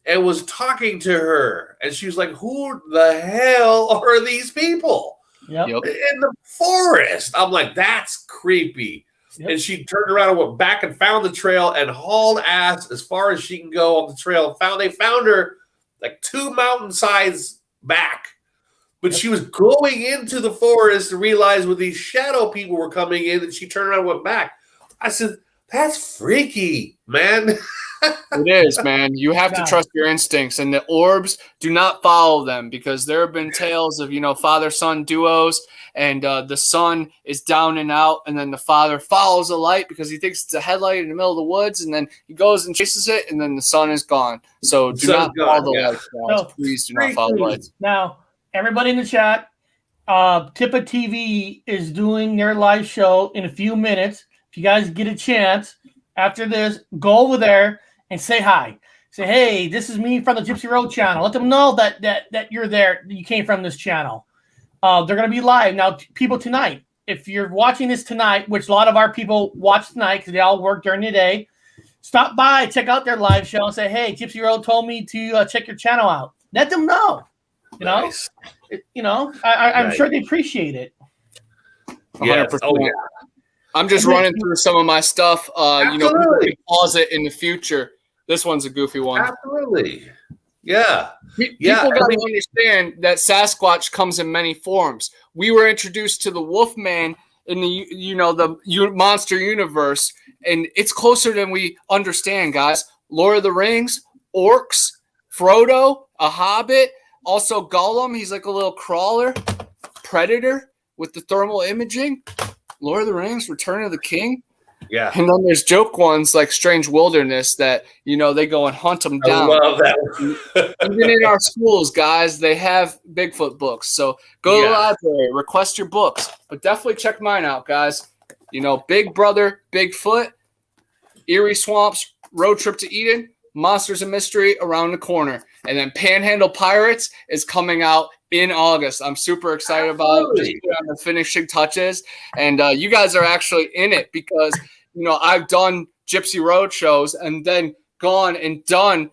[SPEAKER 8] and was talking to her. And she was like, who the hell are these people?
[SPEAKER 4] Yep.
[SPEAKER 8] In the forest. I'm like, that's creepy. Yep. And she turned around and went back and found the trail and hauled ass as far as she can go on the trail. They found her like 2 mountainsides back. But she was going into the forest and realized when these shadow people were coming in, and she turned around and went back. I said, that's freaky, man.
[SPEAKER 5] It is, man. You have to trust your instincts, and the orbs, do not follow them because there have been tales of, father-son duos, and the son is down and out, and then the father follows a light because he thinks it's a headlight in the middle of the woods, and then he goes and chases it, and then the son is gone. So do not follow the lights, guys. Please do not follow the lights.
[SPEAKER 4] Now, everybody in the chat, Tippa TV is doing their live show in a few minutes. If you guys get a chance after this, go over there and say hi. Say, hey, this is me from the Gypsy Road channel. Let them know that you're there, that you came from this channel. They're going to be live. Now, people tonight, if you're watching this tonight, which a lot of our people watch tonight because they all work during the day, stop by, check out their live show and say, hey, Gypsy Road told me to check your channel out. Let them know.
[SPEAKER 8] Nice.
[SPEAKER 4] I'm sure they appreciate it.
[SPEAKER 5] 100%.
[SPEAKER 8] Oh, yeah.
[SPEAKER 5] I'm just running through some of my stuff. People can pause it in the future. This one's a goofy one.
[SPEAKER 8] Absolutely. Yeah.
[SPEAKER 5] People got to understand that Sasquatch comes in many forms. We were introduced to the Wolfman in the monster universe, and it's closer than we understand, guys. Lord of the Rings, orcs, Frodo, a hobbit, also Gollum. He's like a little crawler, predator with the thermal imaging. Lord of the Rings, Return of the King.
[SPEAKER 8] Yeah.
[SPEAKER 5] And then there's joke ones like Strange Wilderness that, you know, they go and hunt them down.
[SPEAKER 8] I love that.
[SPEAKER 5] Even in our schools, guys, they have Bigfoot books. So go to the library, request your books. But definitely check mine out, guys. You know, Big Brother, Bigfoot, Eerie Swamps, Road Trip to Eden, Monsters and Mystery around the corner. And then Panhandle Pirates is coming out in August. I'm super excited about it. Just on the finishing touches. And you guys are actually in it because, you know, I've done Gypsy Road shows and then gone and done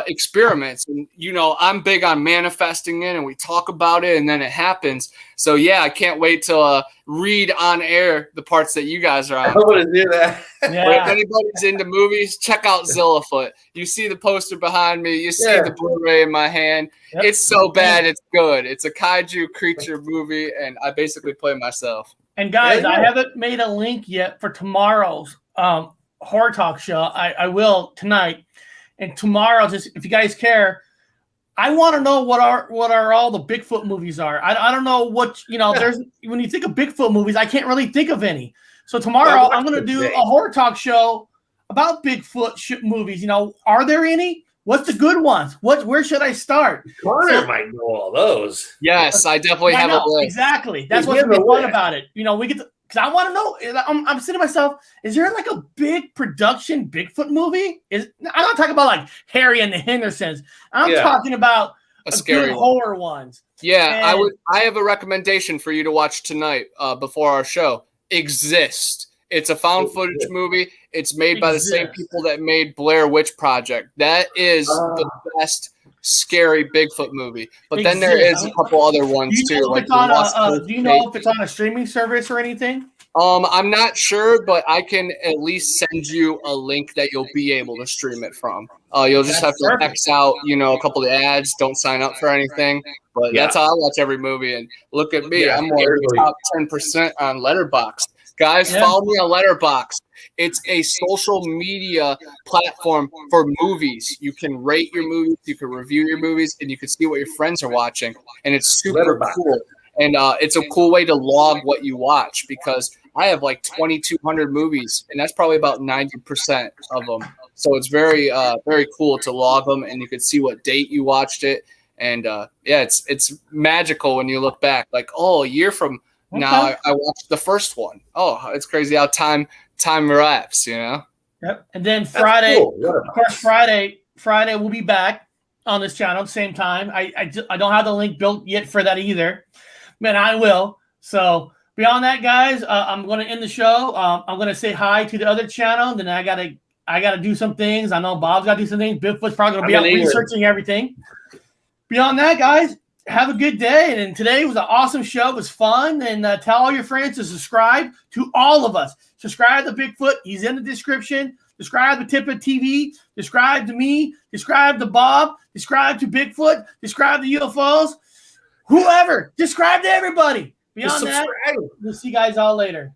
[SPEAKER 5] experiments. And, you know, I'm big on manifesting it, and we talk about it and then it happens. So, yeah, I can't wait to read on air the parts that you guys are on.
[SPEAKER 8] I want to do that.
[SPEAKER 5] Yeah. If anybody's into movies, check out Zillafoot. You see the poster behind me. You see the Blu-ray in my hand. Yep. It's so bad, it's good. It's a kaiju creature movie, and I basically play myself.
[SPEAKER 4] And guys, I haven't made a link yet for tomorrow's Horror Talk show. I will tonight. And tomorrow, just if you guys care, I want to know what are all the Bigfoot movies are. I don't know what, you know, there's when you think of Bigfoot movies, I can't really think of any. So tomorrow I'm going to do a Horror Talk show about Bigfoot movies. You know, are there any? What's the good ones? Where should I start?
[SPEAKER 8] Connor might know all those.
[SPEAKER 5] Yes, I definitely have a list.
[SPEAKER 4] Exactly. That's what's fun about it. You know, we get to, because I want to know. I'm saying to myself, is there like a big production Bigfoot movie? I'm not talking about like Harry and the Hendersons. I'm talking about a scary good horror ones.
[SPEAKER 5] Yeah, and I have a recommendation for you to watch tonight before our show. Exist. It's a found footage movie. It's made by the same people that made Blair Witch Project. That is the best scary Bigfoot movie. But then there is a couple other ones too. Like
[SPEAKER 4] do you know if it's on a streaming service or anything?
[SPEAKER 5] I'm not sure, but I can at least send you a link that you'll be able to stream it from. You'll just have to X out, you know, a couple of ads. Don't sign up for anything. But that's how I watch every movie. And look at me, I'm one of the top 10% on Letterboxd. Guys, follow me on Letterboxd. It's a social media platform for movies. You can rate your movies, you can review your movies, and you can see what your friends are watching. And it's super cool. And it's a cool way to log what you watch because I have like 2,200 movies, and that's probably about 90% of them. So it's very, very cool to log them, and you can see what date you watched it. And it's magical when you look back. Like, a year from now, I watched the first one. Oh, it's crazy how time wraps, you know?
[SPEAKER 4] Yep. And then Friday, of course, Friday we'll be back on this channel at the same time. I don't have the link built yet for that either. Man, I will. So beyond that, guys, I'm going to end the show. I'm going to say hi to the other channel. Then I gotta do some things. I know Bob's got to do some things. Bigfoot's probably going to be out researching everything. Beyond that, guys, have a good day. And today was an awesome show. It was fun. And tell all your friends to subscribe to all of us. Subscribe to Bigfoot. He's in the description. Subscribe to Tip of TV. Subscribe to me. Subscribe to Bob. Subscribe to Bigfoot. Subscribe to UFOs. Whoever. Subscribe to everybody. Beyond that, we'll see you guys all later.